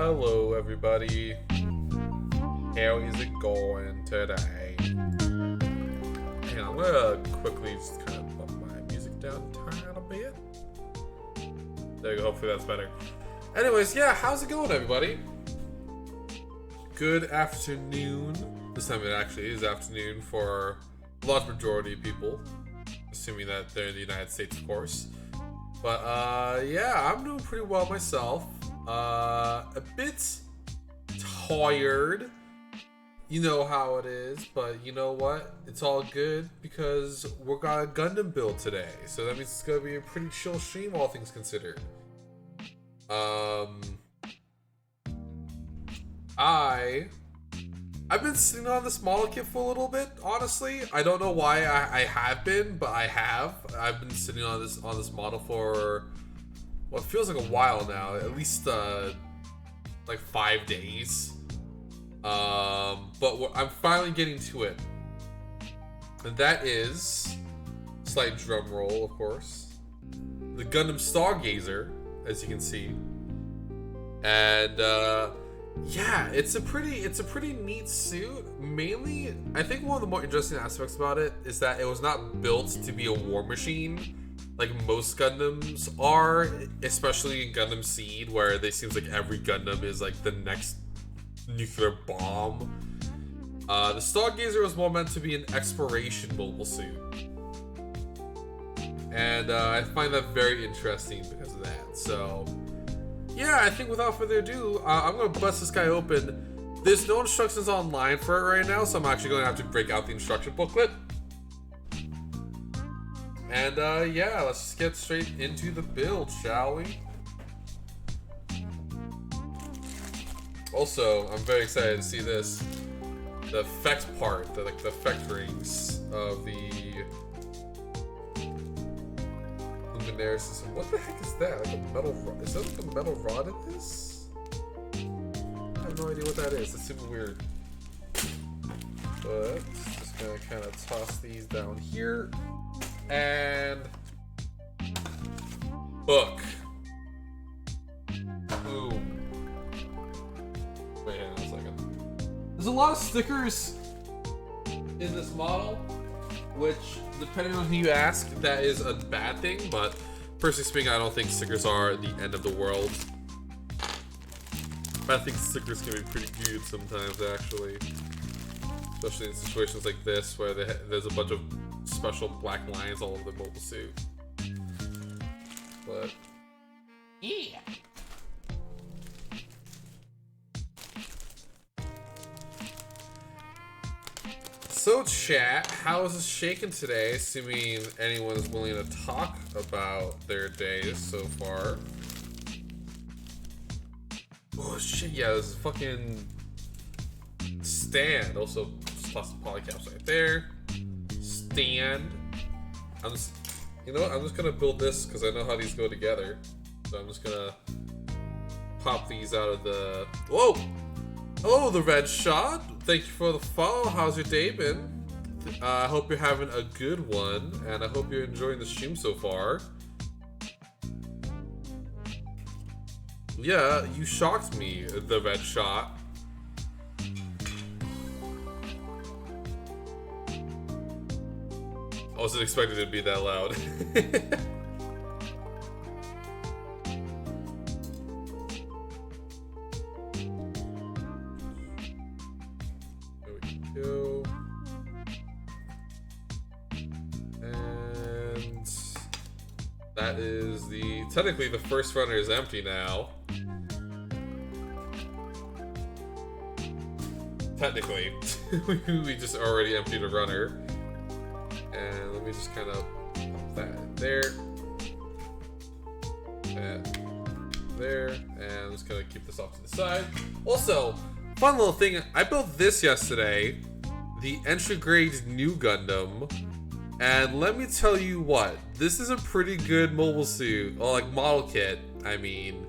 Hello, everybody. How is it going today? Hang on, I'm gonna quickly just kind of bump my music down a tiny bit. There you go, hopefully that's better. Anyways, yeah, how's it going, everybody? Good afternoon. This time it actually is afternoon for a large majority of people, assuming that they're in the United States, of course. But, yeah, I'm doing pretty well myself. A bit tired. You know how it is, but you know what? It's all good because we're got a Gundam build today. So that means it's gonna be a pretty chill stream, all things considered. I've been sitting on this model kit for a little bit, honestly. I don't know why I have been, but I have. I've been sitting on this model for what feels like a while now, at least like 5 days. But I'm finally getting to it, and that is, slight drum roll, of course, the Gundam Stargazer, as you can see, and yeah, it's a pretty neat suit. Mainly, I think one of the more interesting aspects about it is that it was not built to be a war machine like most Gundams are, especially in Gundam Seed, where it seems like every Gundam is like the next nuclear bomb. The Stargazer was more meant to be an exploration mobile suit, and I find that very interesting because of that. So yeah, I think without further ado, I'm gonna bust this guy open. There's no instructions online for it right now, so I'm actually gonna have to break out the instruction booklet. And yeah, let's just get straight into the build, shall we? Also, I'm very excited to see this. The effect part, the effect rings of the Luminaire system. What the heck is that? Like a metal rod? Is that like a metal rod in this? I have no idea what that is. It's super weird. But just gonna kind of toss these down here. And book. Boom. Wait, hang on a second. There's a lot of stickers in this model, which, depending on who you ask, that is a bad thing, but personally speaking, I don't think stickers are the end of the world. I think stickers can be pretty good sometimes, actually. Especially in situations like this, where there's a bunch of special black lines all over the mobile suit. But yeah. So chat, how is this shaking today? Assuming anyone is willing to talk about their days so far. Oh shit, yeah, this is fucking stand. Also, just toss the polycaps right there. Stand. You know what? I'm just gonna build this because I know how these go together. So I'm just gonna pop these out of the. Whoa! Hello, the red shot. Thank you for the follow. How's your day been? I hope you're having a good one, and I hope you're enjoying the stream so far. Yeah, you shocked me, the red shot. I wasn't expecting it to be that loud. There we go. And that is technically the first runner is empty now. Technically. We just already emptied a runner. And let me just kind of pop that in there. That there. And I'm just gonna keep this off to the side. Also, fun little thing, I built this yesterday, the entry grade new Gundam. And let me tell you what, this is a pretty good mobile suit, or like model kit, I mean,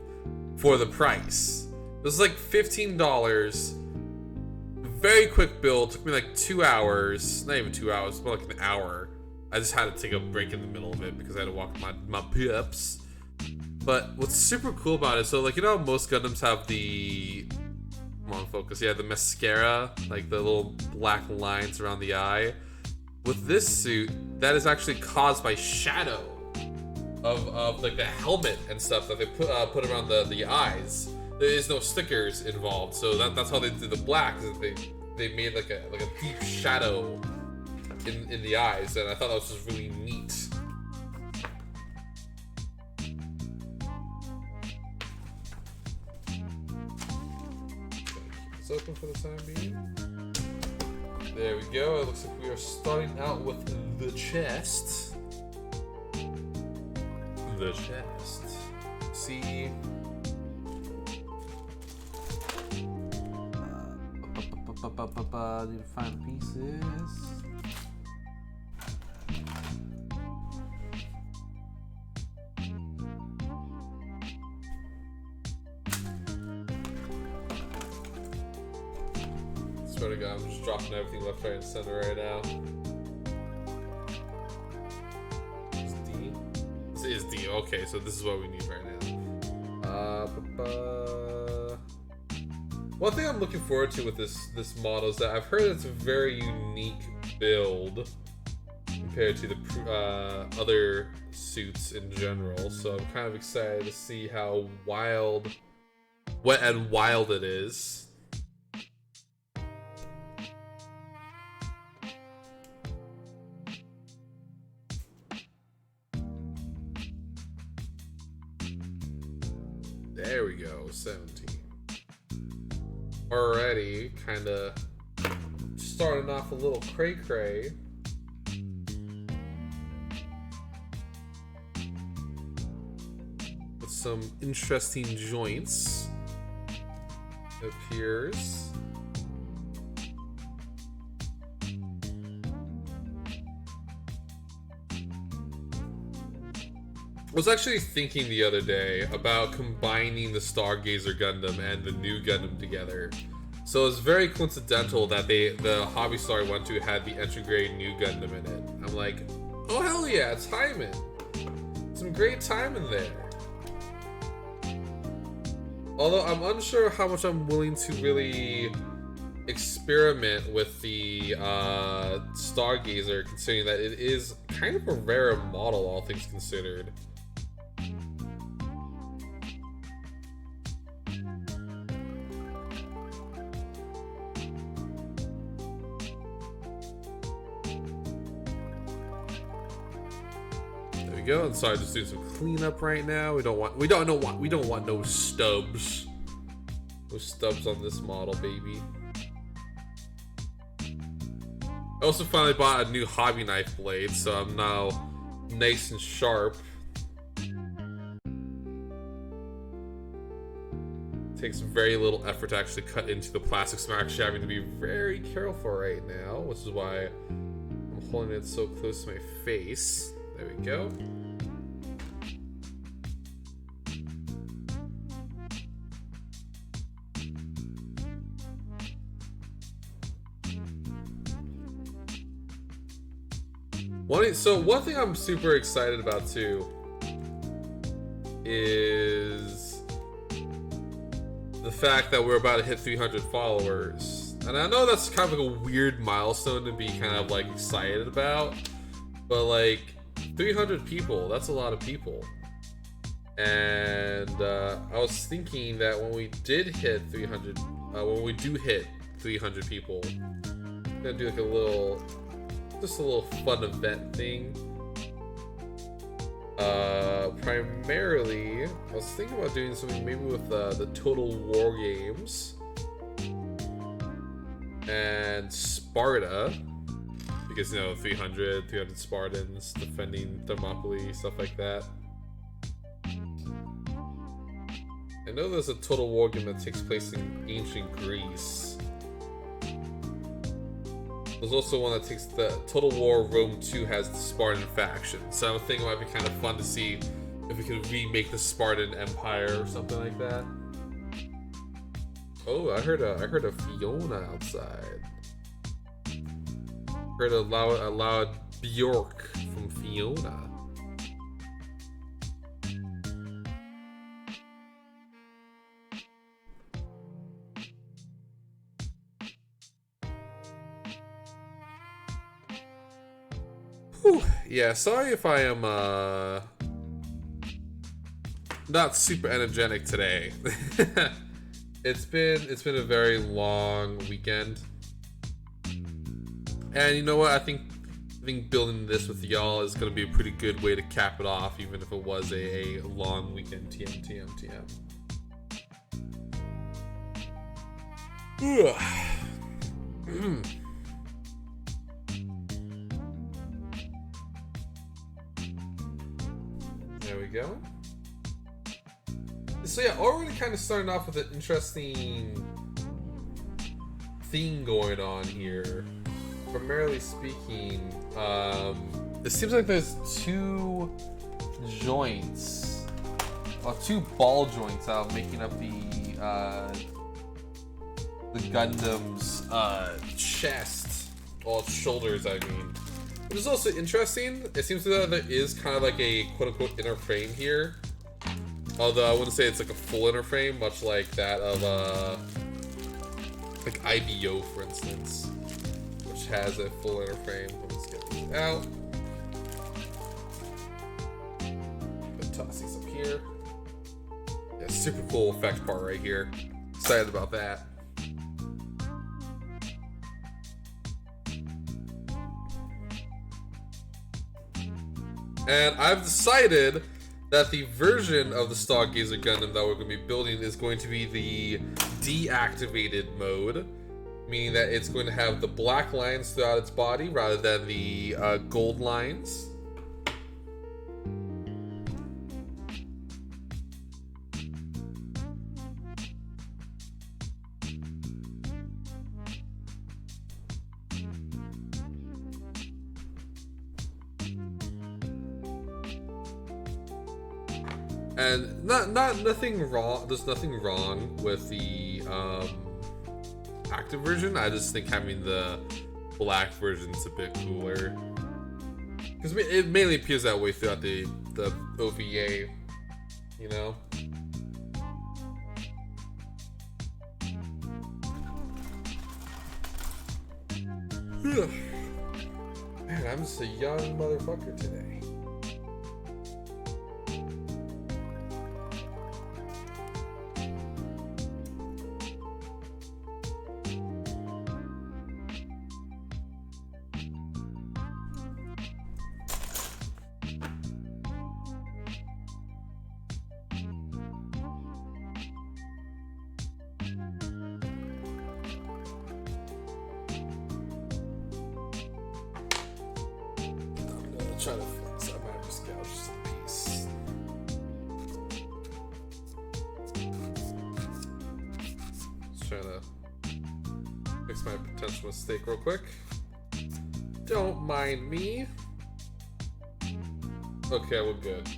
for the price. This is like $15. Very quick build, took me like 2 hours, not even 2 hours, but like an hour. I just had to take a break in the middle of it because I had to walk my pups. But what's super cool about it, so like, you know how most Gundams have the, come on focus, yeah, the mascara, like the little black lines around the eye. With this suit, that is actually caused by shadow of like the helmet and stuff that they put around the eyes. There is no stickers involved, so that's how they did the black. Is that they made like a deep shadow in the eyes, and I thought that was just really neat. It's open for the time being. There we go. It looks like we are starting out with the chest. The chest. See. Need to find pieces. Swear to God, I'm just dropping everything left, right, and center right now. It's D. This is D. Okay, so this is what we need right now. One thing I'm looking forward to with this model is that I've heard it's a very unique build compared to the other suits in general. So I'm kind of excited to see how wet and wild it is. There we go, 17. Already kind of starting off a little cray-cray. With some interesting joints, it appears. I was actually thinking the other day about combining the Stargazer Gundam and the new Gundam together. So it's very coincidental that the hobby store I went to had the entry grade new Gundam in it. I'm like, oh hell yeah, timing. Some great timing there. Although I'm unsure how much I'm willing to really experiment with the Stargazer, considering that it is kind of a rare model, all things considered. Go. And sorry, just doing some cleanup right now. We don't want no stubs. No stubs on this model, baby. I also finally bought a new hobby knife blade, so I'm now nice and sharp. It takes very little effort to actually cut into the plastic, so I'm actually having to be very careful right now, which is why I'm holding it so close to my face. There we go. One thing I'm super excited about too is the fact that we're about to hit 300 followers. And I know that's kind of like a weird milestone to be kind of like excited about, but like 300 people, that's a lot of people. And I was thinking that when we did hit 300, when we do hit 300 people, I'm gonna do like just a little fun event thing. Primarily, I was thinking about doing something maybe with the Total War games and Sparta, because, you know, 300 Spartans defending Thermopylae, stuff like that. I know there's a Total War game that takes place in ancient Greece. There's also one that takes the Total War Rome 2 has the Spartan faction. So I'm thinking it might be kind of fun to see if we could remake the Spartan Empire or something like that. Oh, I heard a Fiona outside. Heard a loud Bjork from Fiona. Whew. Yeah, sorry if I am not super energetic today. It's been a very long weekend. And you know what? I think building this with y'all is going to be a pretty good way to cap it off, even if it was a long weekend. TM. There we go. So yeah, already kind of starting off with an interesting theme going on here. Primarily speaking, it seems like there's two joints, or two ball joints out making up the Gundam's chest, or shoulders, I mean. Which is also interesting. It seems that there is kind of like a quote-unquote inner frame here. Although I wouldn't say it's like a full inner frame, much like that of like IBO, for instance, which has a full inner frame. Let's get these out. Toss these up here. Yeah, super cool effect part right here. Excited about that. And I've decided that the version of the Stargazer Gundam that we're going to be building is going to be the deactivated mode, meaning that it's going to have the black lines throughout its body rather than the gold lines. And nothing wrong. There's nothing wrong with the active version. I just think having the black version is a bit cooler because it mainly appears that way throughout the OVA. You know. Man, I'm just a young motherfucker today. Try to fix. I might have just gouged some piece. Just trying to fix my potential mistake real quick. Don't mind me. Okay, we're good.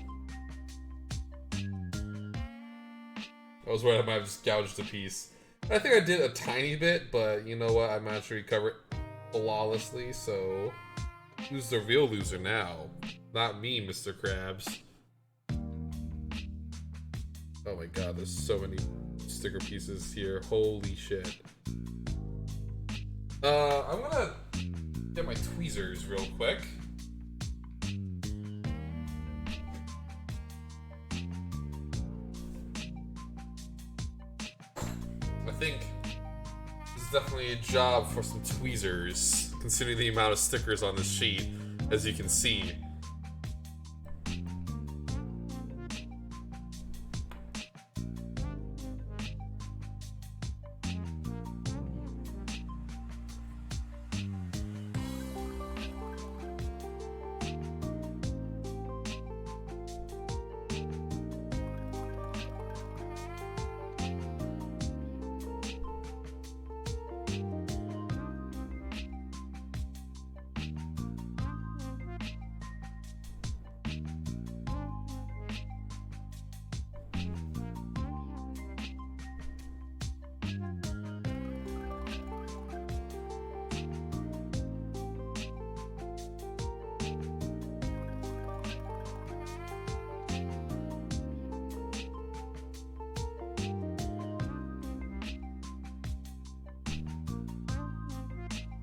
I was worried I might have just gouged a piece. I think I did a tiny bit, but you know what? I managed to recover it flawlessly, so... Who's the real loser now? Not me, Mr. Krabs. Oh my god, there's so many sticker pieces here. Holy shit. I'm gonna get my tweezers real quick. I think this is definitely a job for some tweezers, considering the amount of stickers on this sheet, as you can see.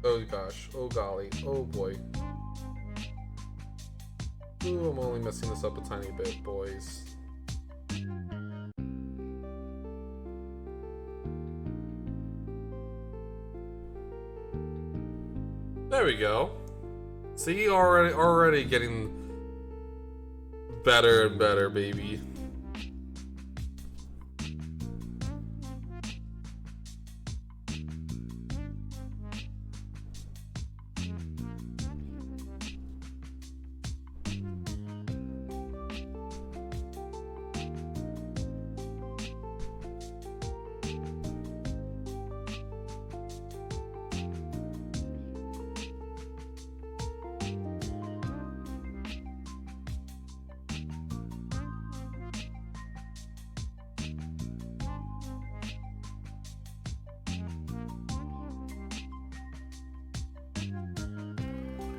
Oh gosh, oh golly, oh boy. Ooh, I'm only messing this up a tiny bit, boys. There we go. See, already getting better and better, baby.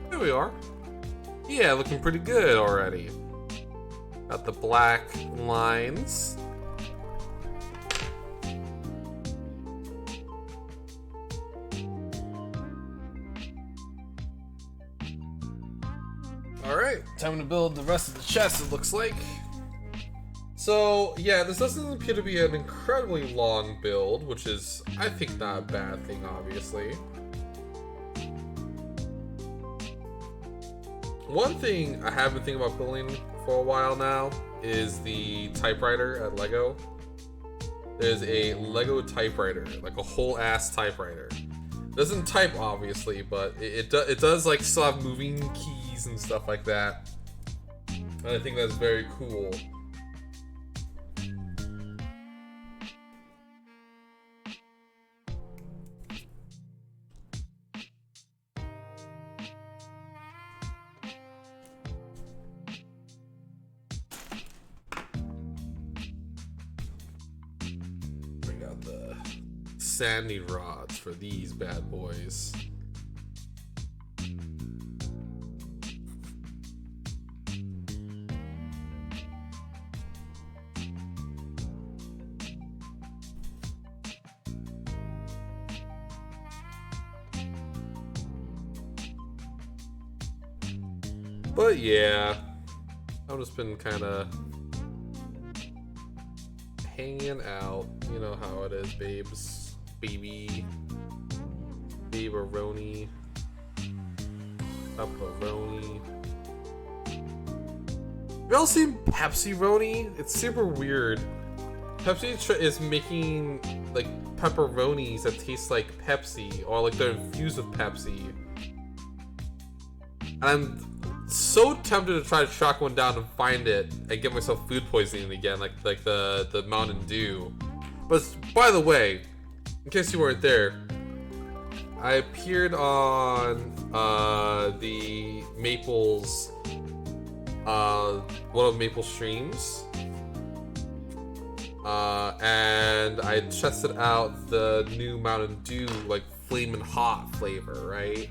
Here we are. Yeah, looking pretty good already. Got the black lines. Alright, time to build the rest of the chest, it looks like. So, yeah, this doesn't appear to be an incredibly long build, which is, I think, not a bad thing, obviously. One thing I have been thinking about building for a while now is the typewriter at LEGO. There's a LEGO typewriter, like a whole ass typewriter. It doesn't type, obviously, but it does like still have moving keys and stuff like that. And I think that's very cool. Sanding rods for these bad boys. But yeah, I've just been kind of hanging out. You know how it is, babes. Baberoni, pepperoni. You all seen Pepsi-roni? It's super weird. Pepsi is making like pepperonis that taste like Pepsi, or like they're infused with Pepsi. And I'm so tempted to try to track one down and find it and get myself food poisoning again, like the Mountain Dew. But by the way, in case you weren't there, I appeared on the Maple's one of Maple's streams, and I tested out the new Mountain Dew like flamin' hot flavor, right?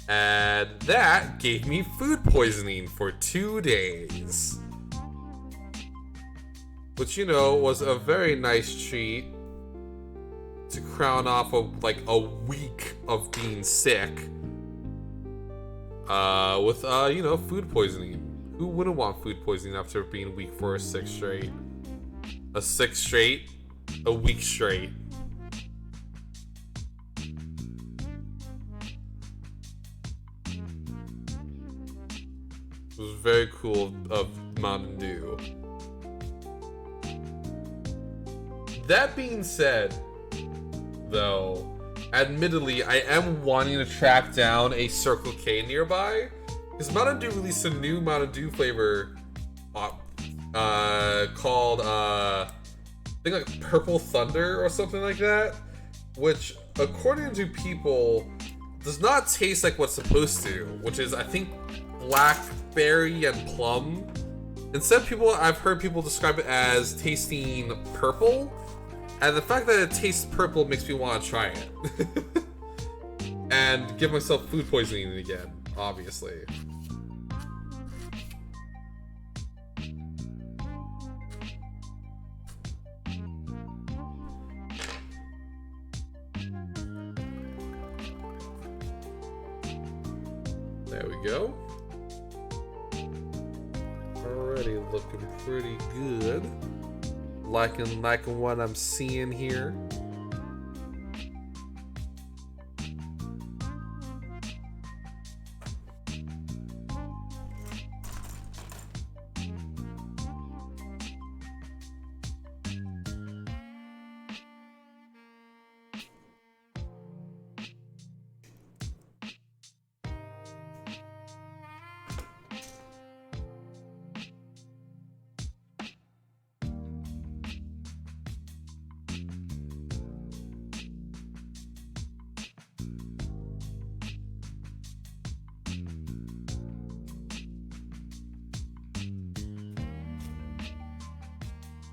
And that gave me food poisoning for 2 days, which, you know, was a very nice treat to crown off of like a week of being sick with you know, food poisoning. Who wouldn't want food poisoning after being weak for a week straight? It was very cool of Mountain Dew. That being said, though, admittedly, I am wanting to track down a Circle K nearby, because Mountain Dew released a new Mountain Dew flavor called I think like Purple Thunder or something like that, which according to people does not taste like what's supposed to, which is, I think, blackberry and plum. Instead, I've heard people describe it as tasting purple. And the fact that it tastes purple makes me want to try it. And give myself food poisoning again, obviously. There we go. Already looking pretty good. Liking what I'm seeing here.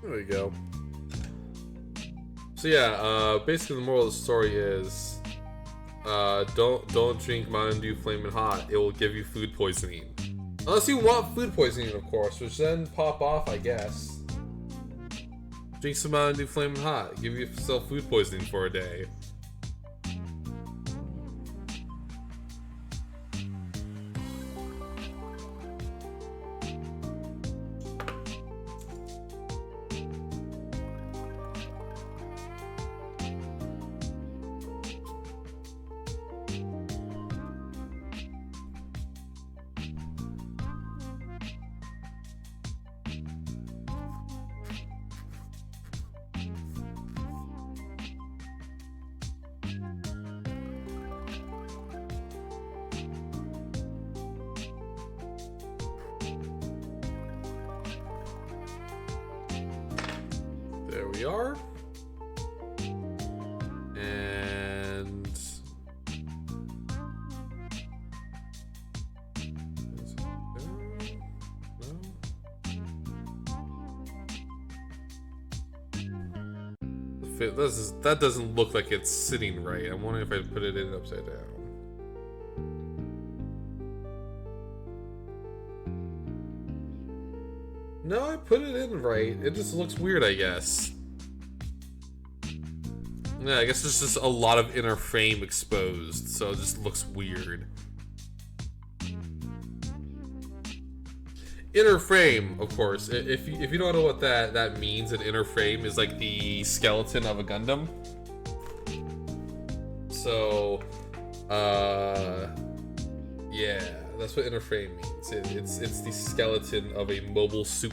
There we go. So yeah, basically the moral of the story is, don't drink Mountain Dew Flamin' Hot. It will give you food poisoning. Unless you want food poisoning, of course, which then pop off, I guess. Drink some Mountain Dew Flamin' Hot. Give yourself food poisoning for a day. There we are. And that doesn't look like it's sitting right. I'm wondering if I put it in upside down. No, I put it in right. It just looks weird, I guess. Yeah, I guess there's just a lot of inner frame exposed, so it just looks weird. Inner frame, of course. If you don't know what that means, an inner frame is like the skeleton of a Gundam. So, yeah, that's what inner frame means. It's the skeleton of a mobile suit.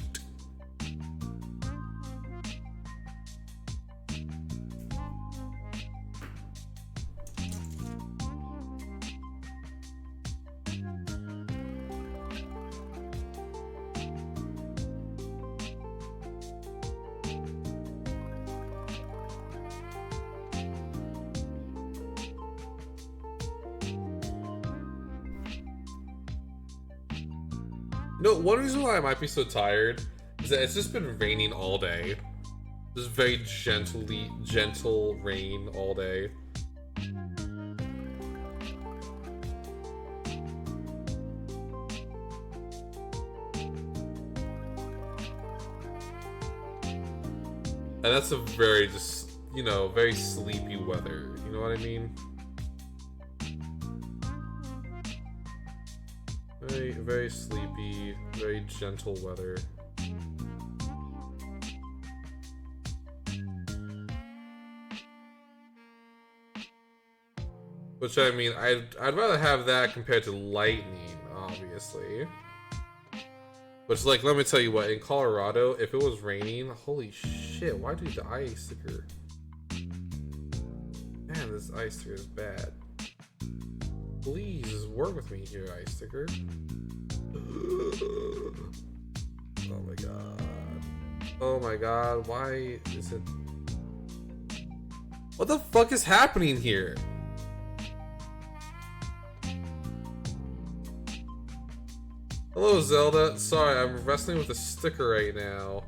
No, one reason why I might be so tired is that it's just been raining all day. Just very gentle rain all day. And that's a very just, very sleepy weather. You know what I mean? Very, very sleepy, very gentle weather. Which, I mean, I'd rather have that compared to lightning, obviously. Which, like, let me tell you what, in Colorado, if it was raining, holy shit, why do the ice sticker? Man, this ice sticker is bad. Please work with me here, ice sticker. Oh my god. Oh my god, why is it... What the fuck is happening here? Hello, Zelda. Sorry, I'm wrestling with a sticker right now.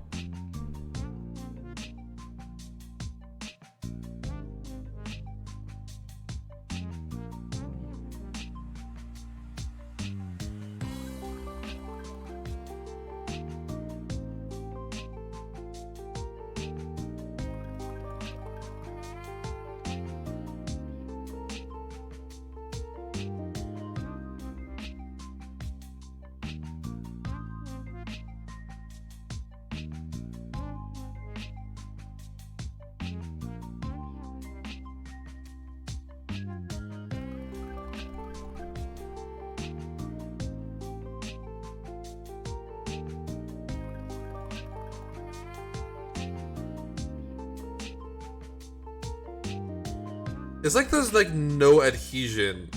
It's like there's like no adhesion.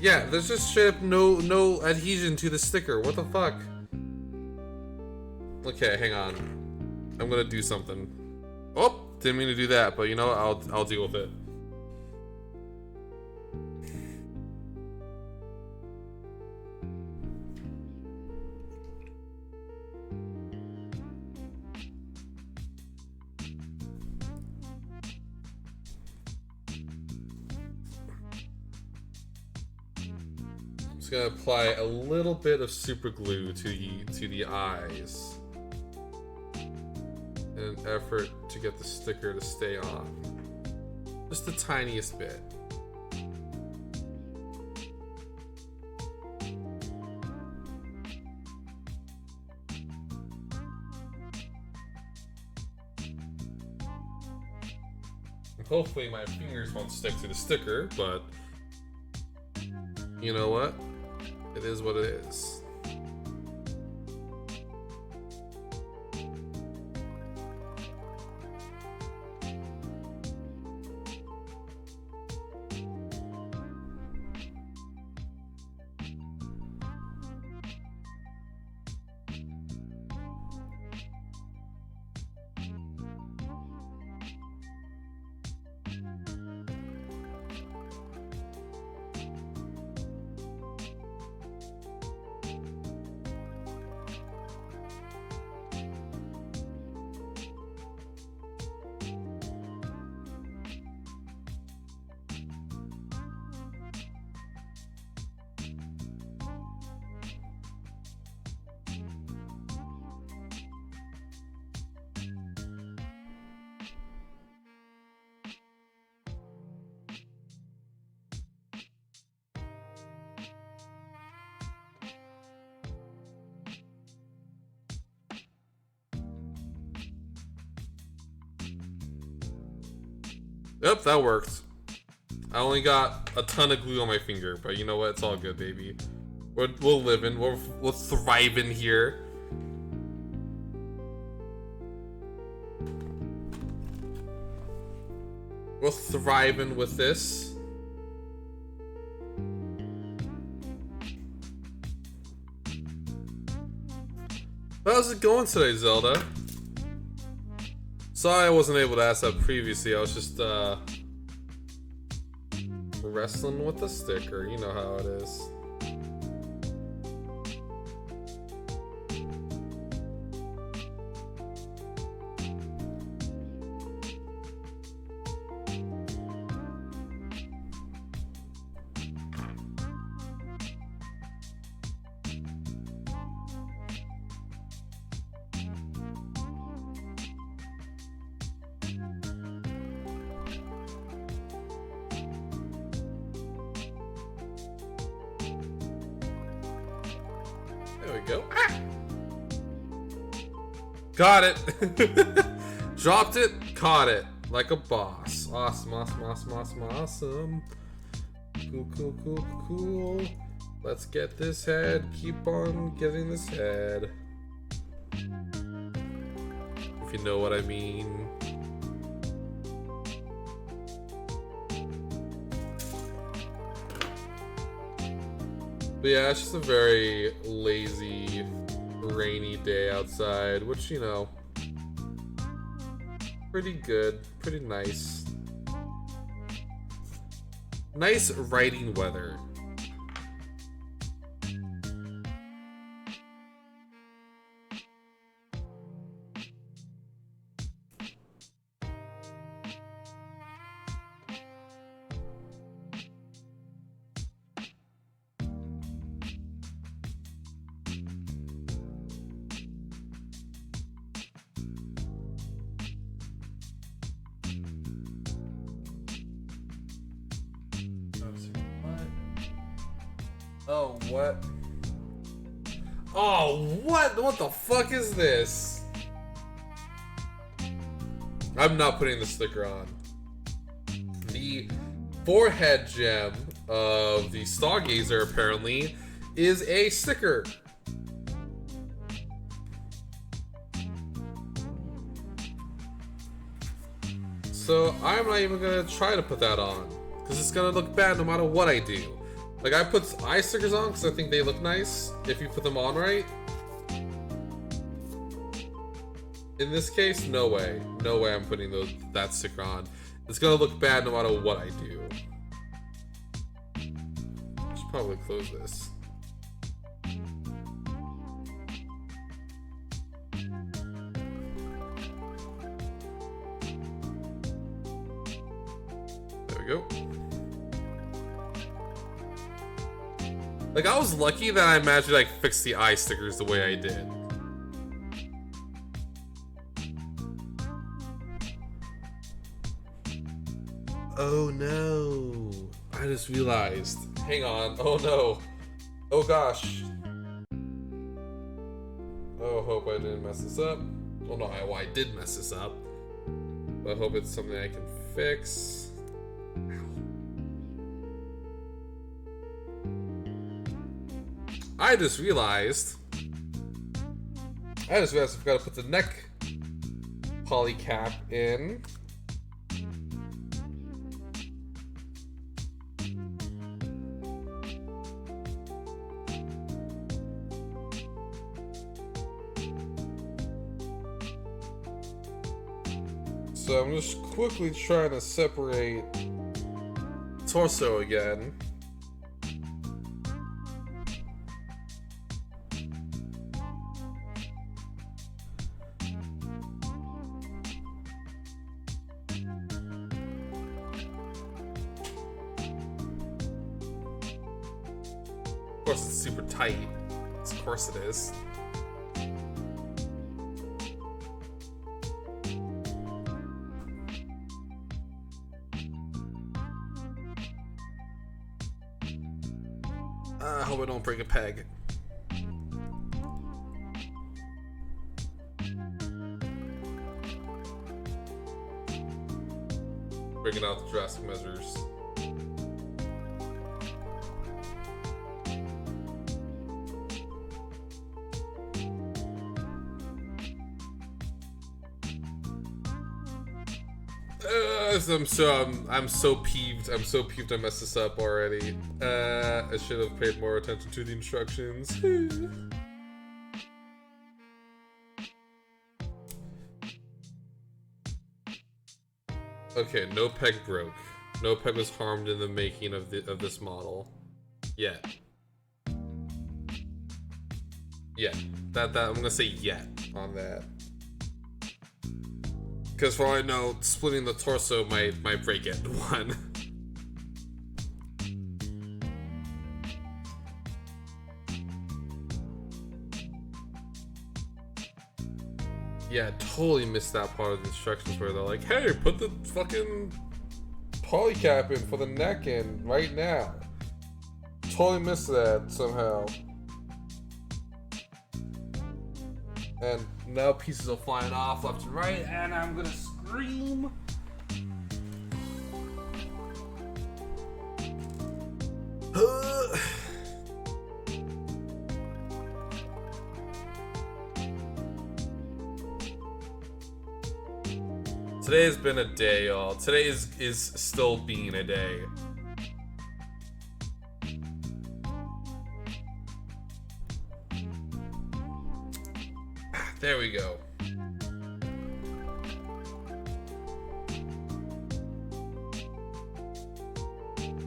Yeah, there's just straight up no adhesion to the sticker. What the fuck? Okay, hang on. I'm gonna do something. Oh, didn't mean to do that, but you know what? I'll deal with it. Gonna apply a little bit of super glue to the eyes in an effort to get the sticker to stay on. Just the tiniest bit. And hopefully my fingers won't stick to the sticker, but you know what? It is what it is. Yep, that worked. I only got a ton of glue on my finger, but you know what? It's all good, baby. We'll live in. We'll thrive in here. We're thriving with this. How's it going today, Zelda? Sorry I wasn't able to ask that previously. I was just wrestling with the sticker. You know how it is. There we go. Ah! Got it. Dropped it, caught it. Like a boss. Awesome, awesome, awesome, awesome, awesome. Cool, cool, cool, cool. Let's get this head. Keep on getting this head. If you know what I mean. But yeah, it's just a very lazy, rainy day outside, which, you know, pretty good, pretty nice. Nice riding weather. Oh, what? Oh, what? What the fuck is this? I'm not putting the sticker on. The forehead gem of the Stargazer, apparently, is a sticker. So I'm not even gonna try to put that on, because it's gonna look bad no matter what I do. Like, I put eye stickers on because I think they look nice if you put them on right. In this case, no way. No way I'm putting that sticker on. It's gonna look bad no matter what I do. I should probably close this. There we go. Like, I was lucky that I managed to, like, fix the eye stickers the way I did. Oh no. I just realized. Hang on. Oh no. Oh gosh. Oh, hope I didn't mess this up. Well, no, I did mess this up. But I hope it's something I can fix. I just realized I forgot to put the neck poly cap in. So I'm just quickly trying to separate torso again. Of course it's super tight. Of course it is. I hope I don't break a peg. Bringing out the drastic measures. I'm so peeved. I'm so peeved I messed this up already. I should have paid more attention to the instructions. Okay, no peg broke. No peg was harmed in the making of this model. Yet. Yeah. That I'm gonna say yet on that. Because for all I know, splitting the torso might break it. One. Yeah, totally missed that part of the instructions where they're like, hey, put the fucking polycap in for the neck in right now. Totally missed that somehow. And now pieces are flying off left and right, and I'm gonna scream. Today has been a day, y'all. Today is still being a day. There we go.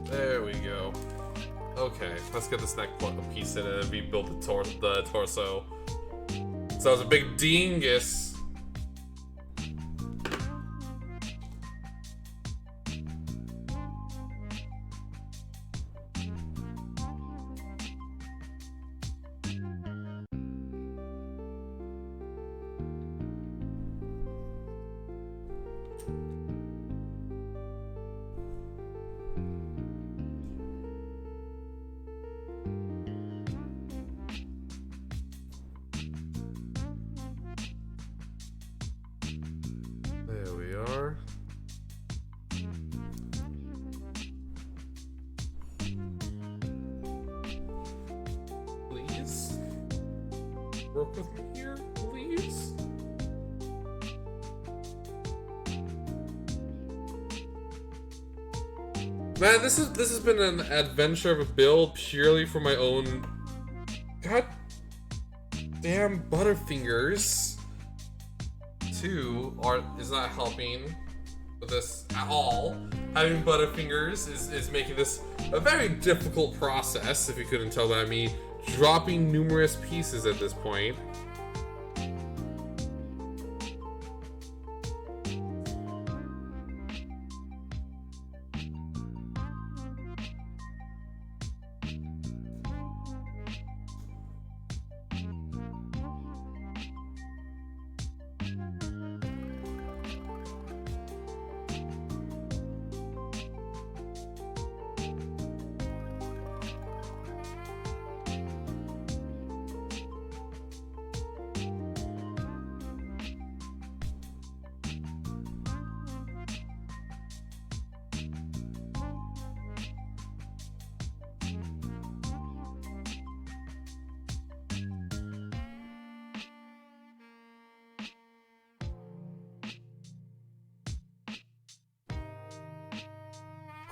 There we go. Okay, let's get this neck piece in and rebuild the torso. So I was a big dingus. Please work with me here, please. Man, this has been an adventure of a build purely for my own. God damn Butterfingers. 2 is not helping with this at all. Having Butterfingers is making this a very difficult process, if you couldn't tell by me dropping numerous pieces at this point.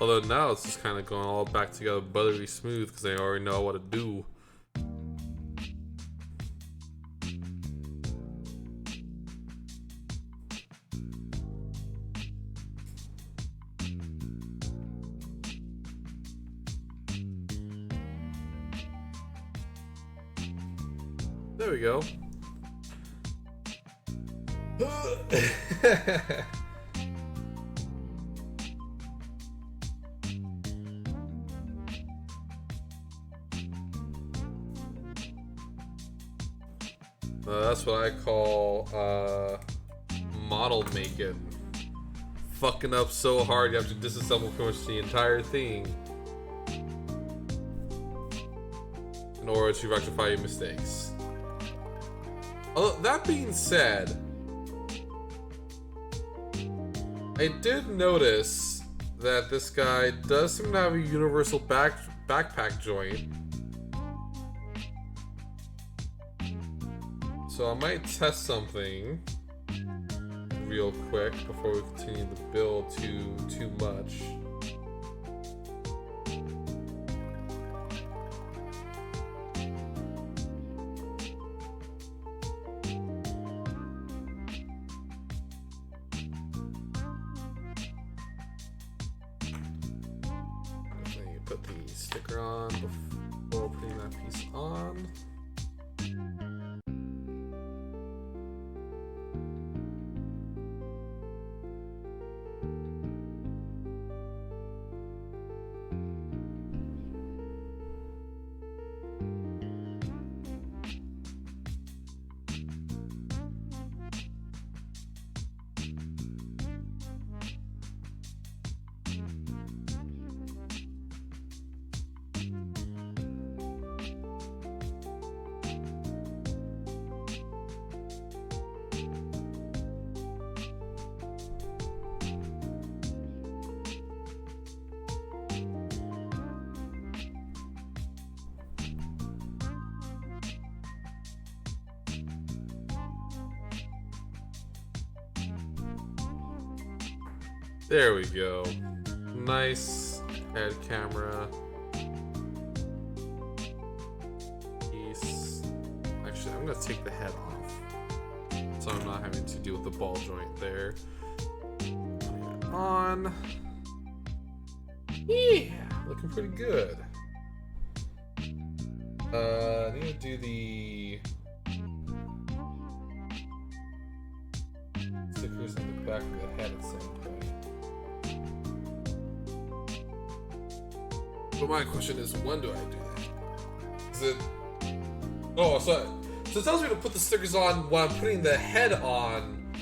Although now it's just kind of going all back together buttery smooth because they already know what to do. There we go. That's what I call model making. Fucking up so hard you have to disassemble pretty much the entire thing in order to rectify your mistakes. Although, that being said, I did notice that this guy does seem to have a universal backpack joint. So I might test something real quick before we continue the build too much. Definitely put the sticker on before putting that piece on. There we go. Nice head camera piece. Actually, I'm gonna take the head off, so I'm not having to deal with the ball joint there. Putting it on. Yeah, looking pretty good. I need to do the stickers on the back of the head at the same time. But my question is, when do I do that? Is it... Oh, so it tells me to put the stickers on while I'm putting the head on.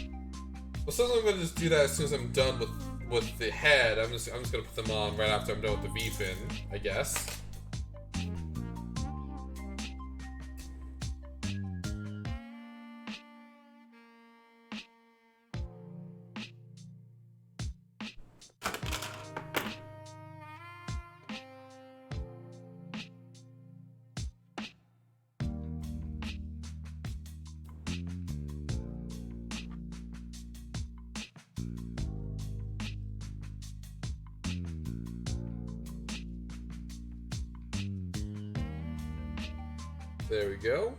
Well, sometimes I'm going to just do that as soon as I'm done with the head. I'm just going to put them on right after I'm done with the V-fin, I guess. There we go.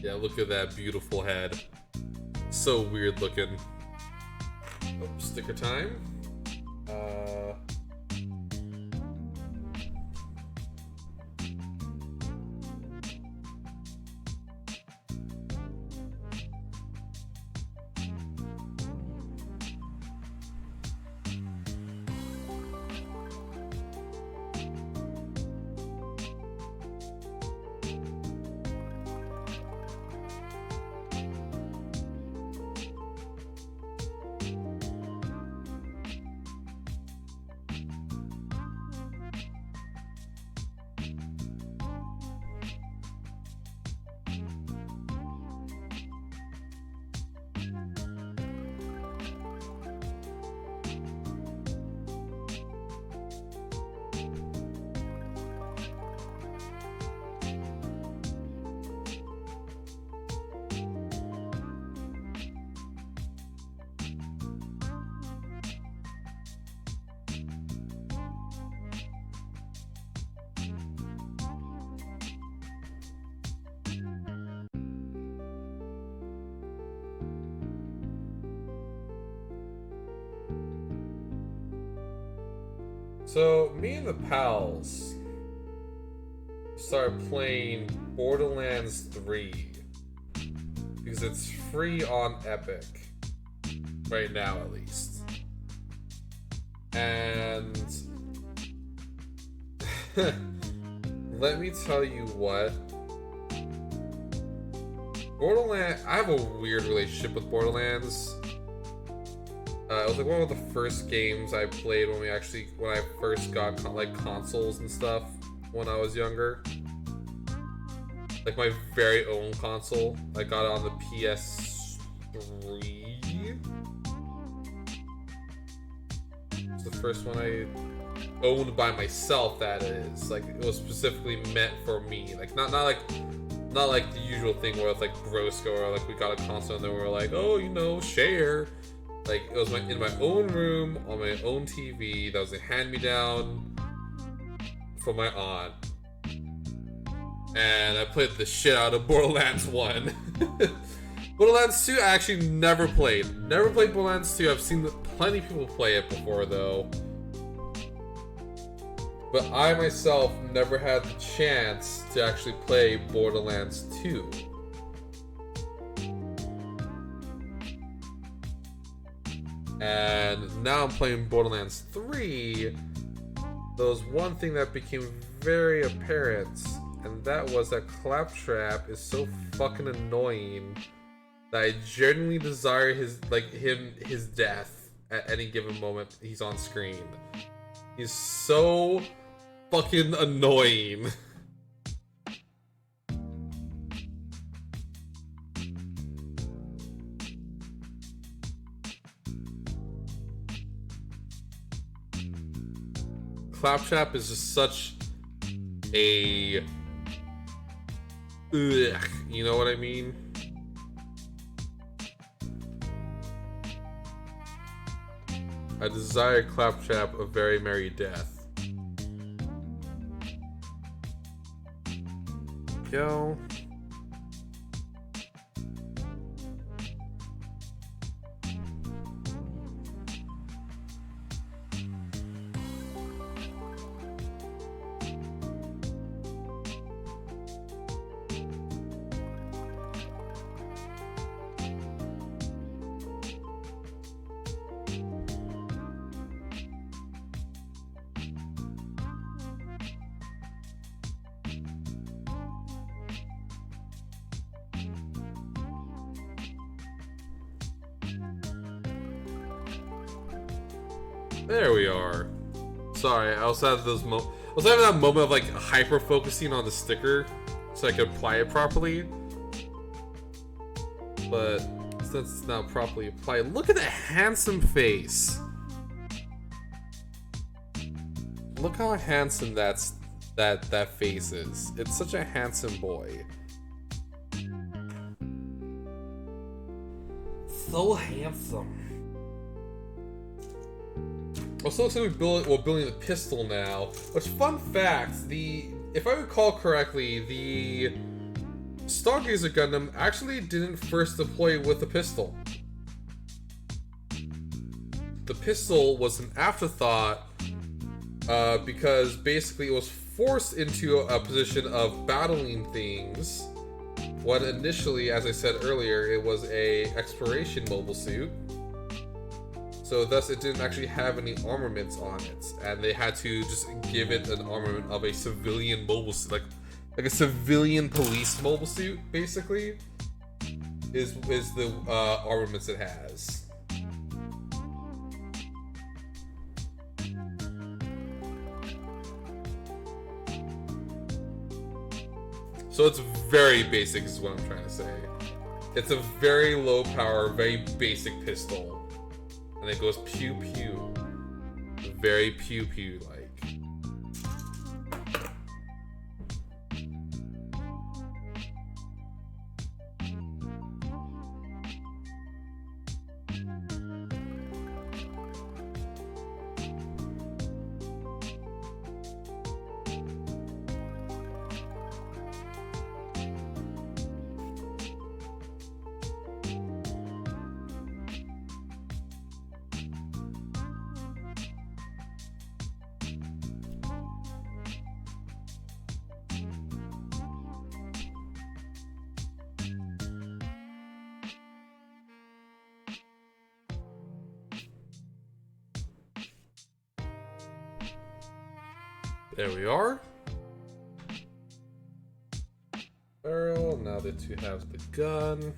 Yeah, look at that beautiful head. So weird looking. Oh, sticker time. So, me and the pals started playing Borderlands 3 because it's free on Epic right now, at least. And let me tell you what, Borderlands, I have a weird relationship with Borderlands. It was like one of the first games I played when I first got consoles and stuff when I was younger. Like my very own console. I got it on the PS3. It's the first one I owned by myself, that is. Like, it was specifically meant for me. Like, not like the usual thing where it's like Brosco, or like we got a console and then we were like, oh, you know, share. Like, it was in my own room, on my own TV. That was a hand-me-down from my aunt. And I played the shit out of Borderlands 1. Borderlands 2, I actually never played. Never played Borderlands 2. I've seen plenty of people play it before, though. But I, myself, never had the chance to actually play Borderlands 2. And now I'm playing Borderlands 3. There was one thing that became very apparent, and that was that Claptrap is so fucking annoying that I genuinely desire his death at any given moment he's on screen. He's so fucking annoying. Claptrap is just such a... Ugh, you know what I mean? I desire Claptrap a very merry death. Go. There we are. Sorry, I also had I was having that moment of like hyper focusing on the sticker so I could apply it properly. But since it's not properly applied, look at that handsome face. Look how handsome that face is. It's such a handsome boy. So handsome. Also, looks like we're building the pistol now. Which, fun fact, the if I recall correctly, the Stargazer Gundam actually didn't first deploy with a pistol. The pistol was an afterthought because basically it was forced into a position of battling things when initially, as I said earlier, it was a exploration mobile suit. So thus it didn't actually have any armaments on it, and they had to just give it an armament of a civilian mobile suit, like a civilian police mobile suit, basically, is the armaments it has. So it's very basic is what I'm trying to say. It's a very low power, very basic pistol. And it goes pew pew. Very pew pew like. There we are. Barrel, now the two have the gun.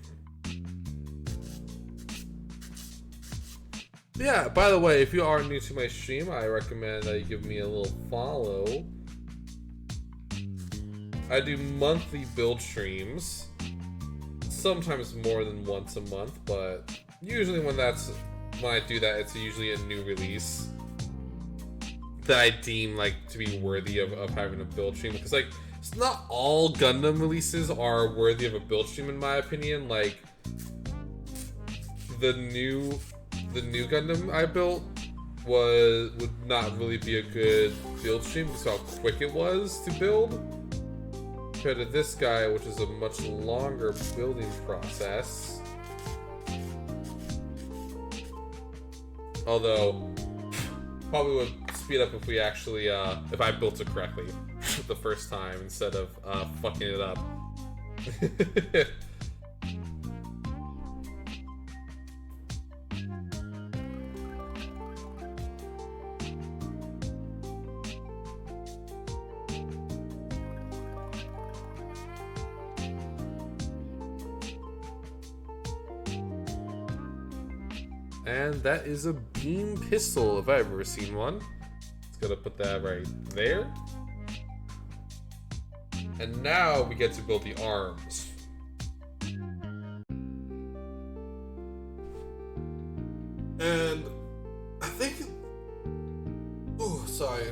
Yeah, by the way, if you are new to my stream, I recommend that you give me a little follow. I do monthly build streams. Sometimes more than once a month, but usually when I do that, it's usually a new release that I deem like to be worthy of having a build stream, because like it's not all Gundam releases are worthy of a build stream in my opinion. Like the new Gundam I built would not really be a good build stream because how quick it was to build compared to this guy, which is a much longer building process. Although probably would speed up if we actually if I built it correctly the first time instead of fucking it up. And that is a beam pistol if I've ever seen one. Gonna put that right there. And now we get to build the arms. And I think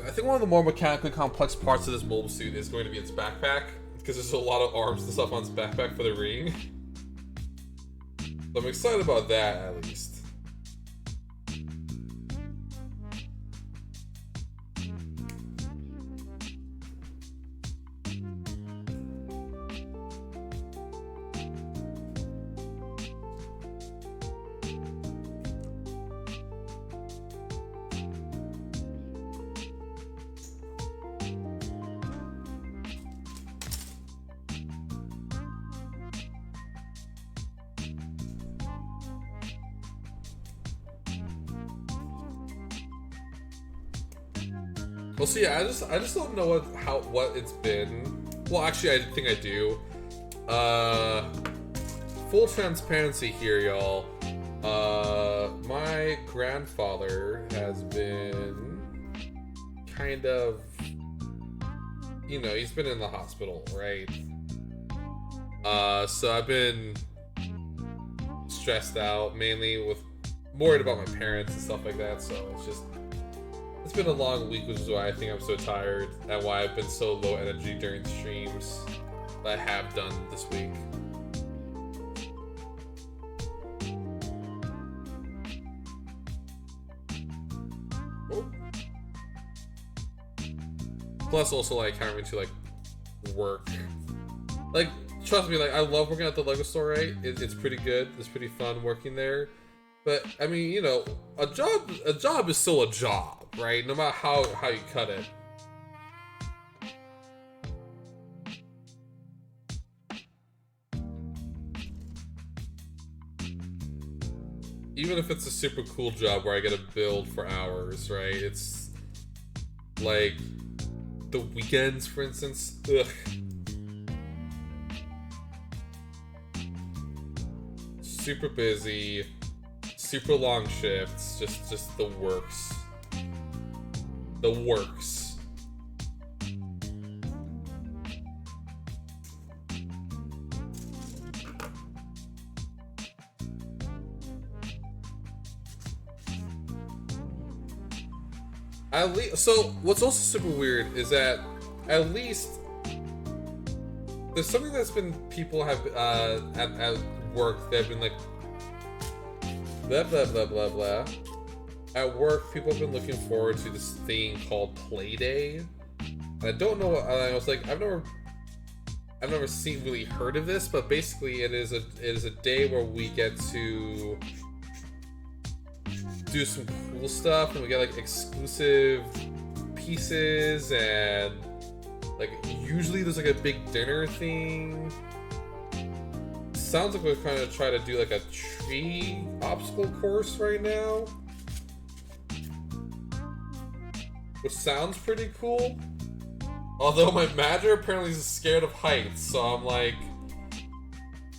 I think one of the more mechanically complex parts of this mobile suit is going to be its backpack, because there's a lot of arms and stuff on its backpack for the ring. So I'm excited about that at least. Well, see, I just don't know what it's been. Well, actually, I think I do. Full transparency here, y'all. My grandfather has been kind of, he's been in the hospital, right? So I've been stressed out, mainly worried about my parents and stuff like that. So it's been a long week, which is why I think I'm so tired and why I've been so low energy during the streams that I have done this week. Oh. Plus also like having to like work. Like, trust me, like, I love working at the Lego store, right? It's pretty good. It's pretty fun working there. But, I mean, you know, a job is still a job, right? No matter how you cut it. Even if it's a super cool job where I get to build for hours, right? It's like the weekends, for instance. Ugh. Super busy, super long shifts, just the works. The works. So what's also super weird is that at least there's something that's been people have at work that have been like blah blah blah blah blah. At work, people have been looking forward to this thing called Play Day. And I don't know what I was like. I've never seen really heard of this, but basically it is a day where we get to do some cool stuff, and we get like exclusive pieces, and like usually there's like a big dinner thing. Sounds like we're kind of trying to do like a tree obstacle course right now, which sounds pretty cool. Although my manager apparently is scared of heights, so I'm like,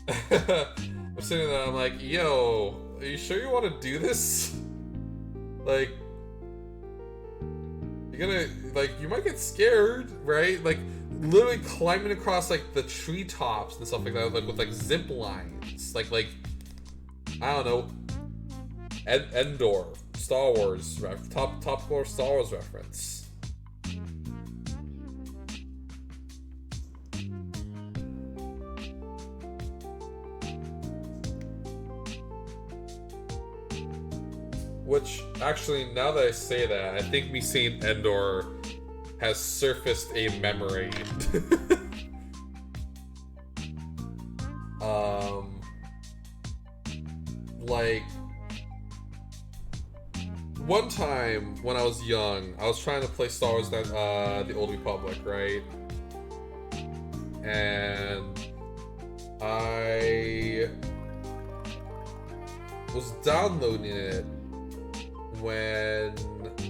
I'm sitting there, I'm like, yo, are you sure you want to do this? Like, you're gonna, like, you might get scared, right? Like, literally climbing across, like, the treetops and stuff like that, like, with, like, zip lines. Like, I don't know, Endor, Star Wars, top floor Star Wars reference. Which, actually, now that I say that, I think me saying Endor has surfaced a memory. Like, one time when I was young, I was trying to play Star Wars, the Old Republic, right? And I was downloading it when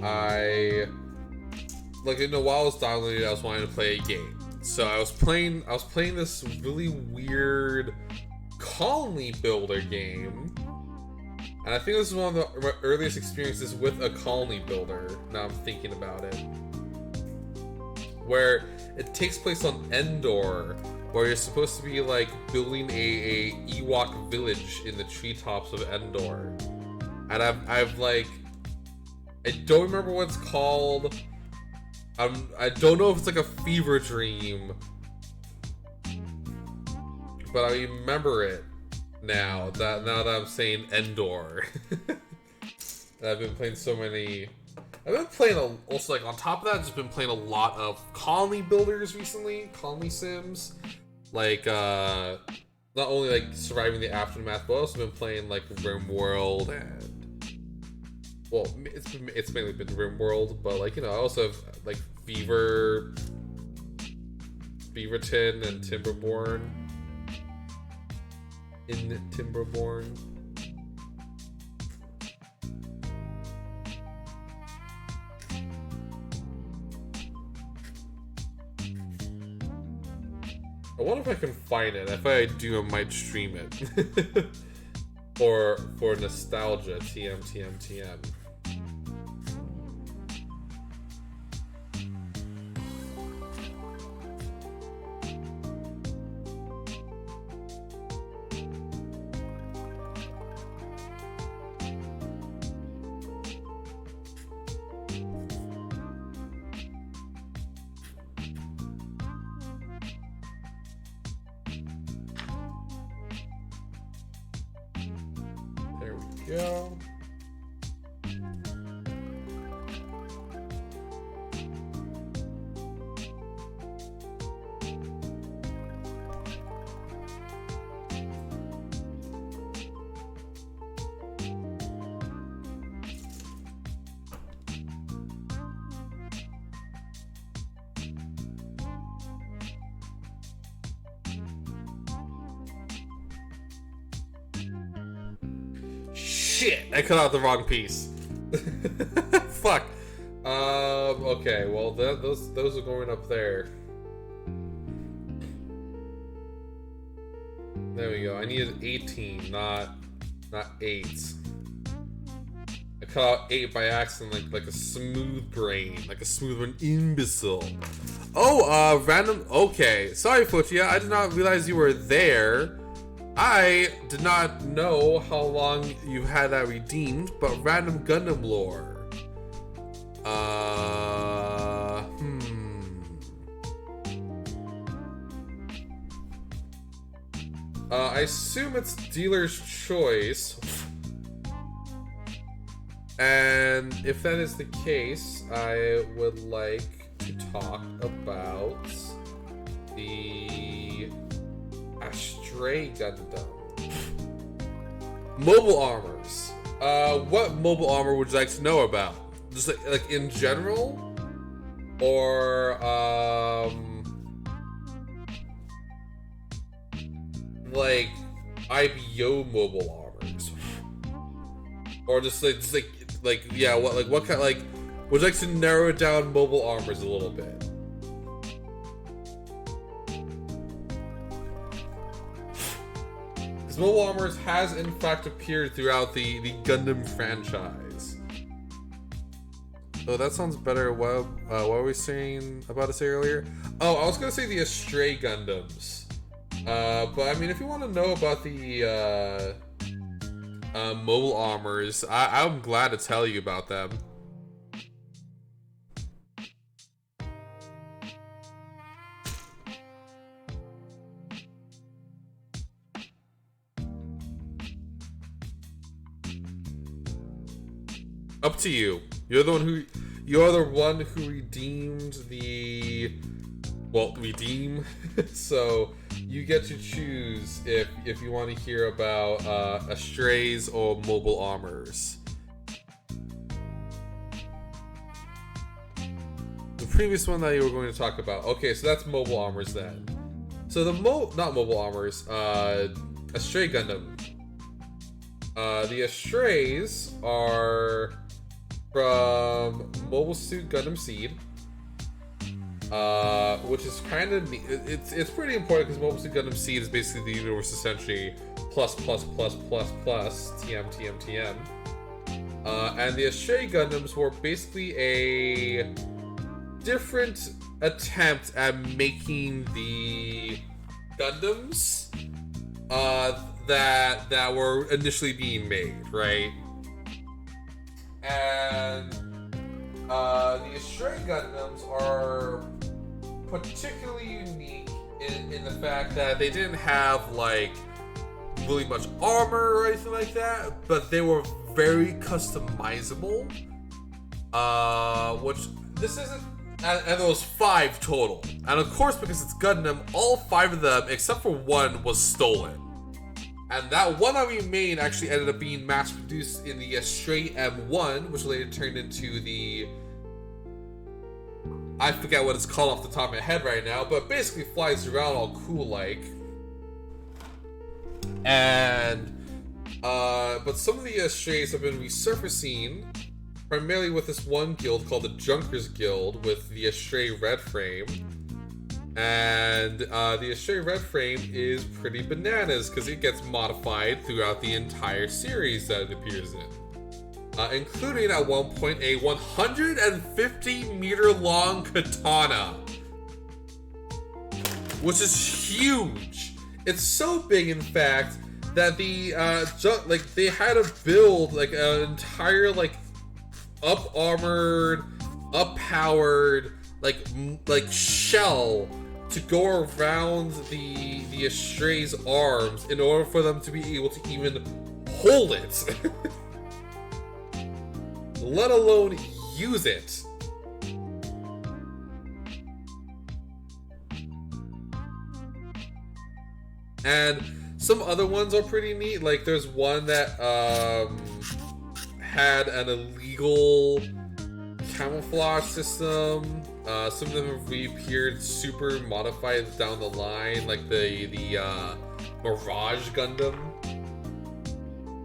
I, like, you know, while I was downloading it, I was wanting to play a game. So I was playing this really weird colony builder game. And I think this is one of my earliest experiences with a colony builder, now I'm thinking about it. Where it takes place on Endor, where you're supposed to be, like, building a Ewok village in the treetops of Endor. And I've like, I don't remember what it's called. I don't know if it's like a fever dream, but I remember it now that I'm saying Endor. I've been playing so many. I've been playing also, like, on top of that, I've just been playing a lot of colony builders recently, colony sims, like not only like surviving the aftermath, but I've also been playing like RimWorld and, well, it's mainly been RimWorld, but, like, you know, I also have like Beaverton and Timberborn. In Timberborn. I wonder if I can find it. If I do, I might stream it. for nostalgia, TM. There we go. shit! I cut out the wrong piece. Fuck. Okay, well, those are going up there. There we go. I needed 18, not 8. I cut out 8 by accident, like a smooth brain, like a smooth imbecile. Oh, random. Okay, sorry, Fuchsia. I did not realize you were there. I did not know how long you had that redeemed, but random Gundam lore. I assume it's dealer's choice. And if that is the case, I would like to talk about the Stray Gundam. Mobile armors. What mobile armor would you like to know about? Just like in general? Or, like IBO mobile armors? Or just like yeah, what kind, like, would you like to narrow down mobile armors a little bit? Because mobile armors has in fact appeared throughout the Gundam franchise. Oh, that sounds better. What were we saying about to say earlier? Oh, I was gonna say the Stray Gundams. But I mean, if you want to know about the mobile armors, I'm glad to tell you about them. Up to you. You're the one who redeemed the, well, redeem. So you get to choose if you want to hear about Strays or mobile armors. The previous one that you were going to talk about. Okay, so that's mobile armors then. So the not mobile armors, Stray Gundam. The Strays are from Mobile Suit Gundam Seed, which is kind of neat. It's pretty important because Mobile Suit Gundam Seed is basically the universe essentially plus TM. And the Stray Gundams were basically a different attempt at making the Gundams that were initially being made, right? And the Stray Gundams are particularly unique in the fact that they didn't have like really much armor or anything like that, but they were very customizable. Which this isn't, and there was 5 total, and of course because it's Gundam, all 5 of them except for one was stolen. And that one that we made actually ended up being mass-produced in the Stray M1, which later turned into the, I forget what it's called off the top of my head right now, but basically flies around all cool-like. And, but some of the Strays have been resurfacing, primarily with this one guild called the Junkers Guild, with the Stray Red Frame. And the Stray Red Frame is pretty bananas because it gets modified throughout the entire series that it appears in, including at one point a 150-meter long katana, which is huge. It's so big, in fact, that the they had to build like an entire like up-armored, up-powered like shell to go around the Stray's arms in order for them to be able to even hold it, let alone use it. And some other ones are pretty neat. Like there's one that had an illegal camouflage system. Some of them have reappeared super modified down the line, like the Mirage Gundam.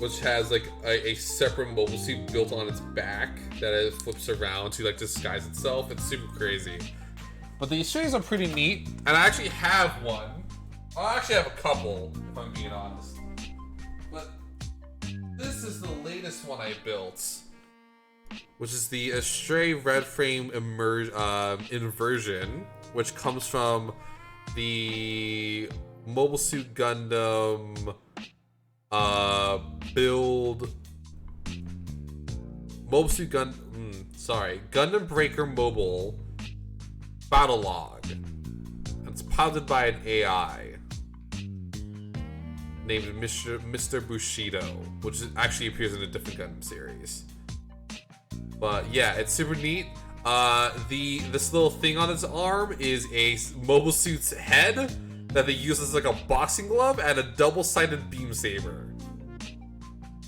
which has like a separate mobile suit built on its back that it flips around to like disguise itself. It's super crazy. But the Estrays are pretty neat, and I actually have one. I actually have a couple, if I'm being honest. But this is the latest one I built, which is the Estray Red Frame Inversion, which comes from the Mobile Suit Gundam build. Gundam Breaker Mobile Battle Log. It's piloted by an AI named Mr. Bushido, which actually appears in a different Gundam series. But yeah, it's super neat. This little thing on its arm is a mobile suit's head that they use as like a boxing glove and a double-sided beam saber.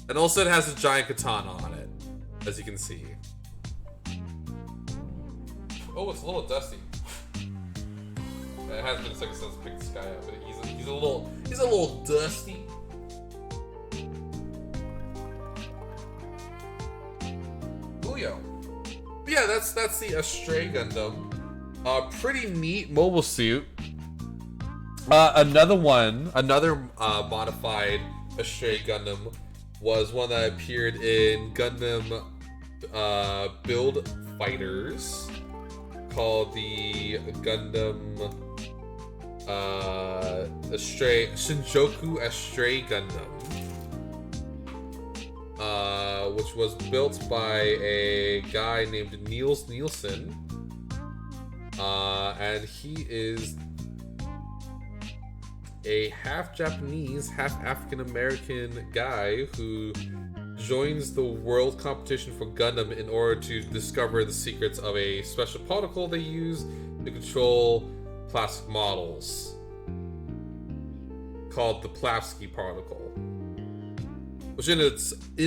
And also it has a giant katana on it, as you can see. Oh, it's a little dusty. It has been a second since I picked this guy up, but he's a little dusty. Julio. But yeah, that's the Estray Gundam. Pretty neat mobile suit. Another modified Estray Gundam was one that appeared in Gundam Build Fighters, called the Gundam Shinjoku Estray Gundam, which was built by a guy named Niels Nielsen, and he is a half Japanese, half African American guy who joins the world competition for Gundam in order to discover the secrets of a special particle they use to control plastic models, called the Plavsky particle, which in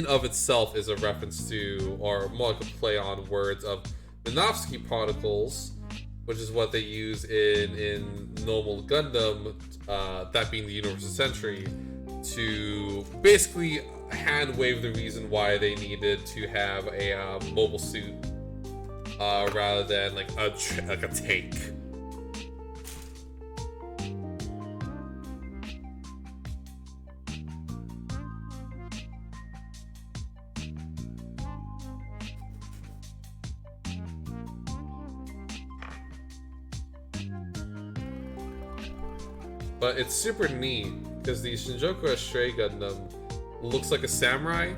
of itself is a reference to, or more like a play on words of Minovsky particles, which is what they use in normal Gundam, that being the Universal Century, to basically hand wave the reason why they needed to have a mobile suit rather than like a tank. But it's super neat because the Shinjoku Estray Gundam looks like a samurai,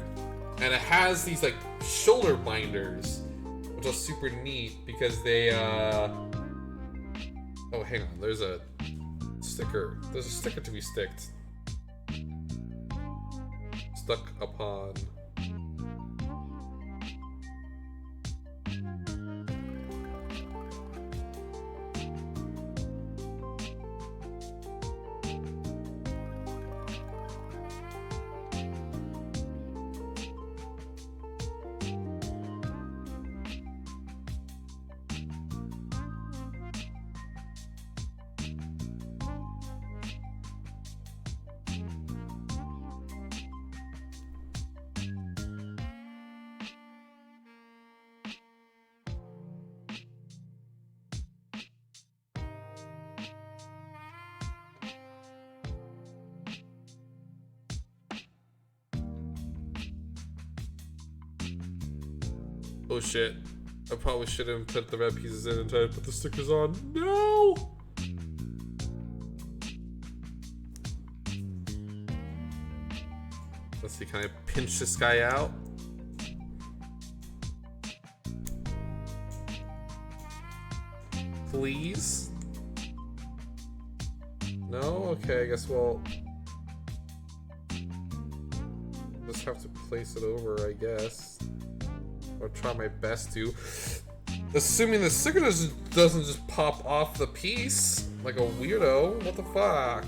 and it has these like shoulder binders, which are super neat because they oh, hang on, there's a sticker to be stuck upon. Oh shit. I probably shouldn't put the red pieces in and try to put the stickers on. No! Let's see, can I pinch this guy out? Please? No? Okay, I guess we'll just have to place it over, I guess. I'll try my best to. Assuming the sticker doesn't just pop off the piece like a weirdo. What the fuck?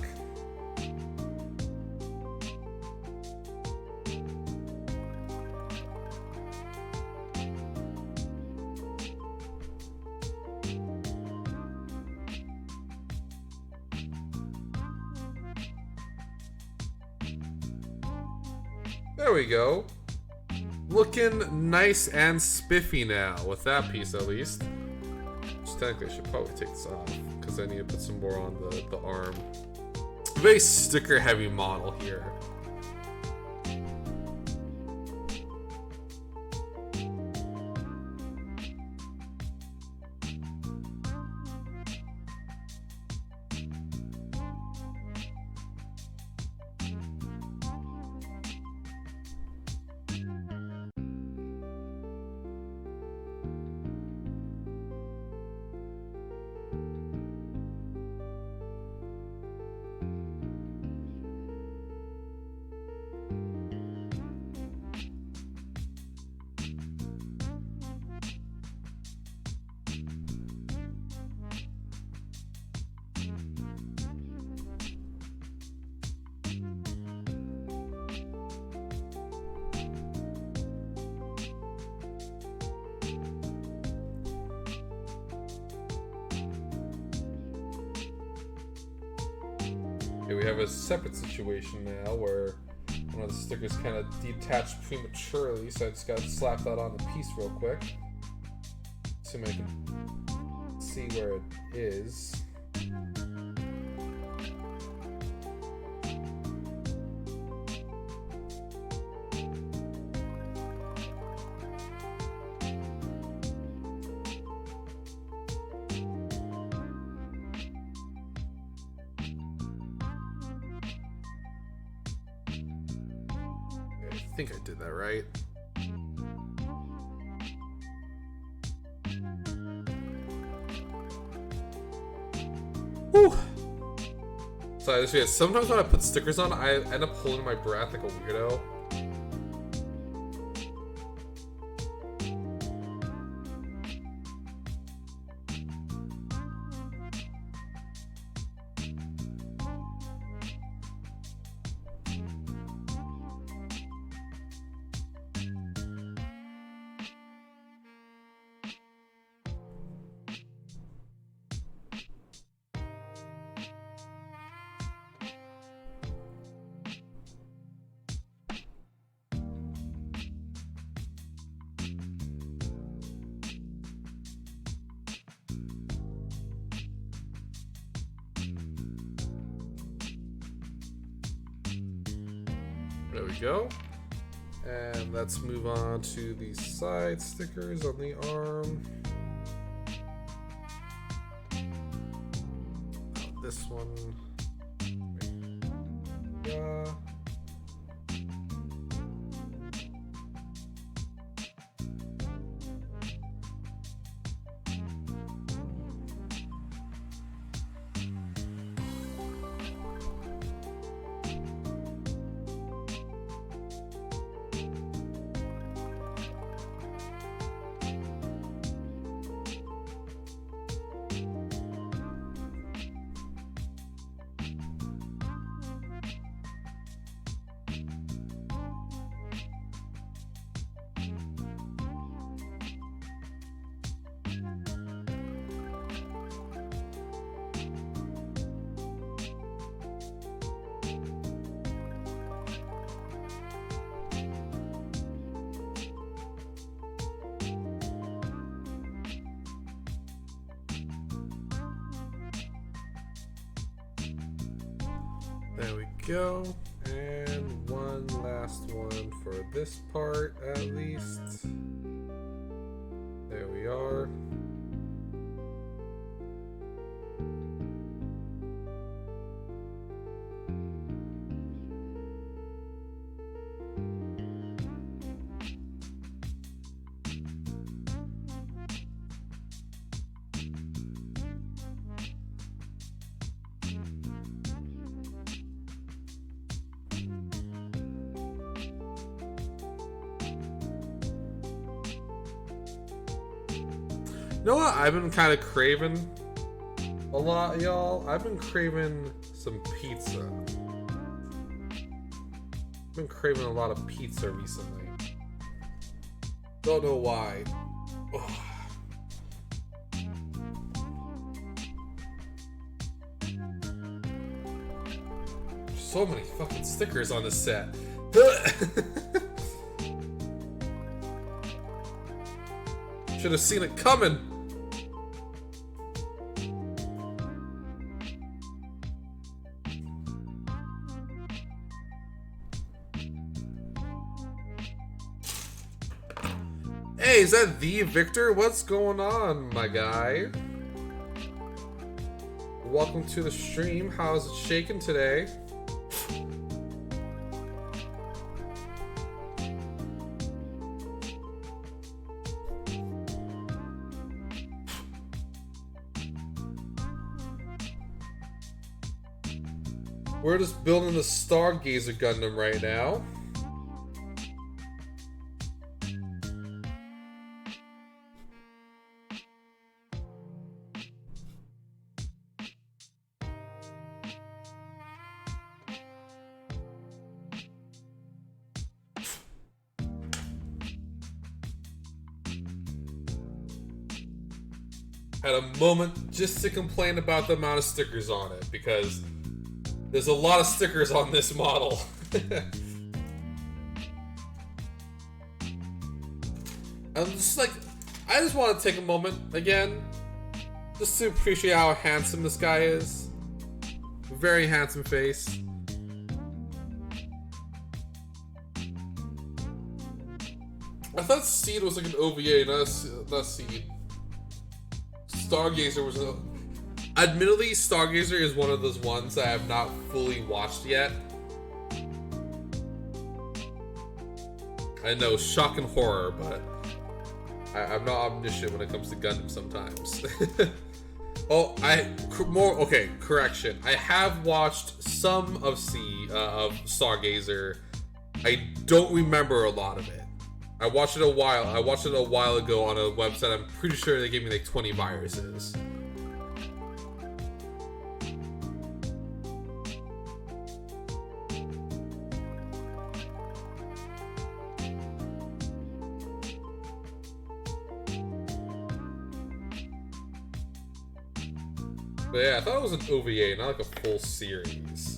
There we go. Looking nice and spiffy now, with that piece at least. Which technically I should probably take this off, because I need to put some more on the arm. Very sticker heavy model here. Okay, we have a separate situation now where one of the stickers kind of detached prematurely, so I just gotta slap that on the piece real quick. Assume I can see where it is. I think I did that right. Whew. So I just realized sometimes when I put stickers on, I end up holding my breath like a weirdo. There we go. And let's move on to the side stickers on the arm. This one. Yeah. There we go. And one last one for this part, at least. There we are. You know what I've been kind of craving a lot, y'all? I've been craving some pizza. I've been craving a lot of pizza recently. Don't know why. Ugh. So many fucking stickers on this set. Should have seen it coming. Hey, is that the Victor? What's going on, my guy? Welcome to the stream. How's it shaking today? We're just building the Stargazer Gundam right now. Had a moment just to complain about the amount of stickers on it, because there's a lot of stickers on this model. I'm just like, I just want to take a moment again, just to appreciate how handsome this guy is. Very handsome face. I thought Seed was like an OVA, not Seed. Stargazer was a... Admittedly, Stargazer is one of those ones that I have not fully watched yet. I know, shock and horror, but I'm not omniscient when it comes to Gundam sometimes. Oh, correction. I have watched some of Stargazer. I don't remember a lot of it. I watched it a while ago on a website. I'm pretty sure they gave me like 20 viruses. But yeah, I thought it was an OVA, not like a full series.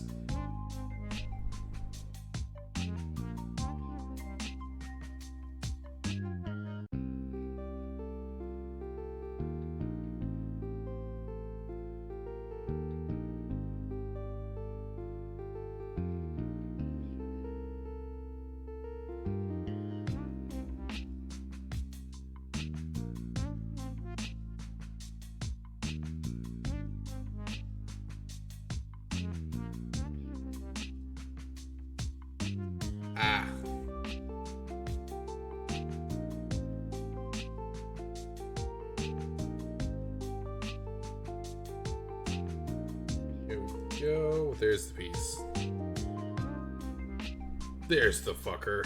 Go. There's the piece. There's the fucker.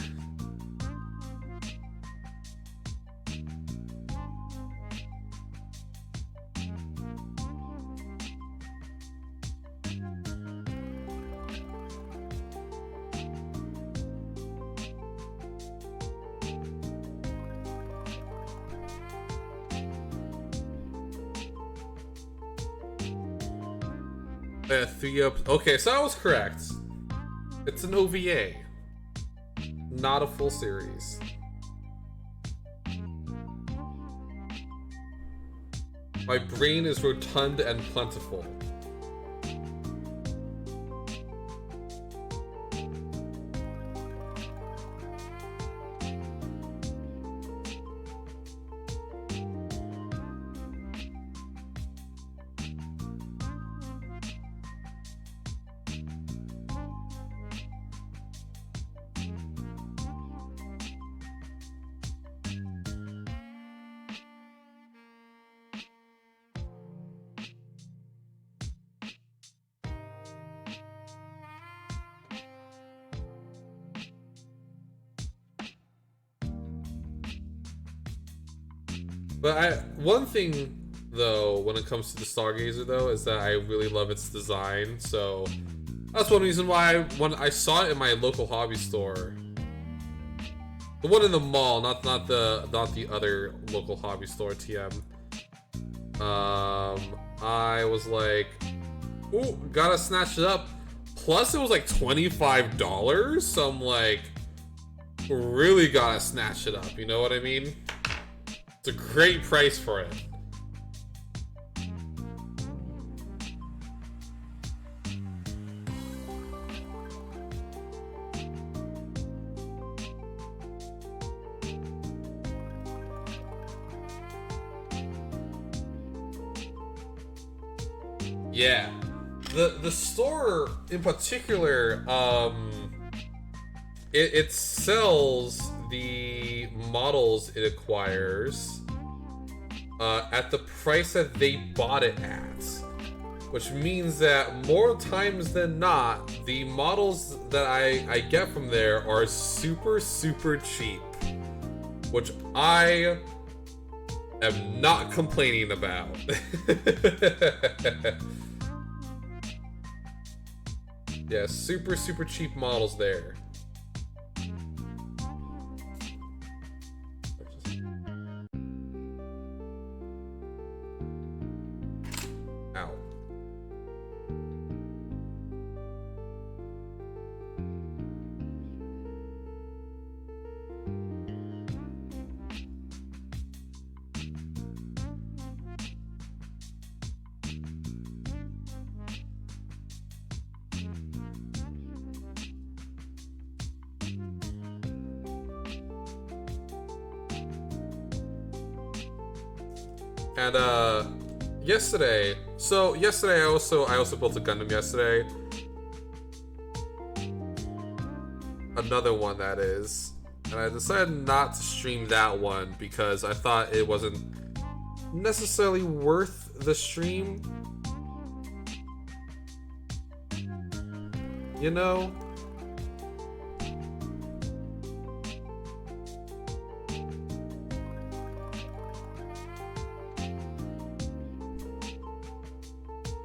Okay, so I was correct. It's an OVA, not a full series. My brain is rotund and plentiful. But one thing though, when it comes to the Stargazer though, is that I really love its design. So that's one reason why when I saw it in my local hobby store, the one in the mall, not the other local hobby store, TM. I was like, ooh, gotta snatch it up. Plus, it was like $25. So I'm like, really gotta snatch it up. You know what I mean? It's a great price for it. Yeah, the store in particular, it sells the models it acquires at the price that they bought it at, which means that more times than not, the models that I get from there are super cheap, which I am not complaining about. Yeah, super cheap models there. Ow. And yesterday I also built a Gundam yesterday. Another one, that is. And I decided not to stream that one because I thought it wasn't necessarily worth the stream. You know?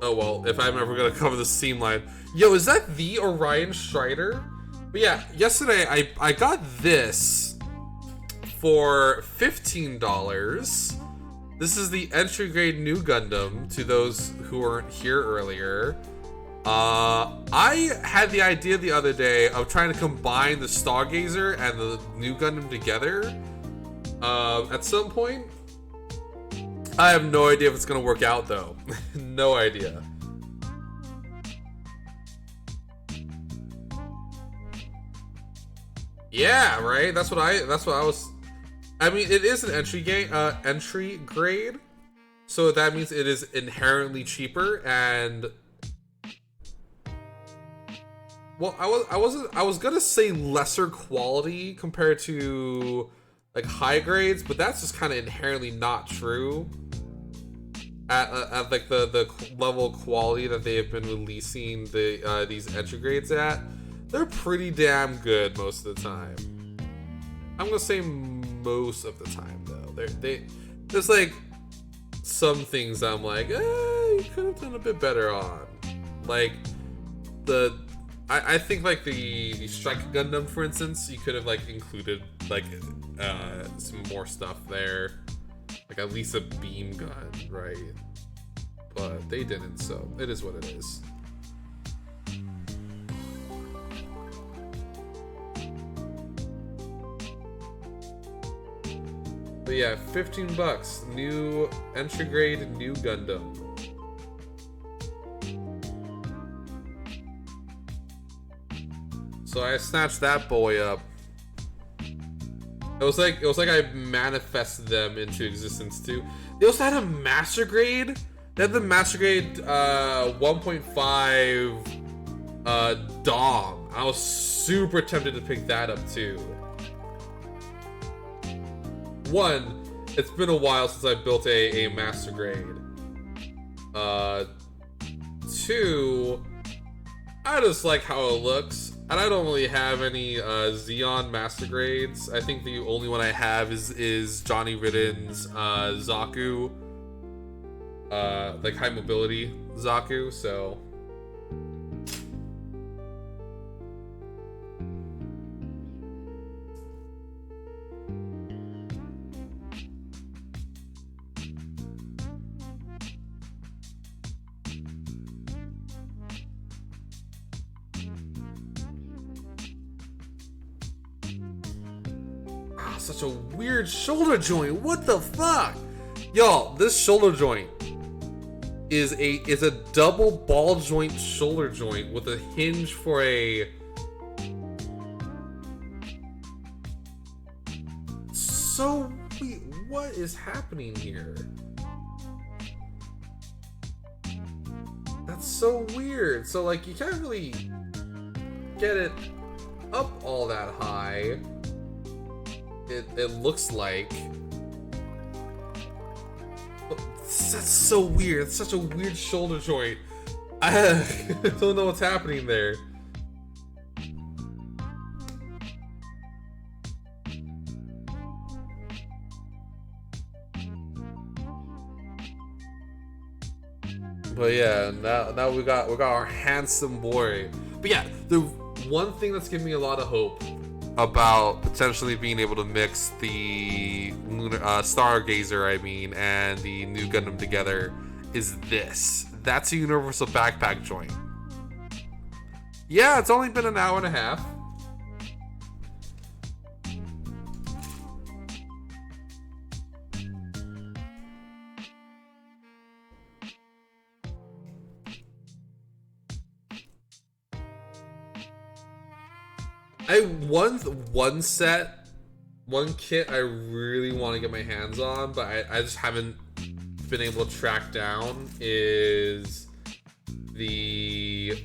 Oh well, if I'm ever gonna cover the seam line. Yo, is that the Orion Strider? But yeah, yesterday I got this for $15. This is the entry grade new Gundam, to those who weren't here earlier. I had the idea the other day of trying to combine the Stargazer and the new Gundam together at some point. I have no idea if it's gonna work out though. No idea. Yeah, right. That's what I was. I mean, it is an entry grade, so that means it is inherently cheaper. And well, I was gonna say lesser quality compared to like high grades, but that's just kind of inherently not true. At like the level of quality that they have been releasing these entry grades at, they're pretty damn good most of the time. I'm gonna say most of the time though. There's like some things that I'm like, you could have done a bit better on. Like I think like the Strike Gundam, for instance, you could have like included like some more stuff there. Like at least a beam gun, right? But they didn't, so it is what it is. But yeah, $15, new entry grade, new Gundam. So I snatched that boy up. It was like I manifested them into existence too. They also had a master grade. They had the master grade 1.5 Dom. I was super tempted to pick that up too. One, it's been a while since I built a master grade. Two, I just like how it looks. And I don't really have any Xeon master grades. I think the only one I have is Johnny Ridden's Zaku. Like high mobility Zaku, so. such a weird shoulder joint. What the fuck? Y'all, this shoulder joint is a double ball joint shoulder joint with a hinge for a so wait, what is happening here? That's so weird. So like you can't really get it up all that high. It looks like. That's so weird. It's such a weird shoulder joint. I don't know what's happening there. But yeah, now we got our handsome boy. But yeah, the one thing that's giving me a lot of hope about potentially being able to mix the lunar Stargazer, and the new Gundam together is this. That's a universal backpack joint. Yeah, it's only been an hour and a half. One kit I really want to get my hands on, but I just haven't been able to track down is the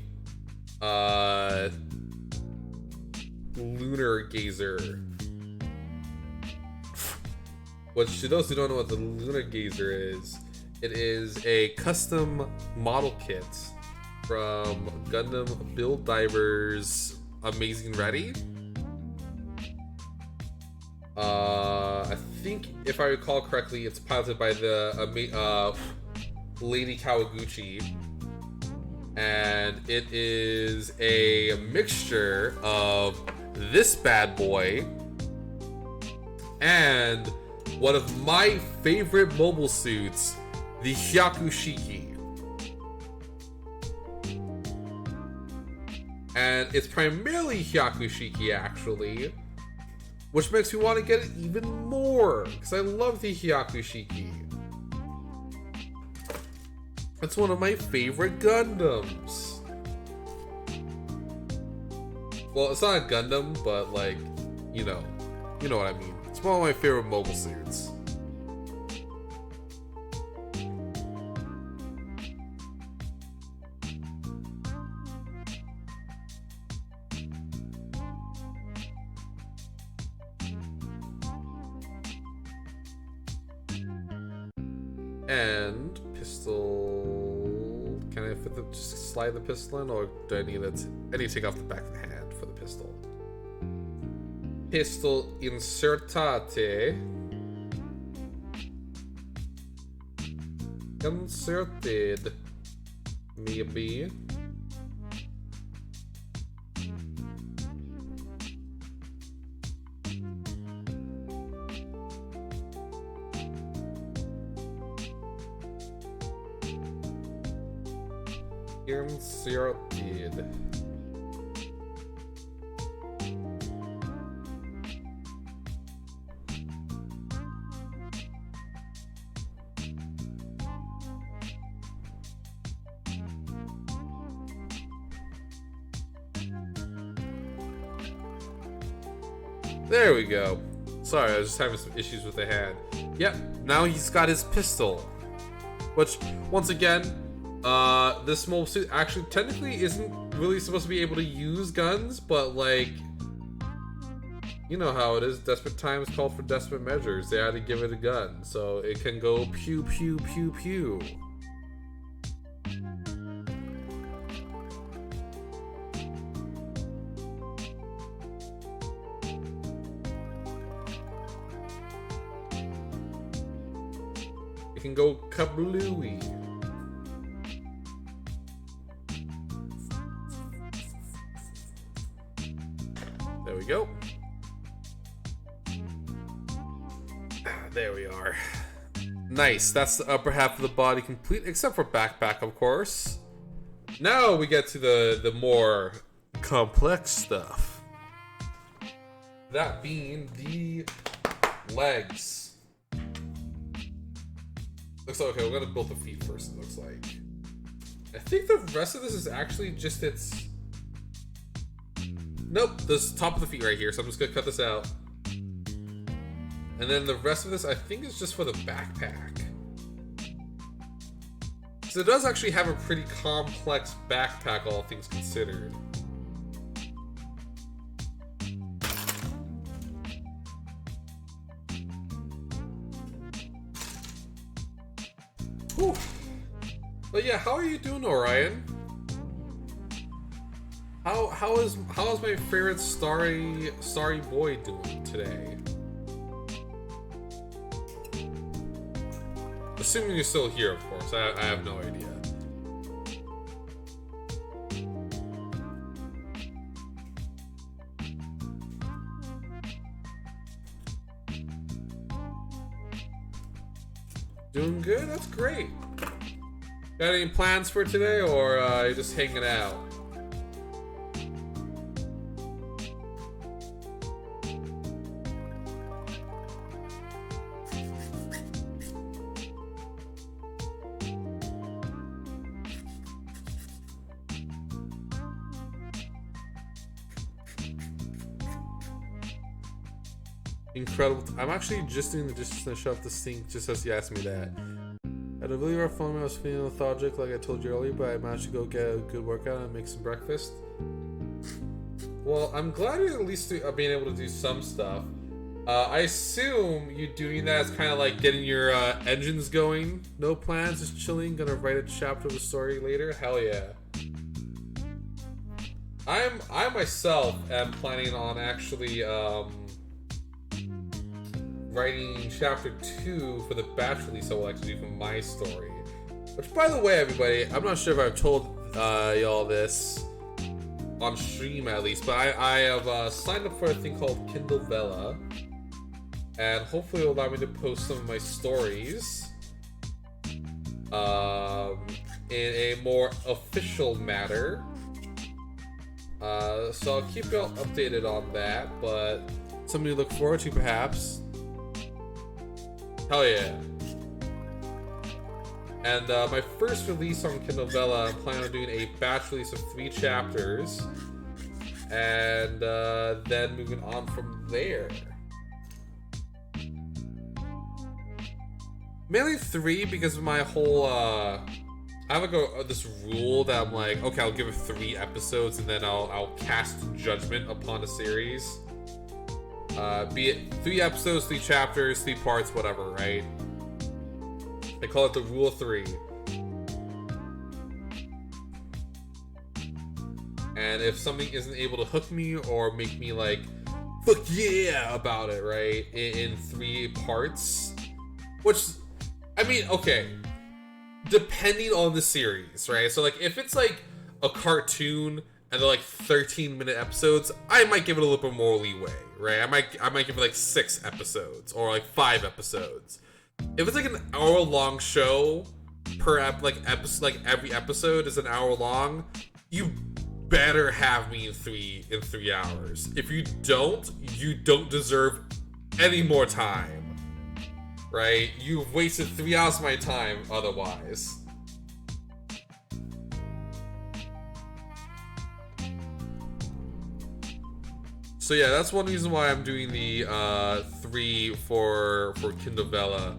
Lunar Gazer. Which, to those who don't know what the Lunar Gazer is, it is a custom model kit from Gundam Build Divers Amazing Ready. I think, if I recall correctly, it's piloted by the Lady Kawaguchi, and it is a mixture of this bad boy and one of my favorite mobile suits, the Hyakushiki. And it's primarily Hyakushiki, actually, which makes me want to get it even more, because I love the Hyakushiki. It's one of my favorite Gundams. Well, it's not a Gundam, but like, you know what I mean. It's one of my favorite mobile suits. And pistol. Can I just slide the pistol in, or do I need to take off the back of the hand for the pistol? Pistol insertate. Inserted. Maybe. Inserted. There we go. Sorry, I was just having some issues with the hand. Yep, now he's got his pistol. Which, once again, this mobile suit actually technically isn't really supposed to be able to use guns, but like, you know how it is. Desperate times called for desperate measures. They had to give it a gun, so it can go pew pew pew pew. It can go kablooey. There we go. There we are. Nice. That's the upper half of the body complete, except for backpack, of course. Now we get to the more complex stuff. That being the Legs. Looks like, okay, we're gonna build the feet first, it looks like. I think the rest of this is actually just its... Nope, this top of the feet right here, so I'm just gonna cut this out. And then the rest of this, I think, is just for the backpack. So it does actually have a pretty complex backpack, all things considered. Whew. But yeah, how are you doing, Orion? How is my favorite starry boy doing today? Assuming you're still here, of course. I have no idea. Doing good? That's great. Got any plans for today, or you just hanging out? Incredible. I'm actually just doing the dishes and shut off the sink just as you asked me that. At a really rough moment, I was feeling lethargic like I told you earlier, but I managed to go get a good workout and make some breakfast. Well, I'm glad you're at least being able to do some stuff. I assume you doing that is kind of like getting your engines going. No plans, just chilling, gonna write a chapter of the story later. Hell yeah. I myself am planning on actually writing chapter 2 for the batch release I will actually do for my story. Which, by the way, everybody, I'm not sure if I've told y'all this on stream at least, but I have signed up for a thing called Kindle Vella, and hopefully it will allow me to post some of my stories in a more official matter. So I'll keep y'all updated on that, but something to look forward to perhaps. Hell yeah. And my first release on Kindle Vella, I'm planning on doing a batch release of 3 chapters. And then moving on from there. Mainly 3 because of my whole... I have like this rule that I'm like, okay, I'll give it 3 episodes and then I'll cast judgment upon the series. Be it 3 episodes, 3 chapters, 3 parts, whatever, right? They call it the Rule of 3. And if something isn't able to hook me or make me like, fuck yeah about it, right? In 3 parts. Which, I mean, okay. Depending on the series, right? So like, if it's like a cartoon and they're like 13-minute episodes, I might give it a little bit more leeway, right? I might give it like 6 episodes or like 5 episodes. If it's like an hour-long show per like every episode is an hour long, you better have me in 3 hours. If you don't deserve any more time, right? You've wasted 3 hours of my time otherwise. So yeah, that's one reason why I'm doing the 3 for Kindle Vella,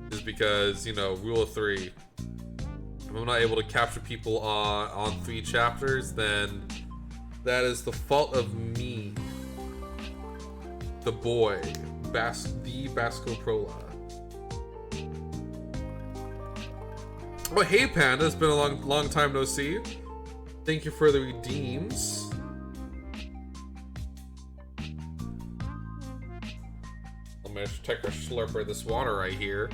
is because, you know, Rule of 3. If I'm not able to capture people on 3 chapters, then that is the fault of me, the boy, the Basco Prola. Oh, hey Panda, it's been a long time no see. Thank you for the redeems. I'm gonna take a slurper of this water right here.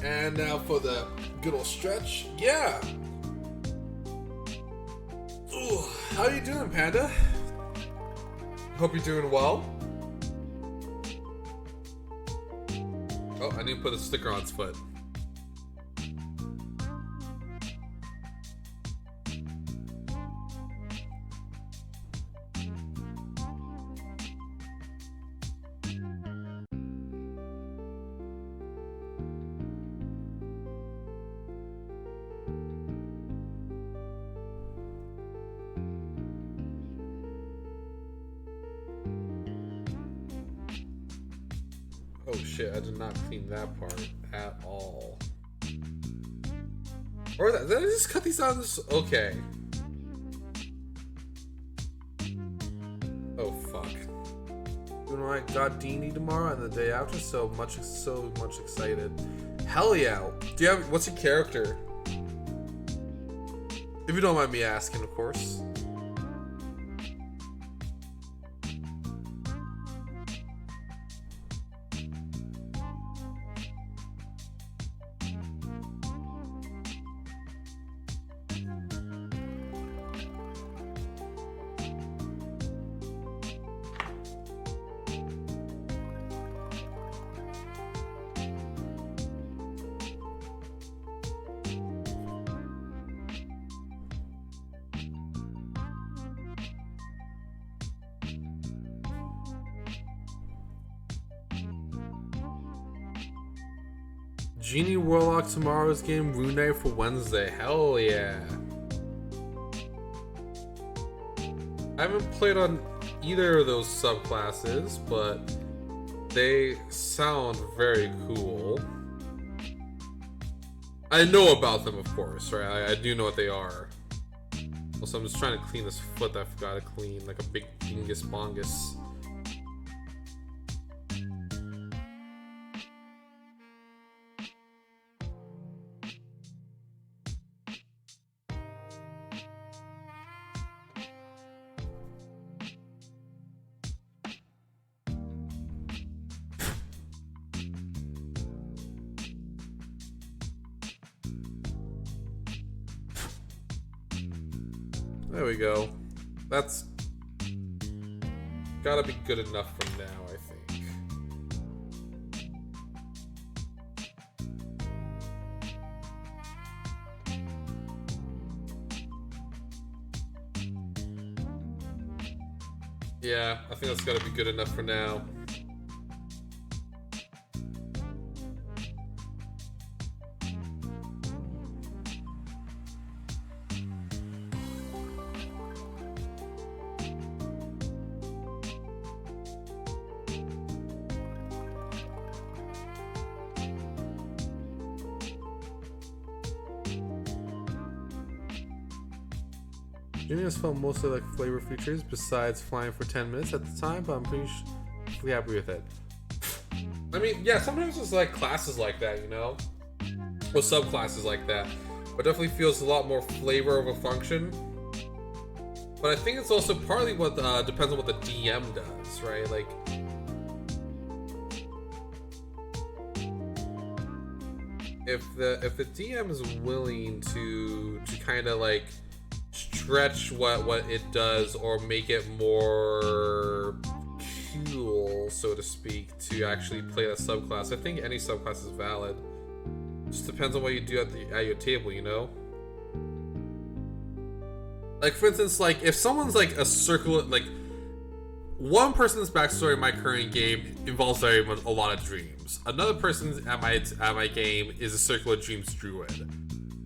And now for the good old stretch. Yeah. Ooh, how you doing, Panda? Hope you're doing well. Oh, I need to put a sticker on its foot. Oh shit, I did not clean that part at all. Or did I just cut these out? Okay. Oh fuck. Doing alright, got Dini tomorrow and the day after, so much excited. Hell yeah. Do you have, what's your character? If you don't mind me asking, of course. Genie Warlock tomorrow's game, Rune Knight for Wednesday. Hell yeah. I haven't played on either of those subclasses, but they sound very cool. I know about them, of course, right? I do know what they are. Also, I'm just trying to clean this foot that I forgot to clean, like a big dingus bongus. There we go. That's gotta be good enough for now, I think. Yeah, I think that's gotta be good enough for now. Genius felt mostly like flavor features besides flying for 10 minutes at the time, but I'm pretty happy with it. I mean, yeah, sometimes it's like classes like that, you know? Or subclasses like that. But definitely feels a lot more flavor of a function. But I think it's also partly what depends on what the DM does, right? Like, if the DM is willing to kind of like stretch what it does or make it more cool, so to speak, to actually play that subclass, I think any subclass is valid. Just depends on what you do at your table, you know? Like, for instance, like, if someone's like a circle, like, one person's backstory in my current game involves very much a lot of dreams. Another person's at my game is a Circle of Dreams druid.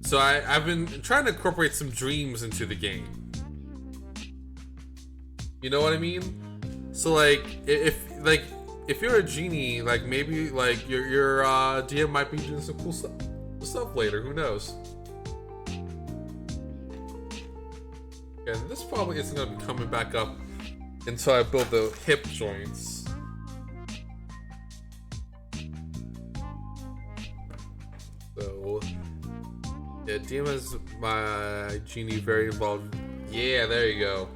So I've been trying to incorporate some dreams into the game. You know what I mean? So like, if you're a genie, like maybe like your DM might be doing some cool stuff later. Who knows? And this probably isn't gonna be coming back up until I build the hip joints. So yeah, DM is my genie very involved. Yeah, there you go.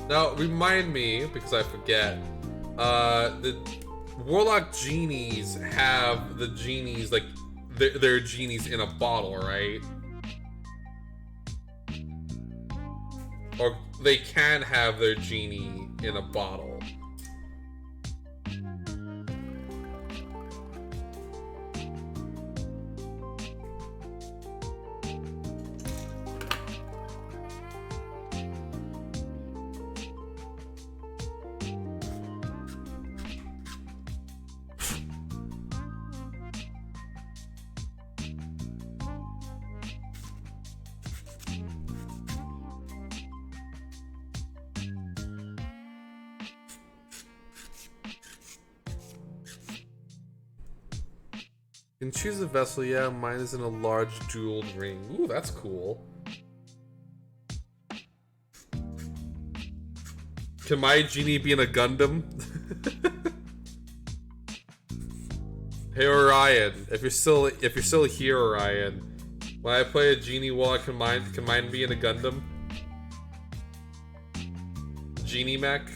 Now remind me, because I forget, the Warlock genies have the genies, like they're genies in a bottle, right? Or they can have their genie in a bottle. You can choose a vessel, yeah, mine is in a large jeweled ring. Ooh, that's cool. Can my genie be in a Gundam? Hey Orion, if you're still here, Orion, when I play a genie wall, can mine be in a Gundam? Genie mech?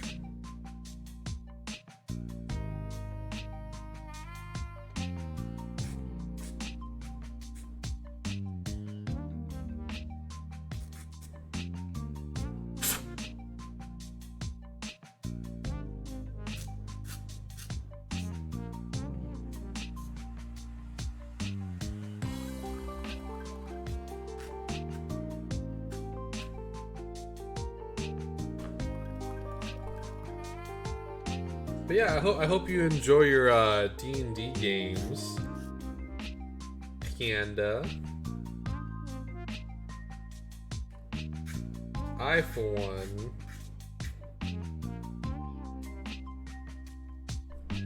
But yeah, I hope you enjoy your D&D games. And I, for one,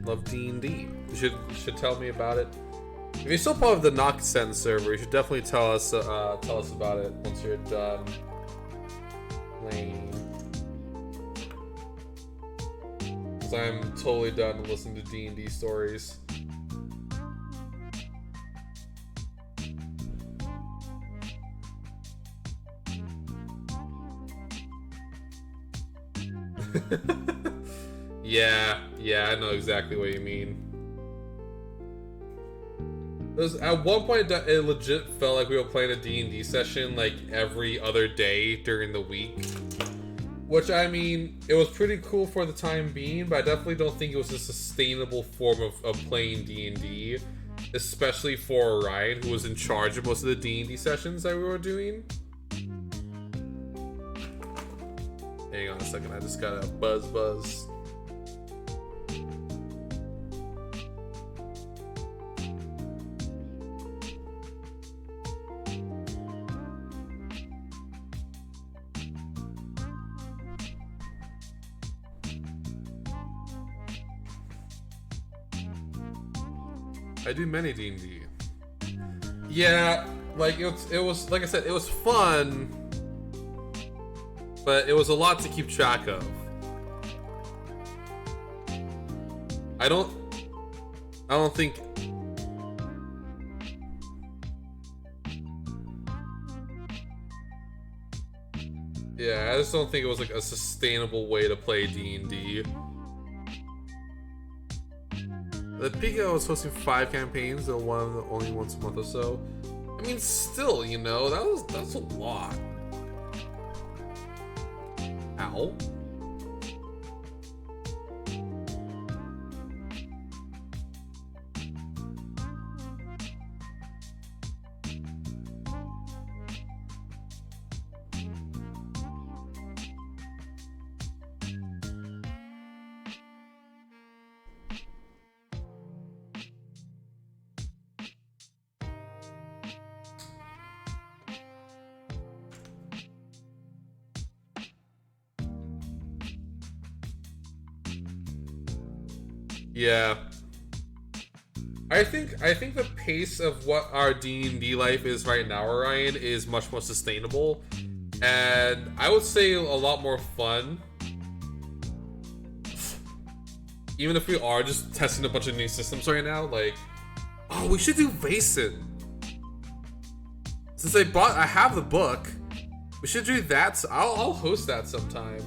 love D&D. You should tell me about it. If you're still part of the Noxen server, you should definitely tell us about it once you're done playing. Because I'm totally done listening to D&D stories. Yeah, I know exactly what you mean. At one point, it legit felt like we were playing a D&D session like every other day during the week. Which, I mean, it was pretty cool for the time being, but I definitely don't think it was a sustainable form of playing D&D. Especially for Orion, who was in charge of most of the D&D sessions that we were doing. Hang on a second, I just got a buzz. I do many D&D. Yeah, like it was like I said, it was fun, but it was a lot to keep track of. I don't think. Yeah, I just don't think it was like a sustainable way to play D&D. The peak I was hosting 5 campaigns, though only once a month or so. I mean, still, you know, that's a lot. Ow. Yeah. I think the pace of what our D&D life is right now, Orion, is much more sustainable. And I would say a lot more fun. Even if we are just testing a bunch of new systems right now, like, oh, we should do Vaesen. Since I have the book, we should do that. So I'll host that sometime.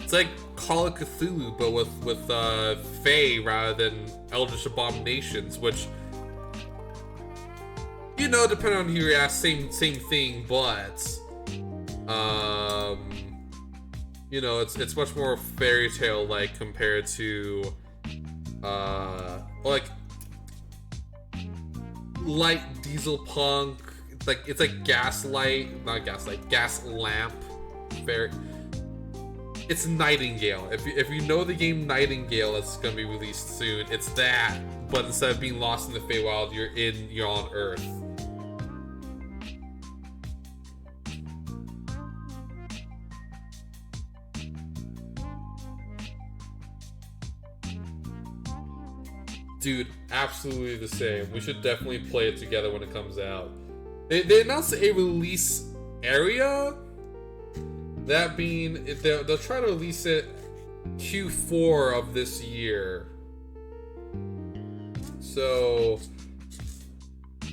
It's like Call of Cthulhu, but with Fae rather than Eldritch Abominations, which, you know, depending on who you ask, same thing, but you know, it's much more fairy tale like compared to like light diesel punk. It's like gas lamp. It's Nightingale. If you know the game Nightingale that's gonna be released soon, it's that, but instead of being lost in the Feywild, you're on Earth. Dude, absolutely the same. We should definitely play it together when it comes out. They announced a release area. That being, they'll try to release it Q4 of this year. So,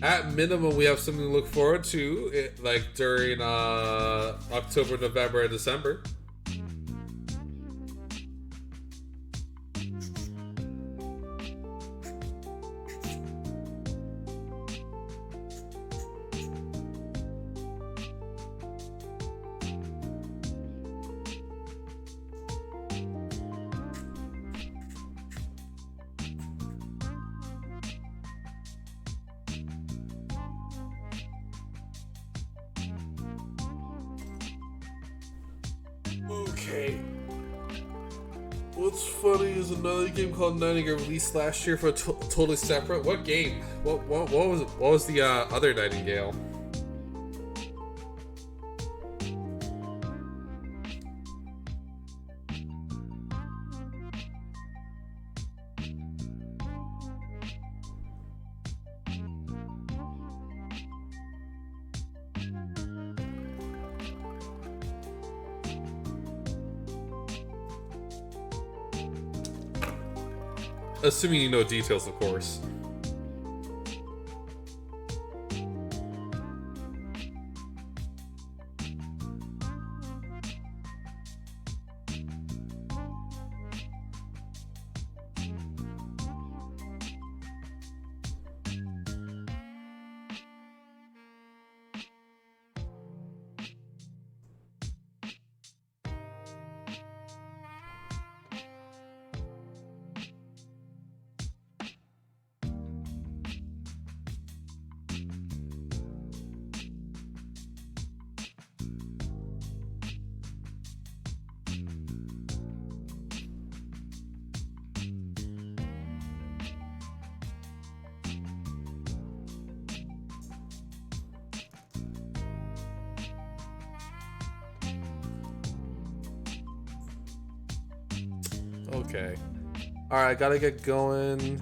at minimum, we have something to look forward to, like during October, November, and December. Okay. What's funny is another game called Nightingale released last year for totally separate. What game? What was the other Nightingale? Assuming you know details, of course. Okay. Alright, gotta get going.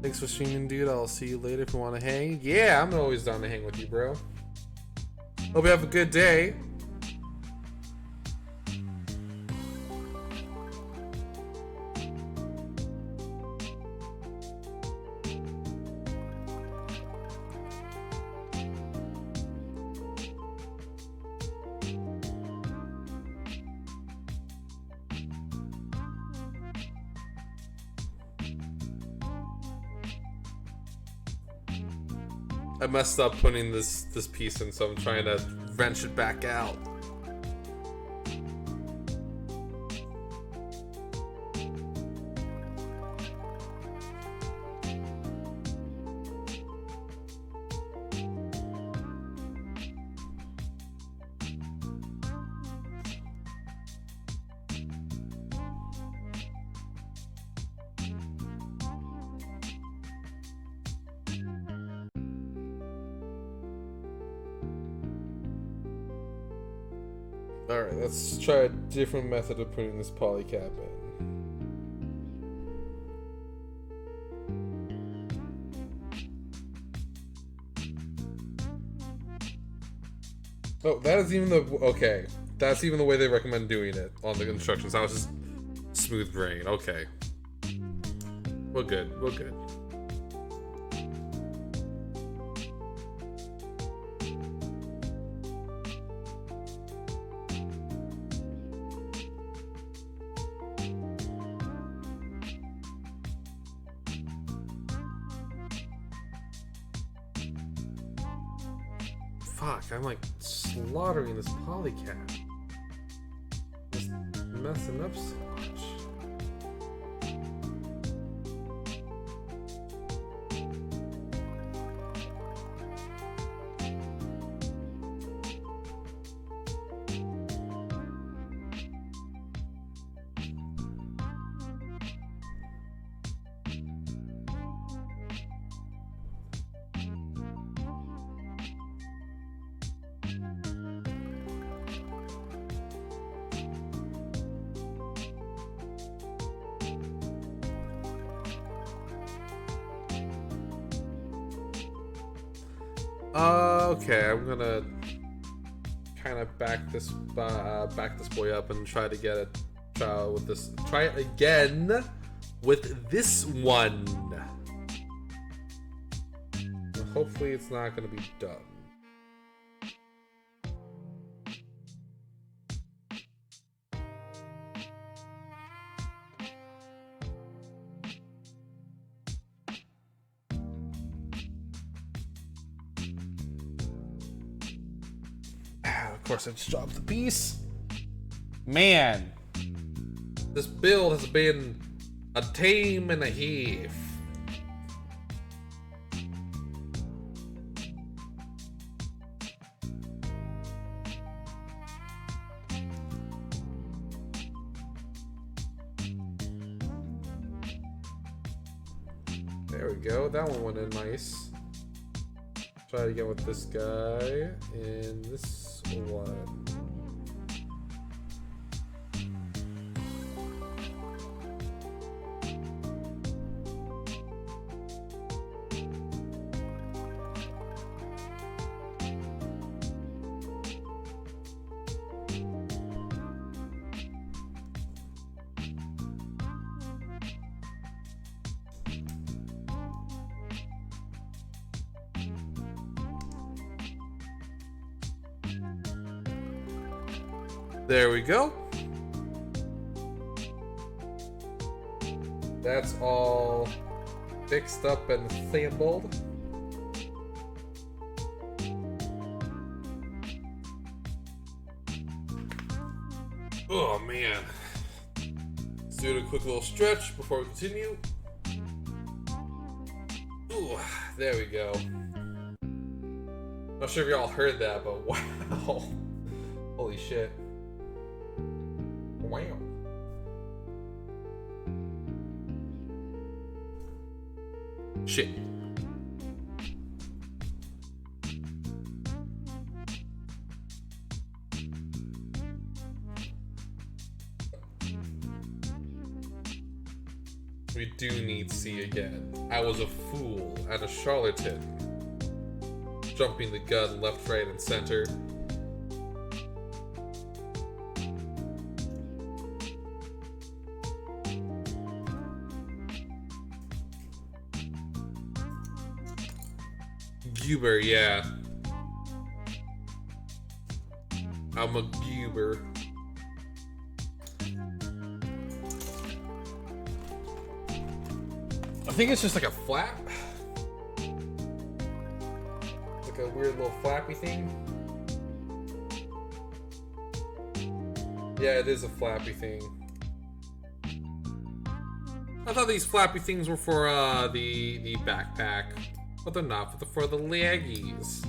Thanks for streaming, dude. I'll see you later if you want to hang. Yeah, I'm always down to hang with you, bro. Hope you have a good day. I messed up putting this piece in, so I'm trying to wrench it back out. Alright, let's try a different method of putting this polycap in. Oh, that is even the... Okay. That's even the way they recommend doing it on the instructions. That was just smooth brain. Okay. We're good. We're good. Fuck, I'm like slaughtering this polycap. Just messing up so much. Okay, I'm gonna kind of back this boy up and try to get it. Try it again with this one. Hopefully, it's not gonna be dumb. Of course, I just dropped the piece. Man, this build has been a tame and a half. There we go. That one went in nice. Try it again with this guy and this one. There we go. That's all fixed up and assembled. Oh man. Let's do a quick little stretch before we continue. Ooh, there we go. Not sure if y'all heard that, but wow. Holy shit. Wow. Shit. We do need C again. I was a fool and a charlatan. Jumping the gun left, right, and center. Goober, yeah. I'm a goober. I think it's just like a flap. Like a weird little flappy thing. Yeah, it is a flappy thing. I thought these flappy things were for the backpack. But they're not for the leggies.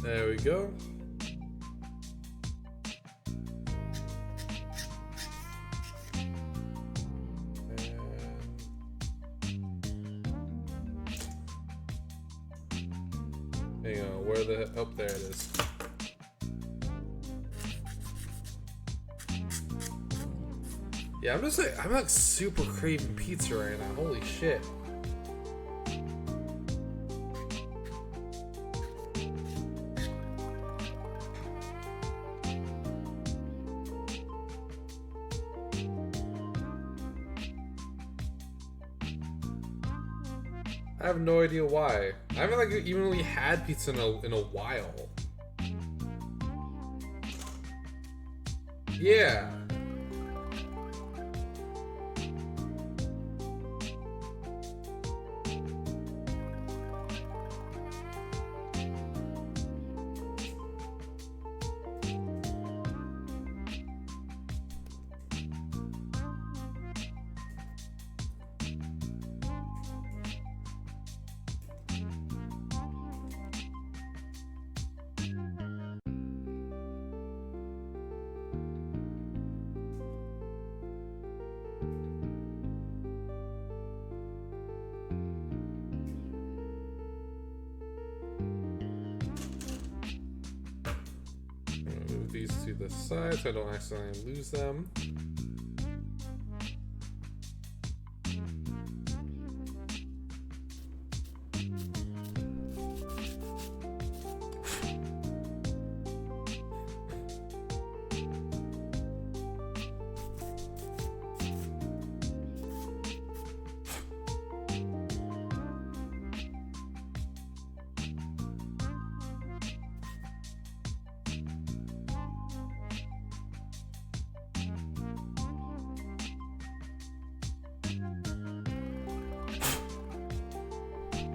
There we go. Hang on, where the oh, there it is. Yeah, I'm like super craving pizza right now. Holy shit. I have no idea why. I haven't like even really had pizza in a while. Yeah. Move these to the side so I don't accidentally lose them.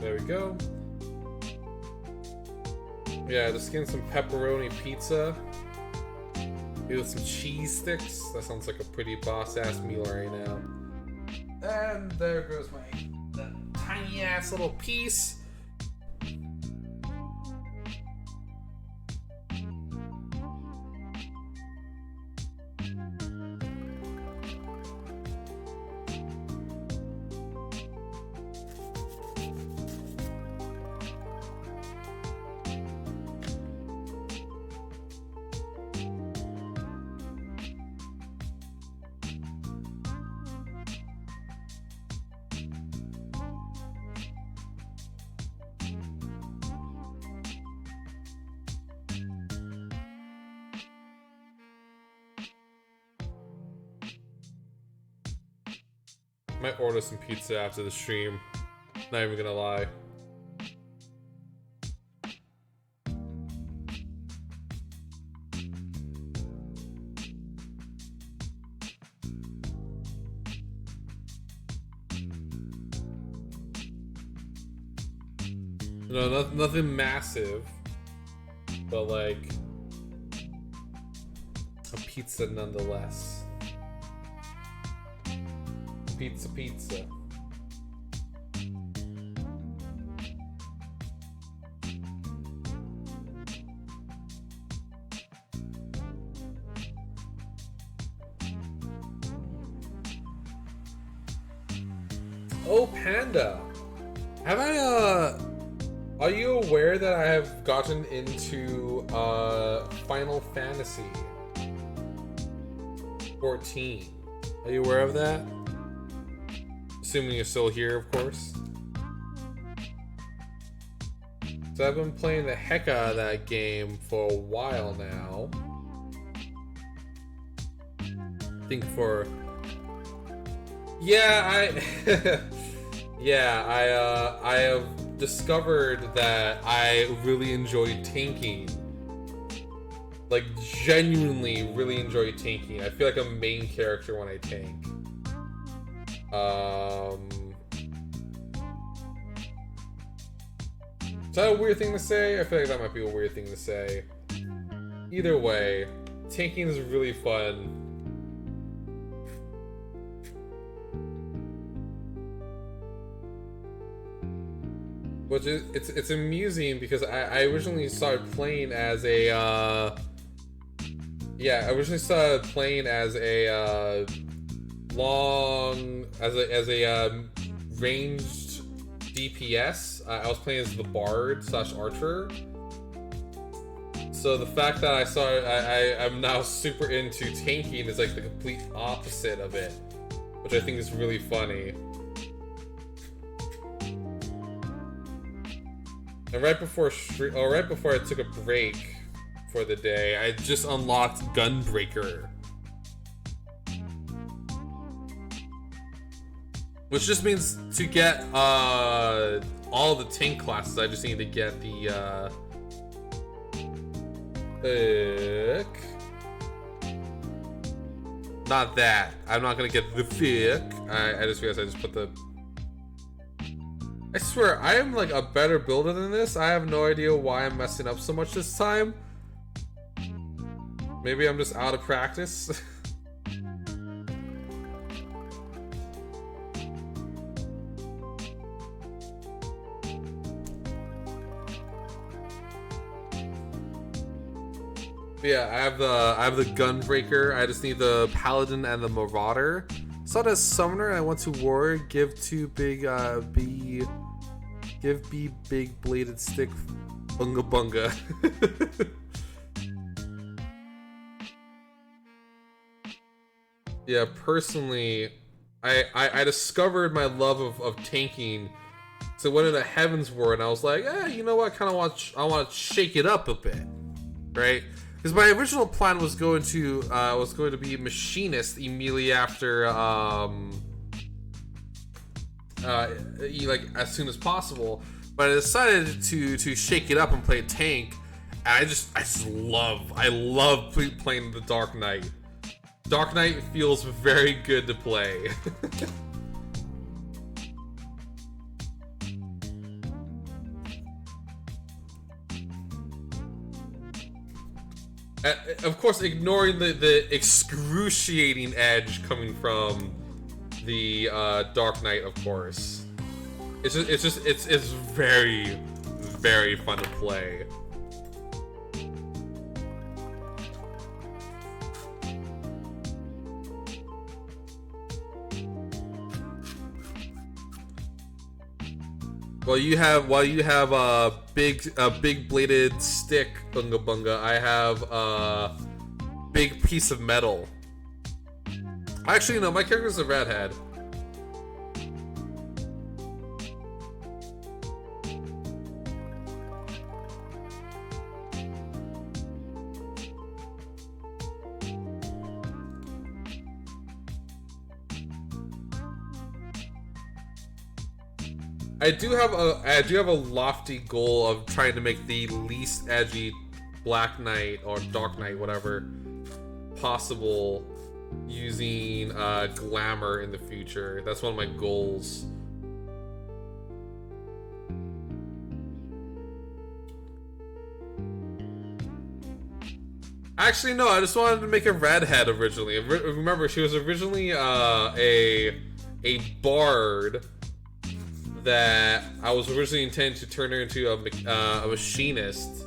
There we go. Yeah, just getting some pepperoni pizza. Maybe with some cheese sticks. That sounds like a pretty boss-ass meal right now. And there goes my tiny-ass little piece. Might order some pizza after the stream. Not even gonna lie. No, nothing massive, but like a pizza nonetheless. Pizza. Oh, Panda. Have I, are you aware that I have gotten into, Final Fantasy 14? Are you aware of that? Assuming you're still here, of course. So I've been playing the heck out of that game for a while now. I think for... Yeah, I have discovered that I really enjoy tanking. Like, genuinely really enjoy tanking. I feel like a main character when I tank. Is that a weird thing to say? I feel like that might be a weird thing to say. Either way, tanking is really fun. Which is, it's amusing because I originally started playing as a, I originally started playing as a, ranged DPS. I was playing as the Bard / Archer. So the fact that I'm now super into tanking is like the complete opposite of it, which I think is really funny. And right before I took a break for the day, I just unlocked Gunbreaker. Which just means to get all the tank classes, I just need to get the Not that. I'm not gonna get the fuck. I just realized I just put the... I swear, I am like a better builder than this. I have no idea why I'm messing up so much this time. Maybe I'm just out of practice. Yeah, I have the Gunbreaker. I just need the Paladin and the Marauder. So as Summoner, I want to Warrior. Give two big give B big bladed stick bunga bunga. Yeah, personally, I discovered my love of tanking. So I went into Heaven's War and I was like, you know what? I want to shake it up a bit, right? Because my original plan was going to be Machinist immediately after like as soon as possible. But I decided to shake it up and play tank. And I love playing the Dark Knight. Dark Knight feels very good to play. Of course, ignoring the excruciating edge coming from the Dark Knight, of course. It's very, very fun to play. While you have a big bladed stick bunga bunga, I have a big piece of metal. Actually, no, my character's a redhead. I do have a lofty goal of trying to make the least edgy Black Knight or Dark Knight, whatever, possible using glamour in the future. That's one of my goals. Actually, no, I just wanted to make a redhead originally. Remember, she was originally a bard that I was originally intending to turn her into a machinist,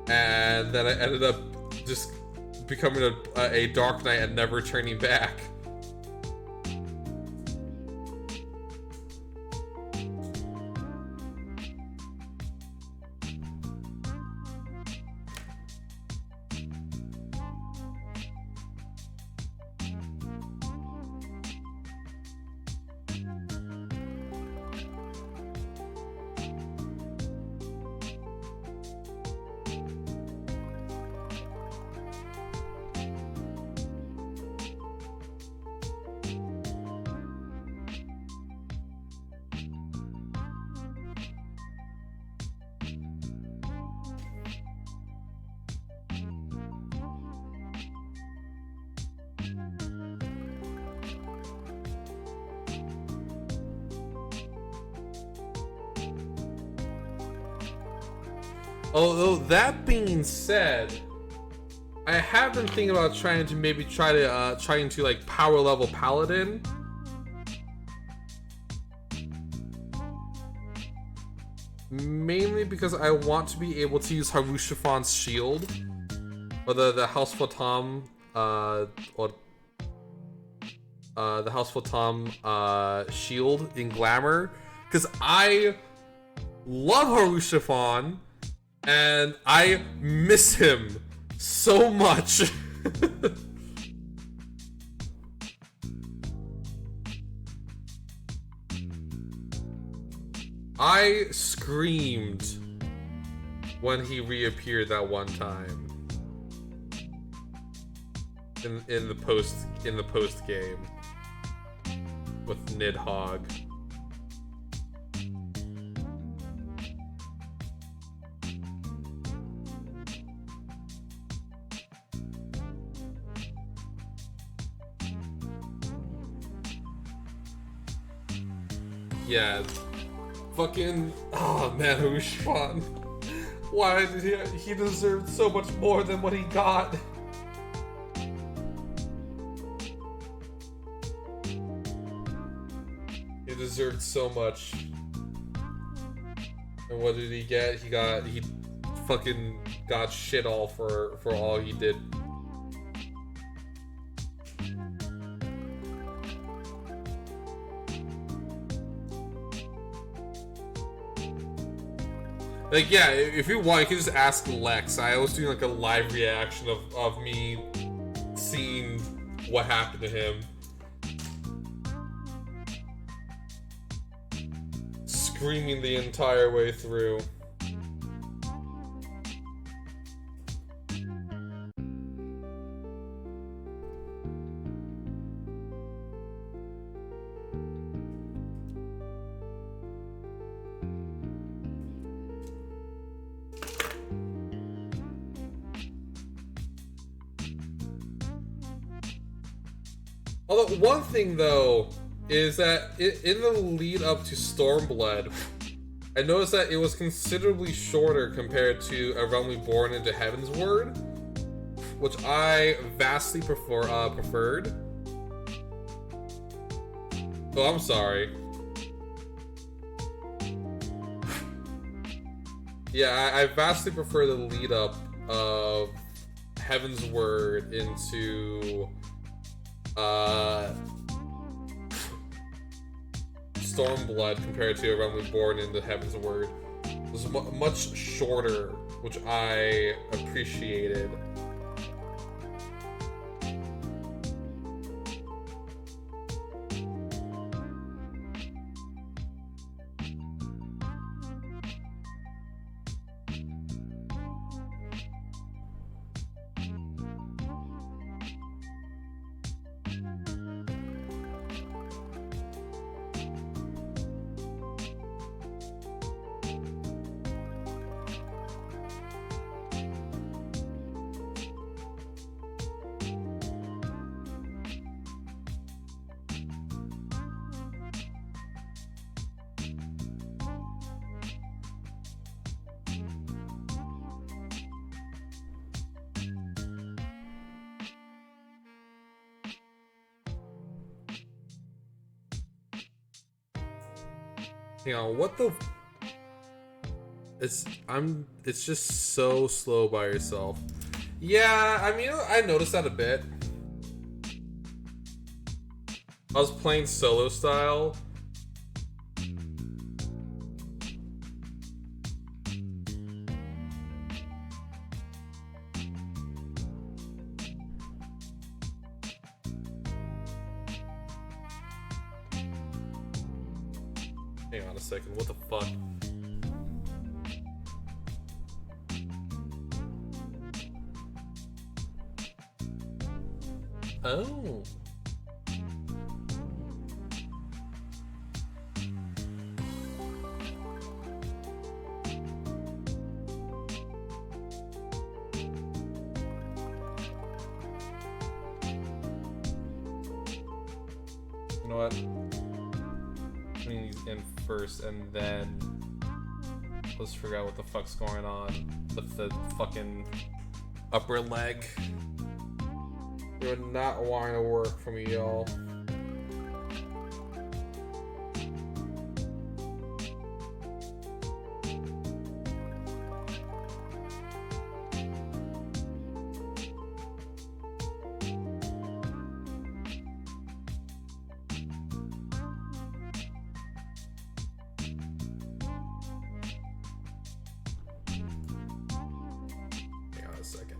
and then I ended up just becoming a Dark Knight and never turning back. Although that being said, I have been thinking about trying to like power level Paladin. Mainly because I want to be able to use Harushafan's shield, or the House Photom, the House Photom shield in Glamour, because I love Harushafan. And I miss him so much. I screamed when he reappeared that one time in the post game with Nidhogg. yeah, fucking, oh man, it was fun. Why did he deserved so much more than what he got. He deserved so much. And what did he get? He fucking got shit all for all he did. Like, yeah, if you want, you can just ask Lex. I was doing like a live reaction of me seeing what happened to him. Screaming the entire way through. Although, one thing, though, is that in the lead up to Stormblood, I noticed that it was considerably shorter compared to A Realm Reborn into Heaven's Word, which I vastly preferred. Oh, I'm sorry. Yeah, I vastly prefer the lead up of Heaven's Word into Stormblood compared to A Realm Reborn into Heaven's Word. It was much shorter, which I appreciated. Hang on, what the? It's just so slow by yourself. Yeah, I mean, I noticed that a bit. I was playing solo style. Hang on a second, what the fuck? Oh. You know what? I mean, he's in first, and then let's figure out what the fuck's going on with the fucking upper leg. You're not wanting to work for me, y'all. Hang on a second.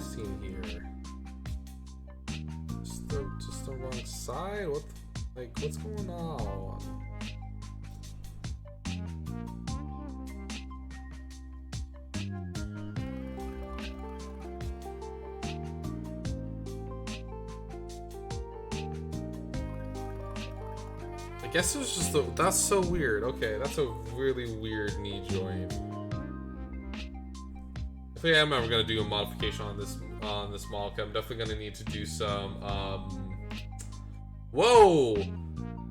missing here? Just the wrong side? What? What's going on? I guess it was just that's so weird. Okay, that's a really weird knee joint. If I am ever gonna do a modification on this model kit, I'm definitely gonna need to do some. Whoa!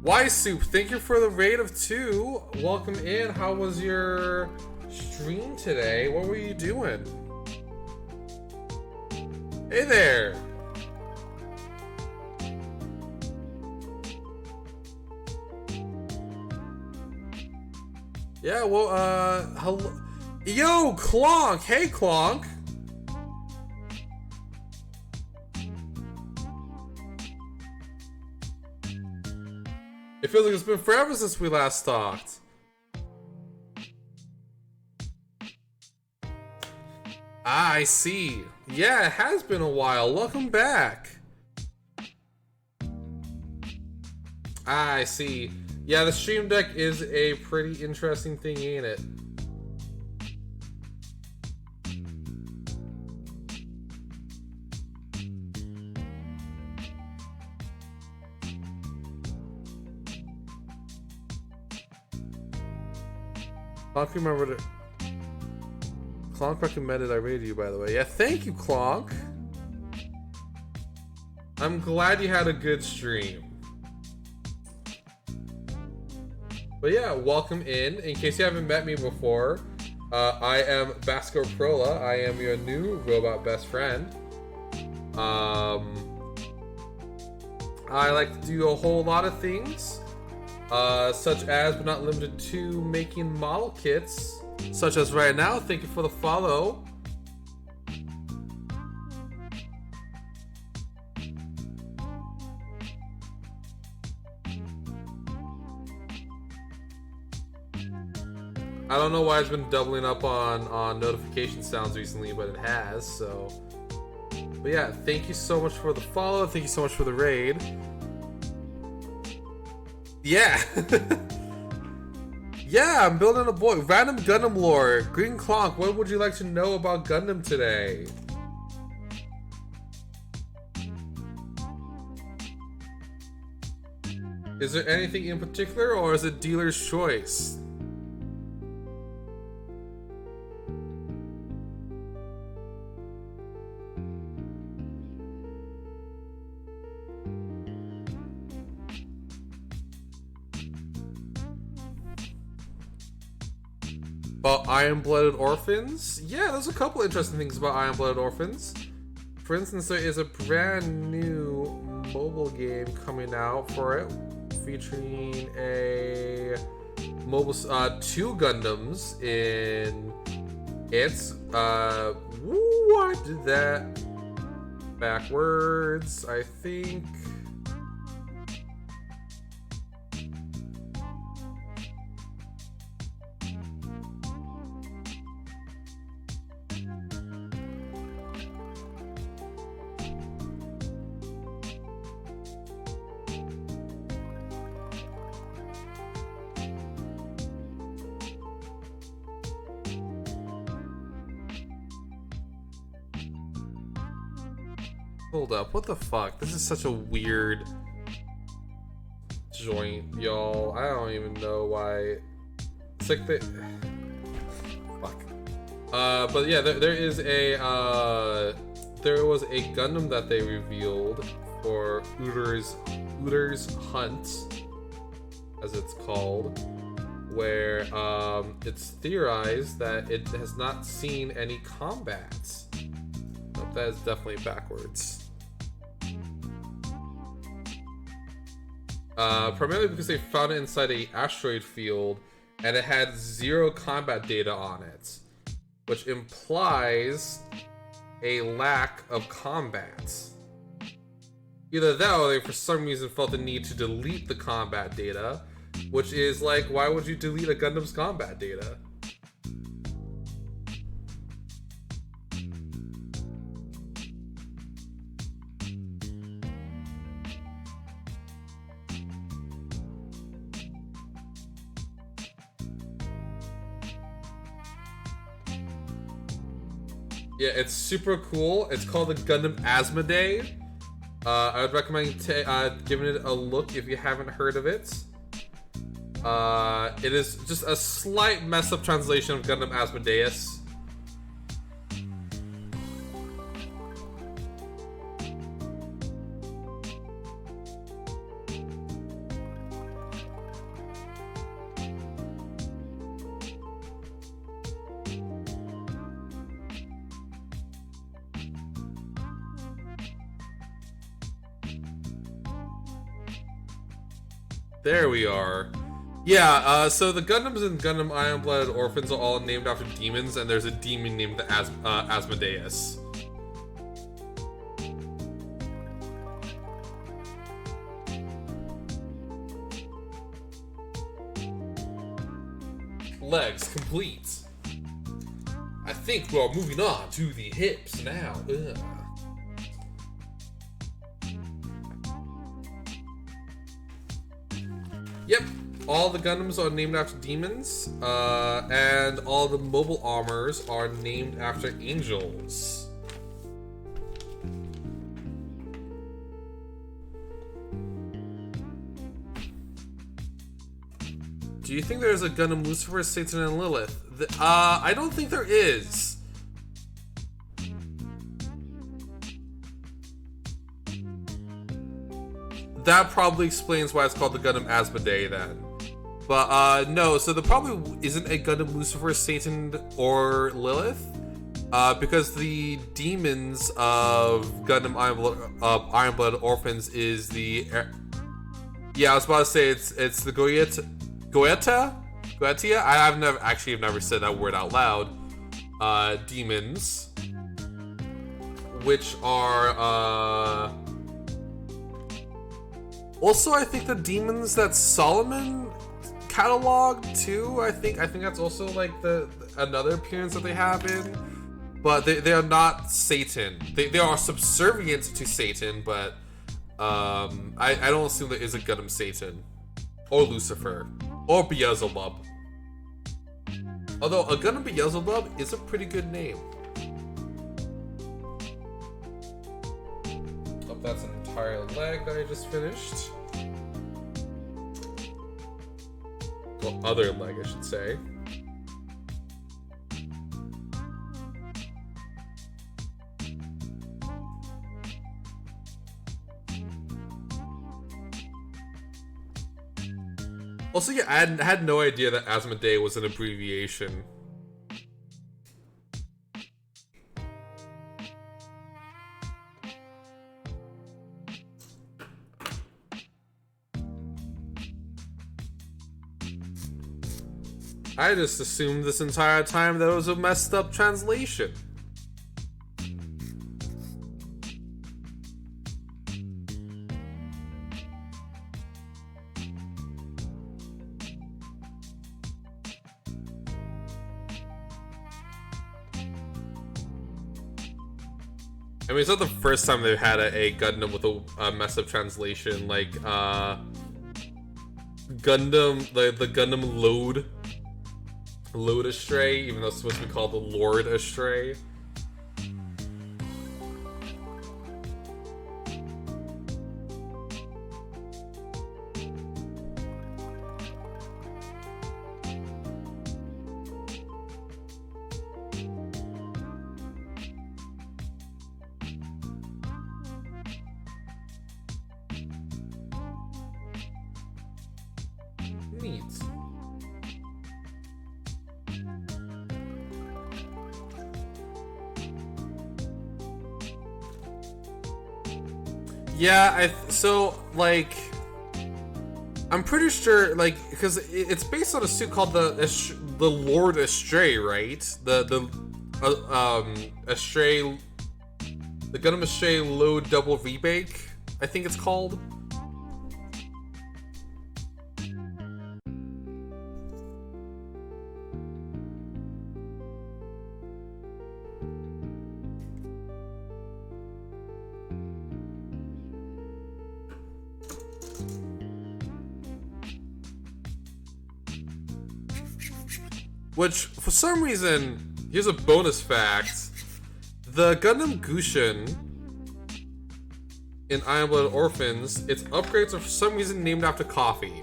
Y Soup, thank you for the raid of 2. Welcome in. How was your stream today? What were you doing? Hey there. Yeah, well, hello. Yo, Clonk! Hey, Clonk! It feels like it's been forever since we last talked. Ah, I see. Yeah, it has been a while. Welcome back. Ah, I see. Yeah, the Stream Deck is a pretty interesting thing, ain't it? Clonk remembered it. Clonk recommended I rated you, by the way. Yeah, thank you, Clonk. I'm glad you had a good stream. But yeah, welcome in. In case you haven't met me before, I am Basco Prola. I am your new robot best friend. I like to do a whole lot of things, such as, but not limited to, making model kits, such as right now. Thank you for the follow. I don't know why it's been doubling up on notification sounds recently, but it has, so. But yeah, thank you so much for the follow. Thank you so much for the raid. Yeah. Yeah, I'm building a boy. Random Gundam lore. Green Clonk, what would you like to know about Gundam today? Is there anything in particular, or is it dealer's choice? About Iron-Blooded Orphans? Yeah, there's a couple interesting things about Iron-Blooded Orphans. For instance, there is a brand new mobile game coming out for it, featuring a mobile 2 Gundams in it. I did that backwards, I think. Hold up, what the fuck? This is such a weird joint, y'all. I don't even know why. It's like the fuck. But yeah, there is a there was a Gundam that they revealed for Uther's Hunt, as it's called, where it's theorized that it has not seen any combat. Nope, that is definitely backwards. Primarily because they found it inside a asteroid field and it had 0 combat data on it, which implies a lack of combat. Either that or they for some reason felt the need to delete the combat data, which is like, why would you delete a Gundam's combat data? Yeah, it's super cool. It's called the Gundam Asmodee. I would recommend giving it a look if you haven't heard of it. It is just a slight messed up translation of Gundam Asmodeus. There we are. Yeah, so the Gundams in Gundam Iron-Blooded Orphans are all named after demons, and there's a demon named the Asmodeus. Legs complete. I think we're moving on to the hips now. Ugh. Yep, all the Gundams are named after demons, and all the mobile armors are named after angels. Do you think there's a Gundam Lucifer, Satan, and Lilith? I don't think there is. That probably explains why it's called the Gundam Asmodee then. But no, so there probably isn't a Gundam Lucifer, Satan, or Lilith. Because the demons of Gundam Iron-Blooded Orphans is the... Yeah, I was about to say it's the Goetia? I've never said that word out loud. Demons. Which are, also, I think the demons that Solomon cataloged too. I think that's also like another appearance that they have in, but they are not Satan. They are subservient to Satan, but I don't assume there is a Gundam Satan or Lucifer or Beelzebub. Although a Gundam Beelzebub is a pretty good name. Oh, that's an entire leg that I just finished. Well, other leg, I should say. Also, yeah, I had no idea that Asmodee was an abbreviation. I just assumed this entire time that it was a messed up translation. I mean, it's not the first time they've had a Gundam with a messed up translation, like Gundam, the Gundam Load Astray, even though it's supposed to be called the Lord Astray. Neat. Yeah, so like, I'm pretty sure, like, because it's based on a suit called the Lord Astray, right? The Astray, the Gundam Astray Load Double Rebake, I think it's called. Which, for some reason, here's a bonus fact. The Gundam Gushin in Iron Blooded Orphans, its upgrades are for some reason named after coffee.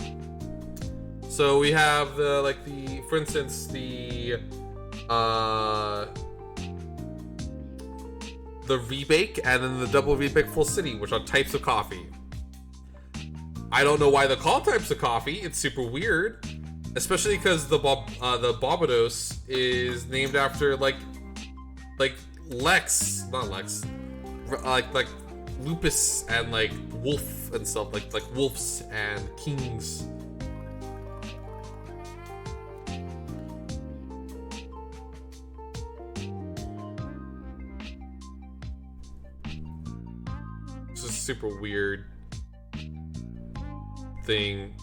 So we have for instance, the rebake and then the double rebake full city, which are types of coffee. I don't know why they're called types of coffee. It's super weird, especially because the Barbados is named after like Lex, not Lex, like Lupus and like Wolf and stuff, like wolves and kings. It's just super weird thing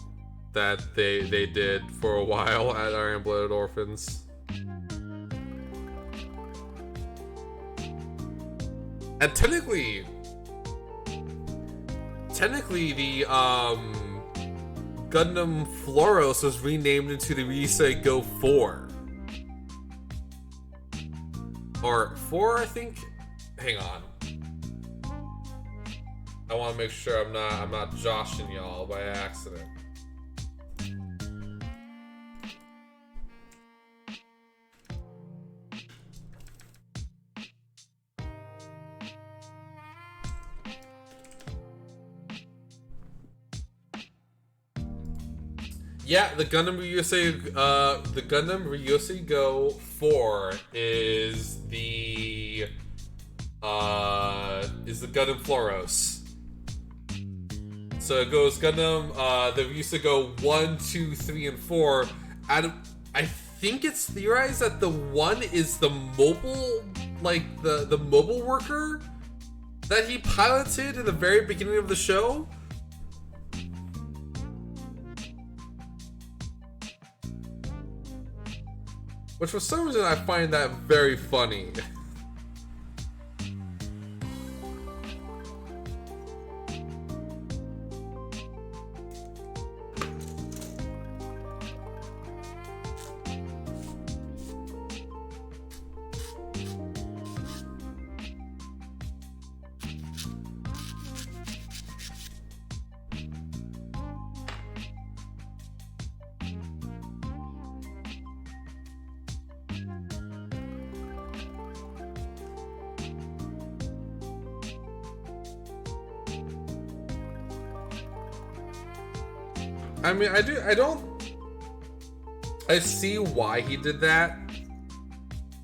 that they did for a while at Iron Blooded Orphans. And technically the Gundam Floros was renamed into the Ryusei Go 4. Or 4, I think? Hang on. I want to make sure I'm not joshing y'all by accident. Yeah, the Gundam Ryusei Go 4 is the Gundam Floros. So it goes Gundam, the Ryusei Go 1, 2, 3, and 4. I think it's theorized that the 1 is the mobile, like the mobile worker that he piloted in the very beginning of the show. Which for some reason I find that very funny. I mean, I see why he did that.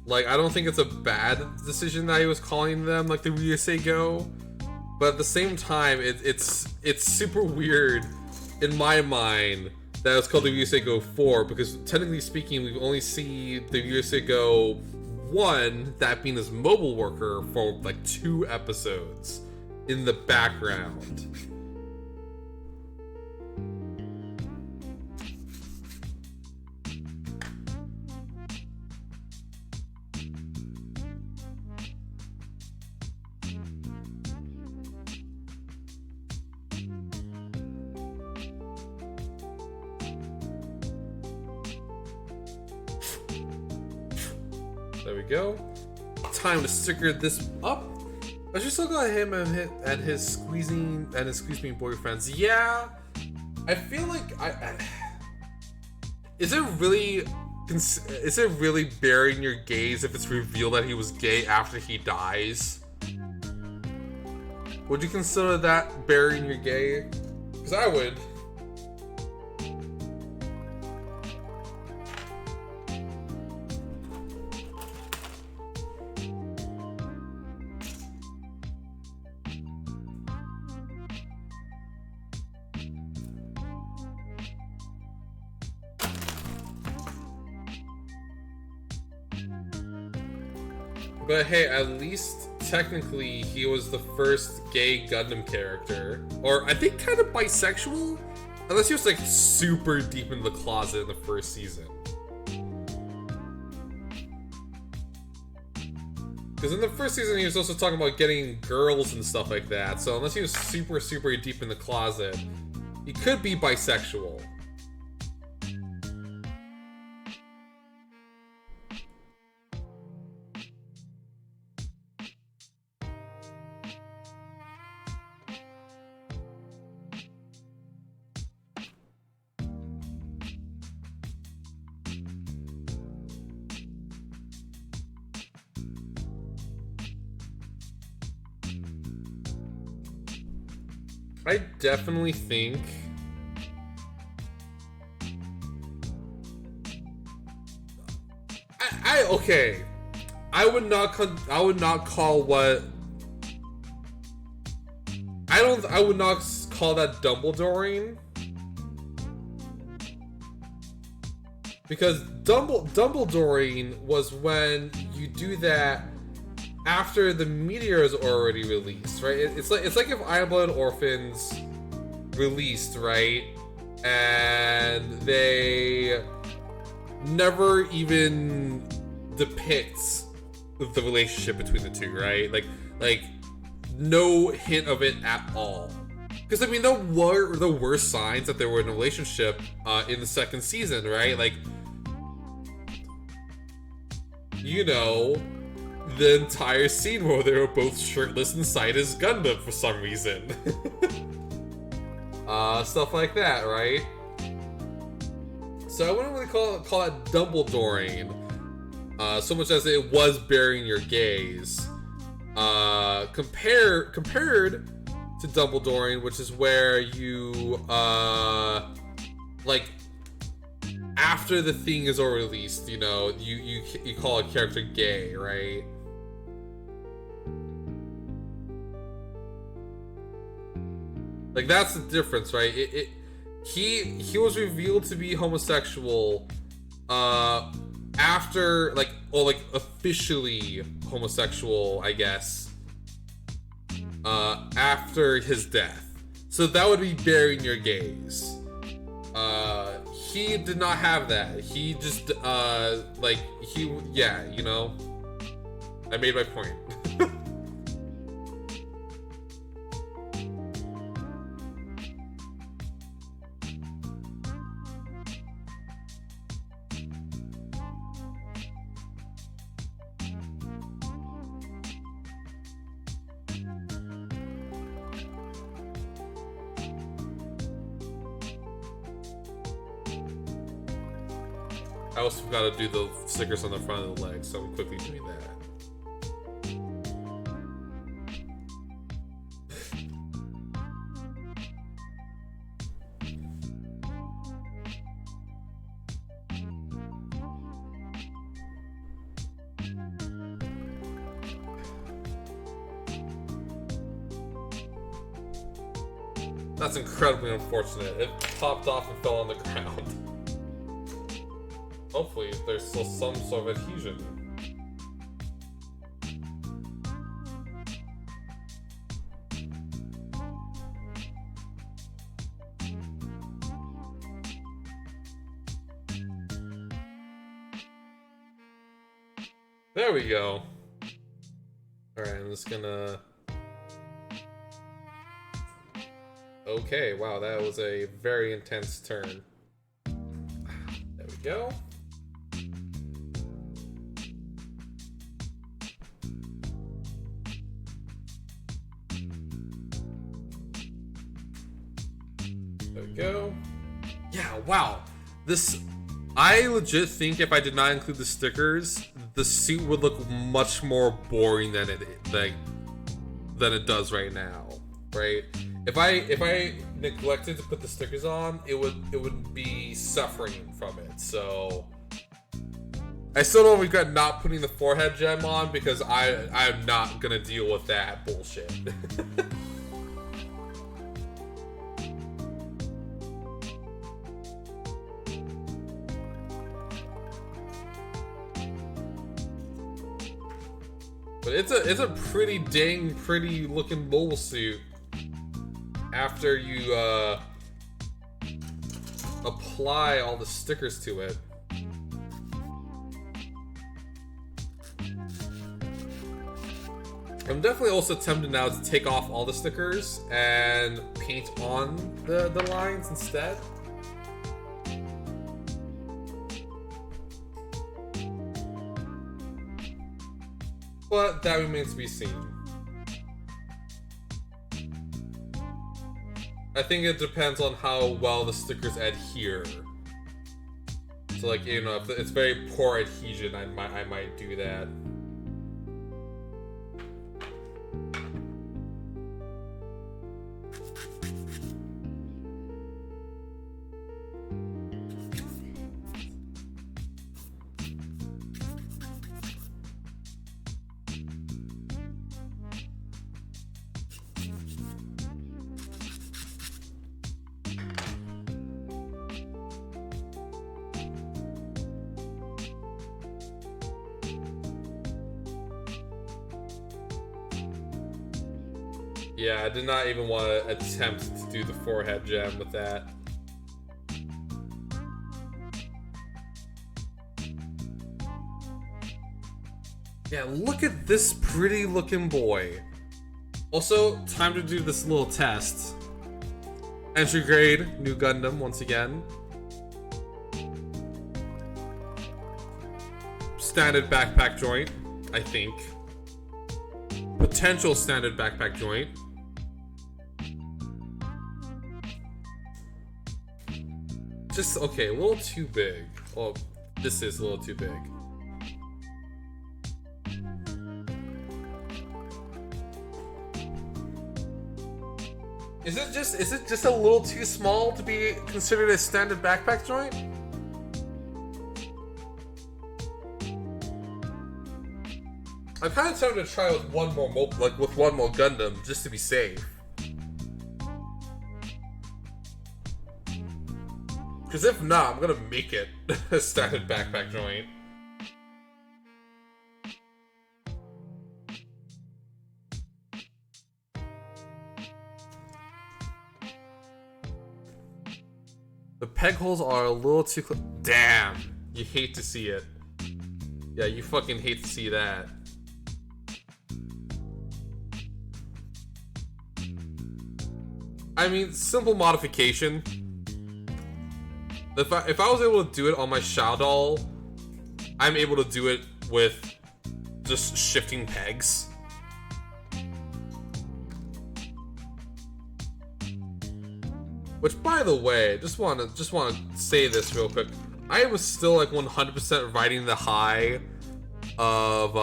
Like, I don't think it's a bad decision that he was calling them like the Ryusei Go, but at the same time, it's super weird in my mind that it's called the Ryusei Go 4, because technically speaking, we only see the Ryusei Go 1, that being his mobile worker, for like 2 episodes in the background. There we go. Time to sticker this up. Let's just look at him and his squeezing boyfriends. Yeah, I feel like is it really burying your gaze if it's revealed that he was gay after he dies? Would you consider that burying your gay? Because I would. But hey, at least technically he was the first gay Gundam character. Or I think kind of bisexual? Unless he was like super deep in the closet in the first season. Because in the first season he was also talking about getting girls and stuff like that. So unless he was super deep in the closet, he could be bisexual. I definitely think okay. I would not call what I would not call that Dumbledoring, because Dumbledoring was when you do that after the meteor is already released, right? It's like if Iron Blood Orphans released, right, and they never even depicts the relationship between the two, right? Like no hint of it at all. Because I mean, there were signs that they were in a relationship in the second season, right? Like, you know, the entire scene where they were both shirtless inside his Gundam for some reason. Stuff like that, right? So I wouldn't really call it Dumbledoring, so much as it was burying your gaze. Compared to Dumbledoring, which is where you like after the thing is all released, you know, you call a character gay, right? Like that's the difference, right? He was revealed to be homosexual after like officially homosexual, I guess, after his death. So that would be burying your gaze. He did not have that. He just yeah, you know. I made my point. I also forgot to do the stickers on the front of the legs, so I'm quickly doing that. That's incredibly unfortunate. It popped off and fell on the ground. Hopefully, there's still some sort of adhesion. There we go. Alright, I'm just gonna... Okay, wow, that was a very intense turn. There we go. There we go. Yeah, wow. This... I legit think if I did not include the stickers, the suit would look much more boring than it does right now, right? If I neglected to put the stickers on, it would be suffering from it. So I still don't regret not putting the forehead gem on because I'm not gonna deal with that bullshit. But it's a pretty dang pretty looking mobile suit after you apply all the stickers to it. I'm definitely also tempted now to take off all the stickers and paint on the lines instead. But that remains to be seen. I think it depends on how well the stickers adhere. So like, you know, if it's very poor adhesion, I might do that. Yeah, I did not even want to attempt to do the forehead gem with that. Yeah, look at this pretty looking boy. Also, time to do this little test. Entry grade, new Gundam once again. Standard backpack joint, I think. Potential standard backpack joint. Just, okay, a little too big. Oh, this is a little too big. Is it just a little too small to be considered a standard backpack joint? I'm kind of tempted to try with one more Gundam just to be safe. Because if not, I'm gonna make it a standard backpack joint. The peg holes are a little too close. Damn! You hate to see it. Yeah, you fucking hate to see that. I mean, simple modification. If I was able to do it on my Shadow doll, I'm able to do it with just shifting pegs. Which, by the way, just want to say this real quick. I was still like 100% riding the high of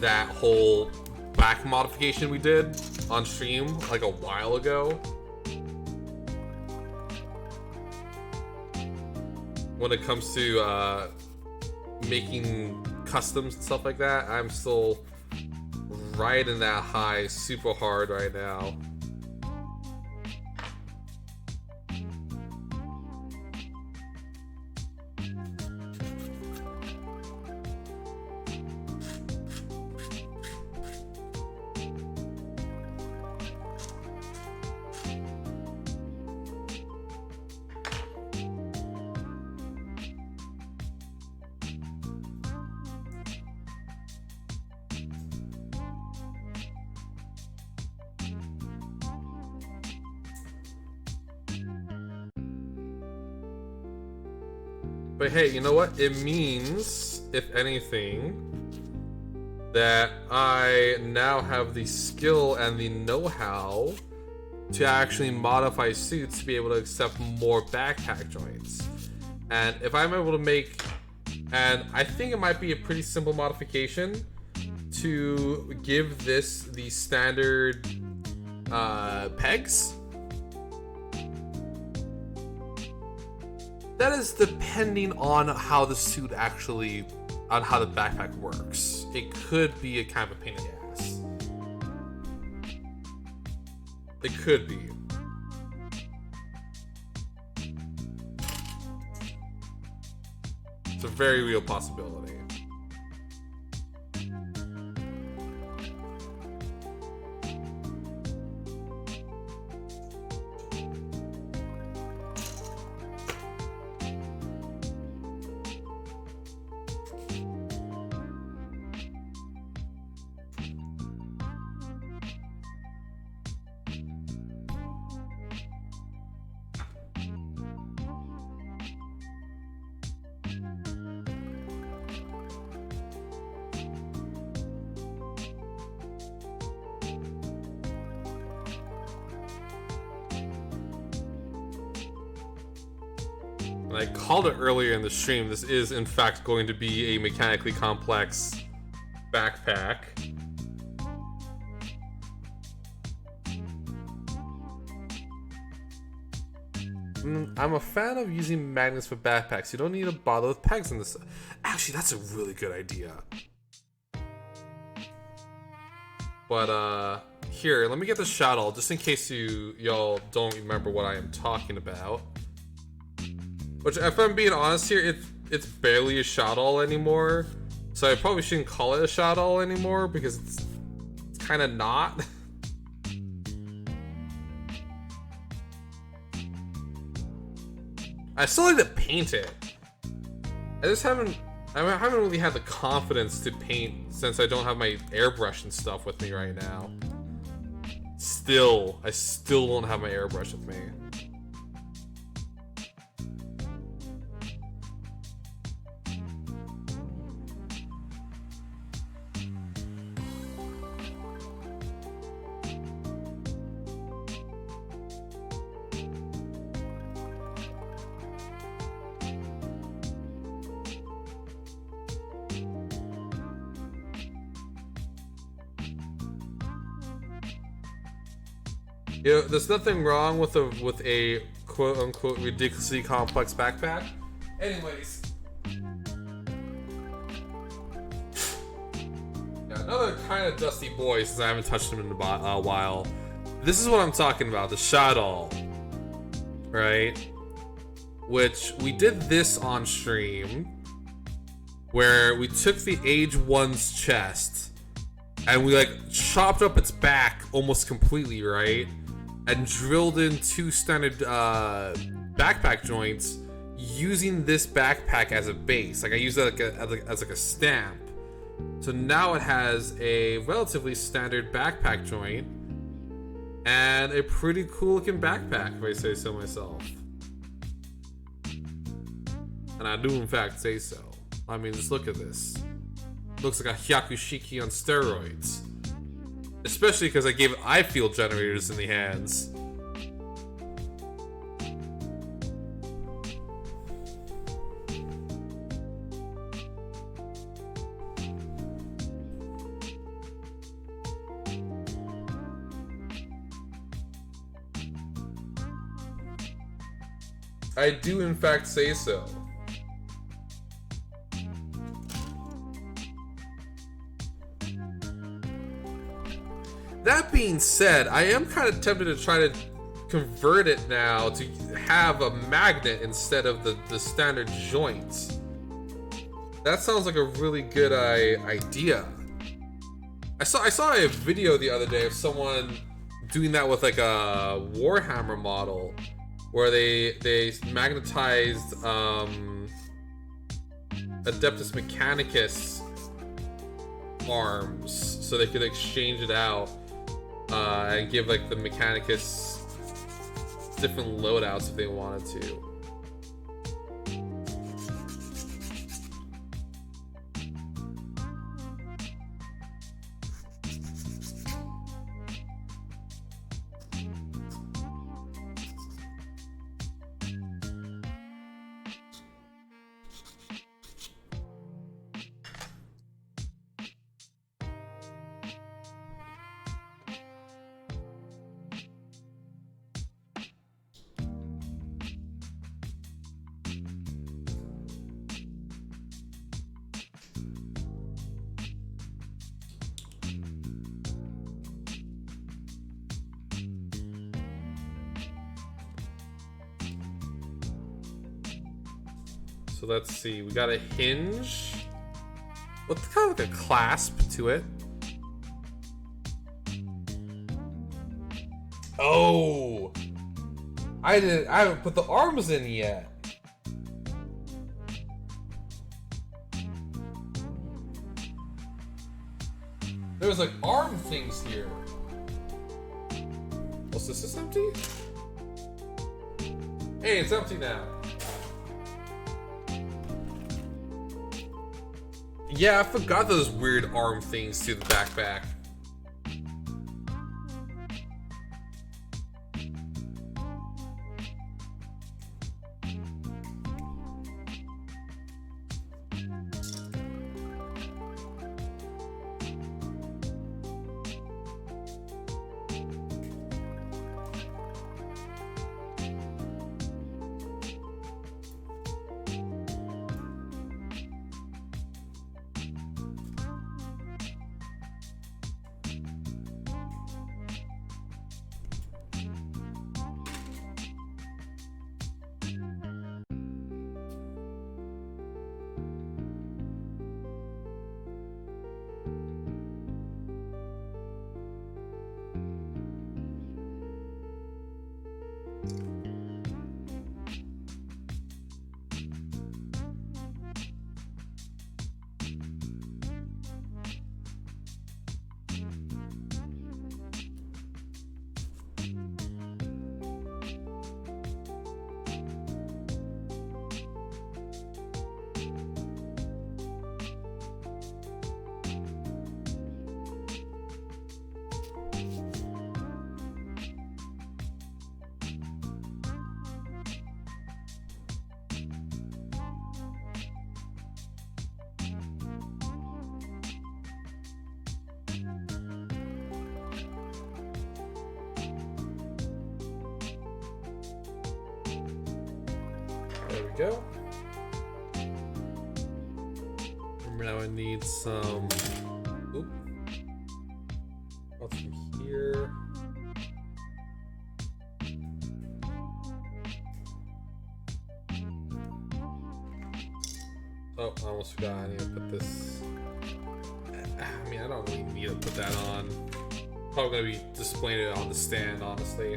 that whole back modification we did on stream like a while ago. When it comes to making customs and stuff like that, I'm still riding that high super hard right now. But hey, you know what? It means, if anything, that I now have the skill and the know-how to actually modify suits to be able to accept more backpack joints. And if I'm able to make, and I think it might be a pretty simple modification to give this the standard pegs. That is depending on how the suit actually, on how the backpack works. It could be a kind of a pain in the ass. It could be. It's a very real possibility. And I called it earlier in the stream, this is in fact going to be a mechanically complex backpack. I'm a fan of using magnets for backpacks. You don't need to bother with pegs in this. Actually, that's a really good idea. But here, let me get the shuttle just in case y'all don't remember what I am talking about. Which, if I'm being honest here, it's barely a shuttle anymore. So I probably shouldn't call it a shadow anymore because it's kind of not. I still like to paint it. I haven't really had the confidence to paint since I don't have my airbrush and stuff with me right now. I still don't have my airbrush with me. You know, there's nothing wrong with a quote unquote ridiculously complex backpack. Anyways, yeah, another kind of dusty boy since I haven't touched him in a while. This is what I'm talking about, the shadow, right? Which we did this on stream, where we took the Age 1's chest and we like chopped up its back almost completely, right? And drilled in 2 standard backpack joints using this backpack as a base. Like I used it as like a stamp. So now it has a relatively standard backpack joint and a pretty cool looking backpack, if I say so myself. And I do in fact say so. I mean, just look at this. Looks like a Hyakushiki on steroids. Especially because I gave it eye field generators in the hands. I do in fact say so. That being said, I am kind of tempted to try to convert it now to have a magnet instead of the standard joints. That sounds like a really good idea. I saw a video the other day of someone doing that with like a Warhammer model, where they magnetized Adeptus Mechanicus arms so they could exchange it out and give like the Mechanicus different loadouts if they wanted to. So let's see, we got a hinge. What's kind of like a clasp to it? Oh, I haven't put the arms in yet. There's like arm things here. Was this empty? Hey, it's empty now. Yeah, I forgot those weird arm things to the backpack. go. Remember now I need some. Oop. What's from here? Oh, I almost forgot. I need to put this. I mean, I don't really need to put that on. Probably gonna be displaying it on the stand, honestly.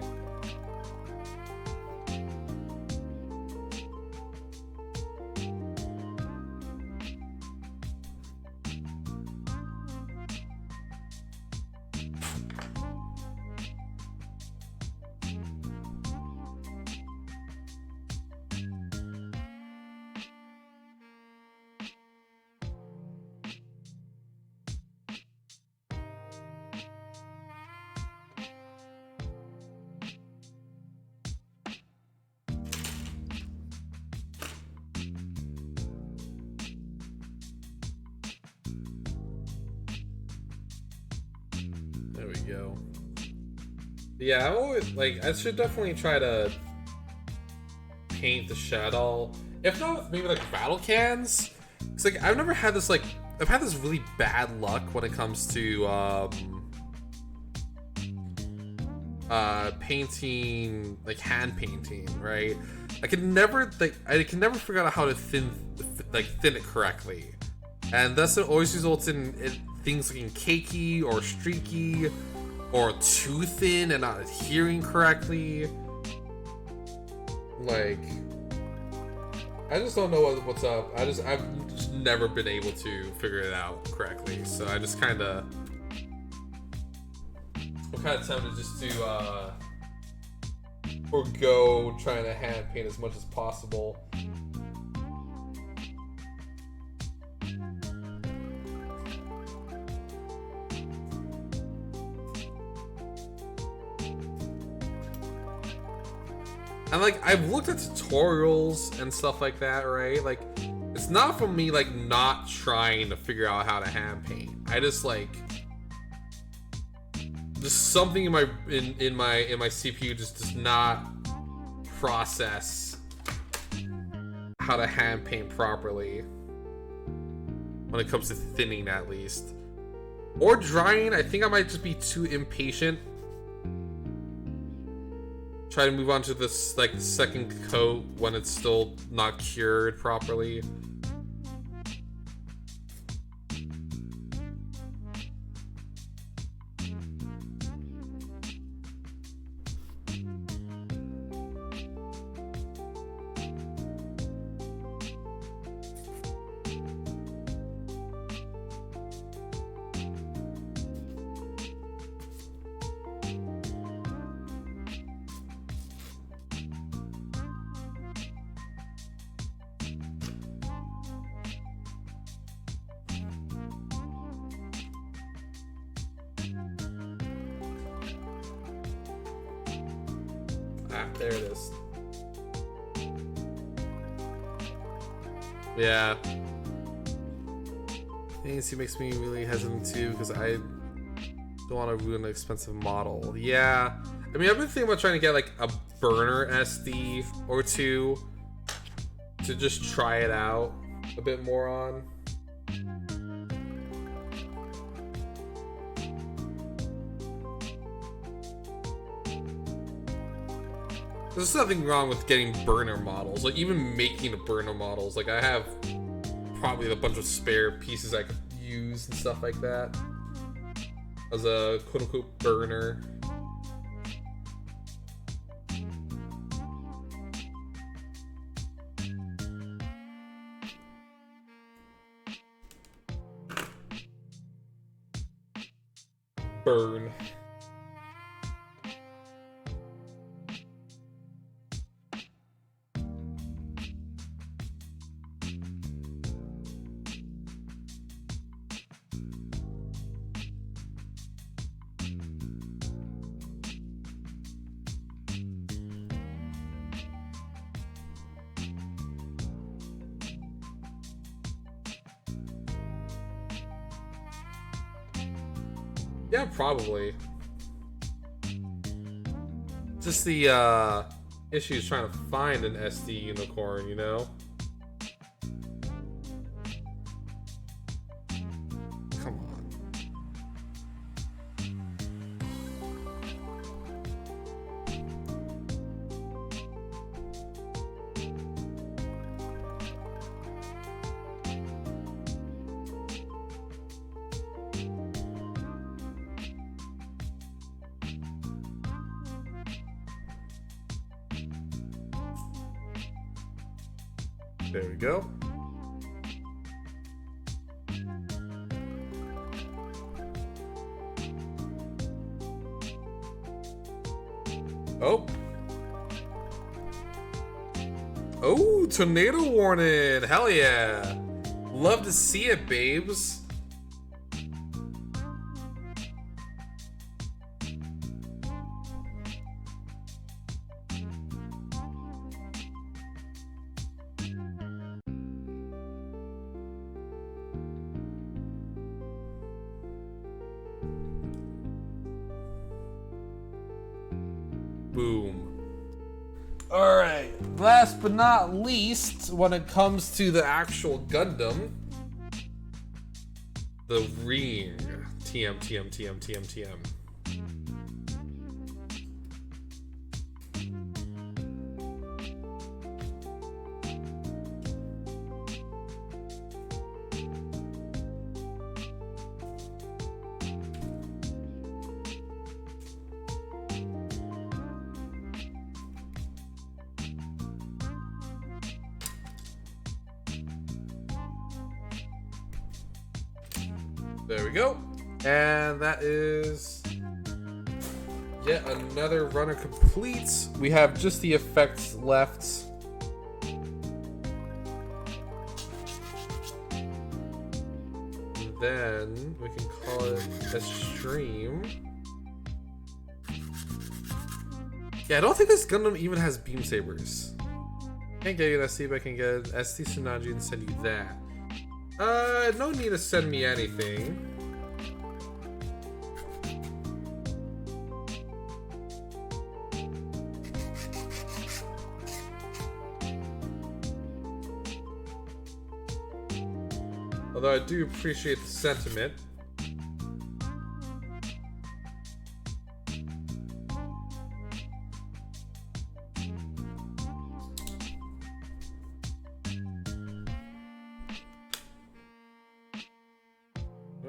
There we go. Yeah, I'm always like, I should definitely try to paint the shadow. If not, maybe like battle cans. It's like I've never had this I've had this really bad luck when it comes to painting, like hand painting, right? I can never figure out how to thin it correctly, and thus it always results in things looking cakey or streaky or too thin and not adhering correctly. Like, I just don't know what's up. I've just never been able to figure it out correctly. So I'm kind of tempted just to forgo trying to hand paint as much as possible. And like, I've looked at tutorials and stuff like that, right? Like, it's not from me like not trying to figure out how to hand paint. I just something in my CPU just does not process how to hand paint properly when it comes to thinning, at least, or drying. I think I might just be too impatient. Try to move on to this like second coat when it's still not cured properly. There it is. Yeah. ANC makes me really hesitant too, because I don't want to ruin an expensive model. Yeah. I mean, I've been thinking about trying to get like a burner SD or two to just try it out a bit more on. There's nothing wrong with getting burner models, like even making the burner models. Like, I have probably a bunch of spare pieces I could use and stuff like that as a quote-unquote burner. Burn. Yeah, probably. Just the issues trying to find an SD unicorn, you know? Come on. There we go. Oh. Oh, tornado warning. Hell yeah. Love to see it, babes. Boom. Alright, last but not least, when it comes to the actual Gundam, the ring. TM. There we go. And that is yet another runner complete. We have just the effects left. And then we can call it a stream. Yeah, I don't think this Gundam even has beam sabers. Can't get an SD, but I can get an SD Tsunaji and send you that. No need to send me anything. Although I do appreciate the sentiment.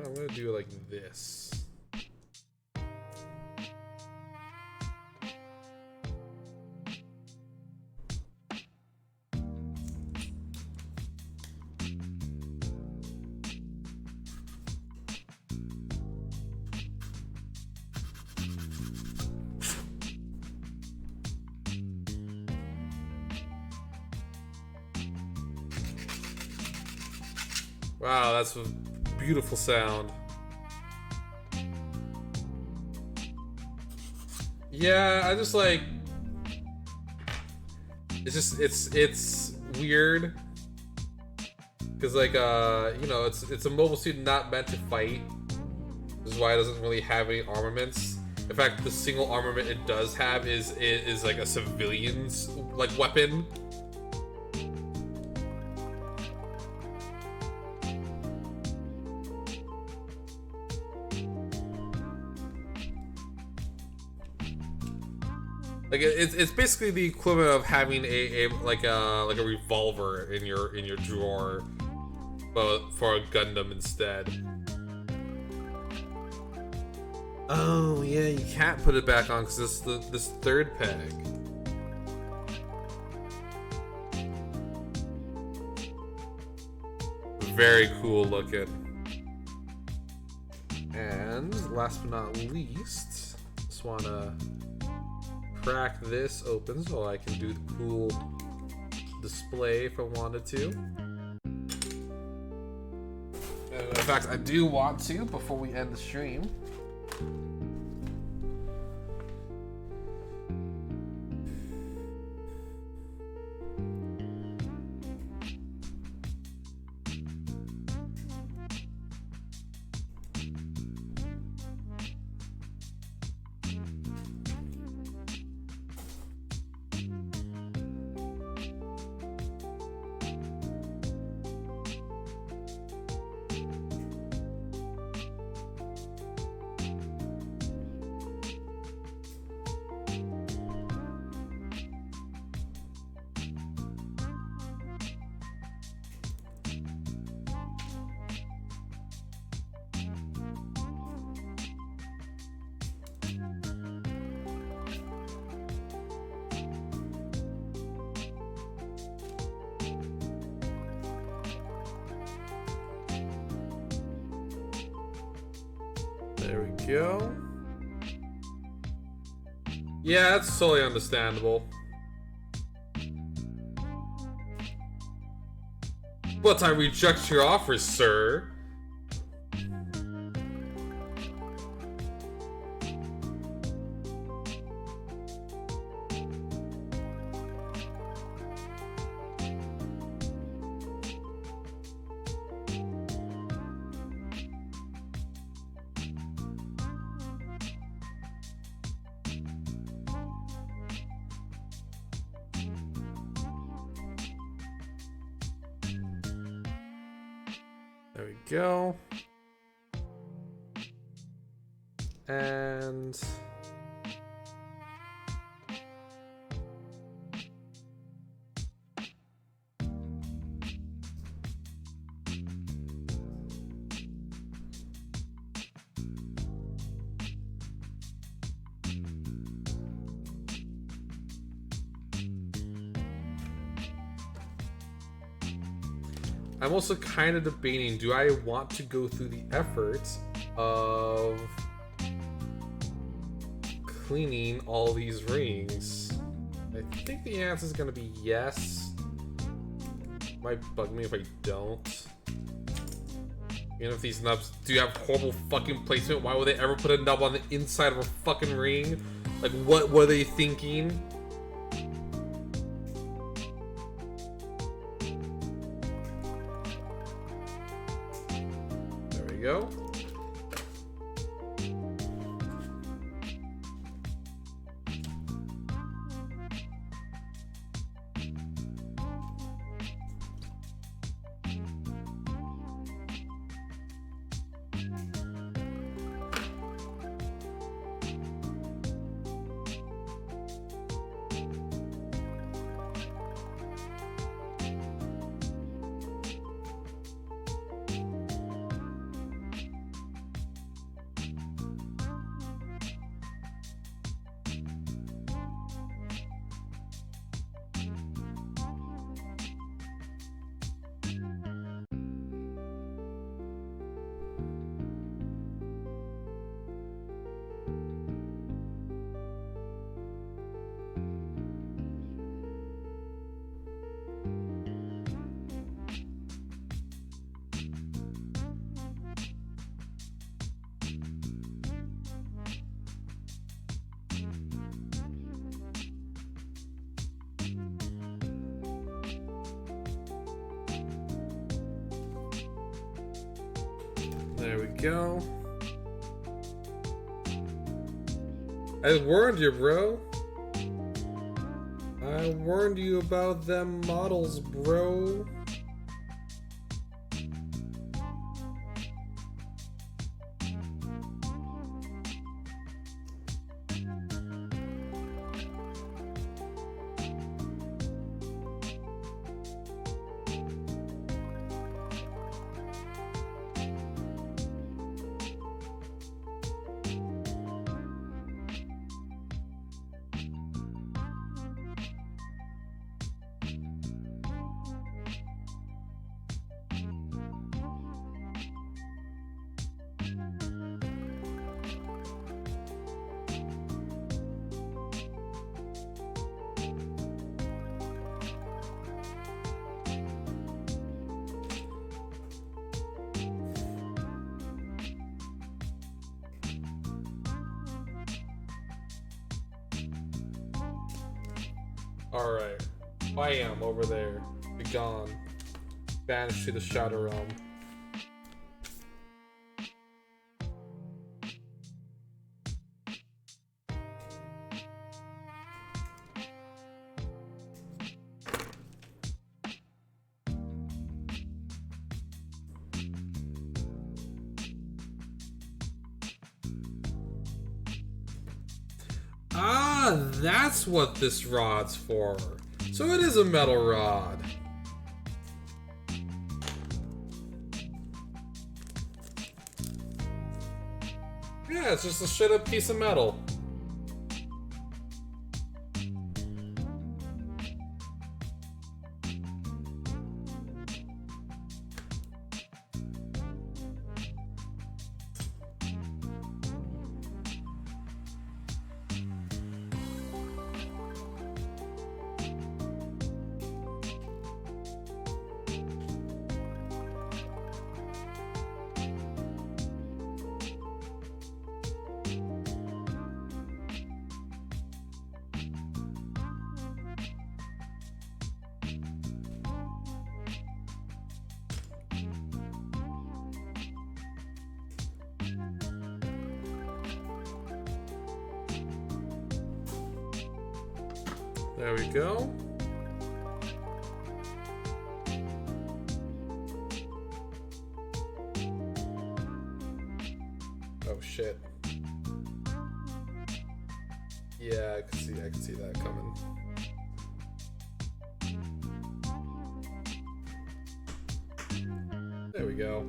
I'm gonna do it like this. Wow, that's a beautiful sound. Yeah, I just like it's weird because like you know, it's a mobile suit not meant to fight. This is why it doesn't really have any armaments. In fact, the single armament it does have is like a civilian's like weapon. Like it's basically the equivalent of having a revolver in your drawer, but for a Gundam instead. Oh yeah, you can't put it back on because this third peg. Very cool looking. And last but not least, just wanna crack this open so I can do the cool display if I wanted to. And in fact, I do want to before we end the stream. There we go. Yeah, that's totally understandable. But I reject your offer, sir. There we go. And I'm also kind of debating, do I want to go through the effort of cleaning all these rings? I think the answer is going to be yes. Might bug me if I don't. Even if these nubs do have horrible fucking placement, why would they ever put a nub on the inside of a fucking ring? Like, what were they thinking? There we go. There we go. I warned you, bro. I warned you about them models, bro. Alright. I am over there. Be gone. Banished to the Shadow Realm. Ah, that's what this rod's for. So it is a metal rod. Yeah, it's just a straight up piece of metal. There we go. Oh shit. Yeah, I can see that coming. There we go.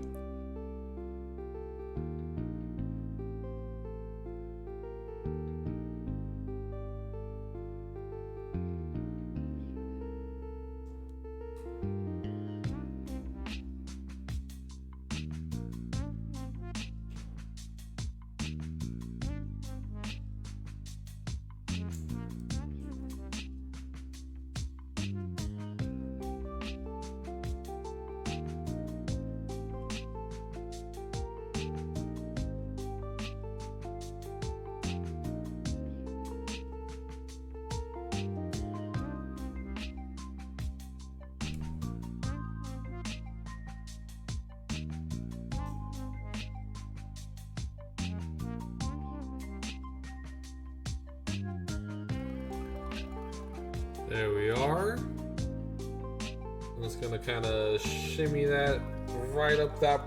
There we are. I'm just gonna kind of shimmy that right up that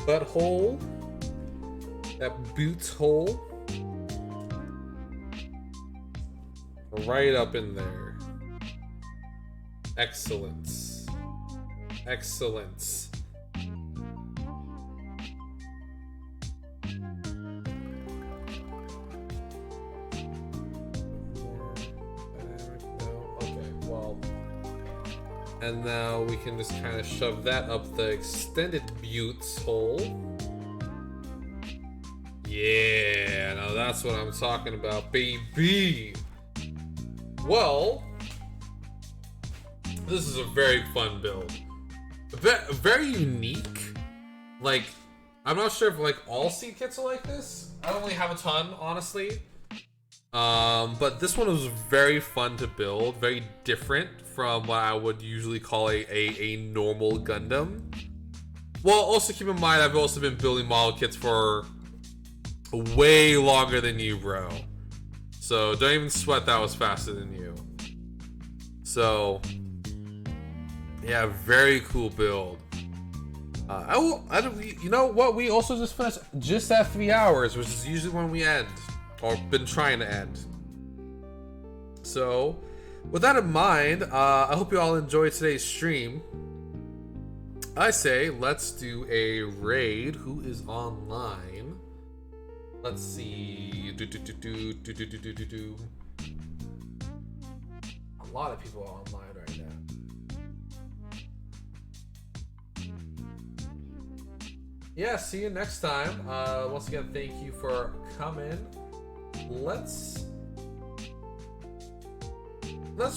butthole, that boot hole, right up in there. Excellence, excellence. And now we can just kind of shove that up the extended buttes hole. Yeah, now that's what I'm talking about, baby. Well, this is a very fun build. Very unique. Like, I'm not sure if like all seed kits are like this. I don't really have a ton, honestly. But this one was very fun to build, very different from what I would usually call a normal Gundam. Well, also keep in mind, I've also been building model kits for way longer than you, bro. So don't even sweat that was faster than you. So, yeah, very cool build. You know what? We also just finished just at 3 hours, which is usually when we end. Or been trying to end. So, with that in mind, I hope you all enjoyed today's stream. I say, let's do a raid. Who is online? Let's see. A lot of people are online right now. Yeah, see you next time. Once again, thank you for coming. Let's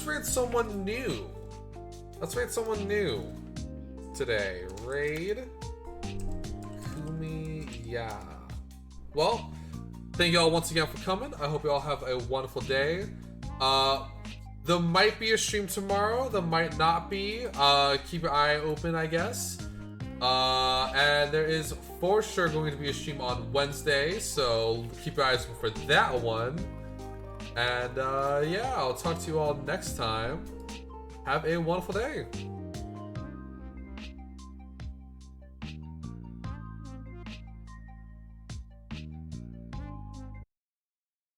raid someone new. Let's raid someone new today. Raid Kumiya. Well, thank you all once again for coming. I hope you all have a wonderful day. There might be a stream tomorrow. There might not be. Keep your eye open, I guess. And there is for sure going to be a stream on Wednesday, so keep your eyes open for that one. And yeah, I'll talk to you all next time. Have a wonderful day.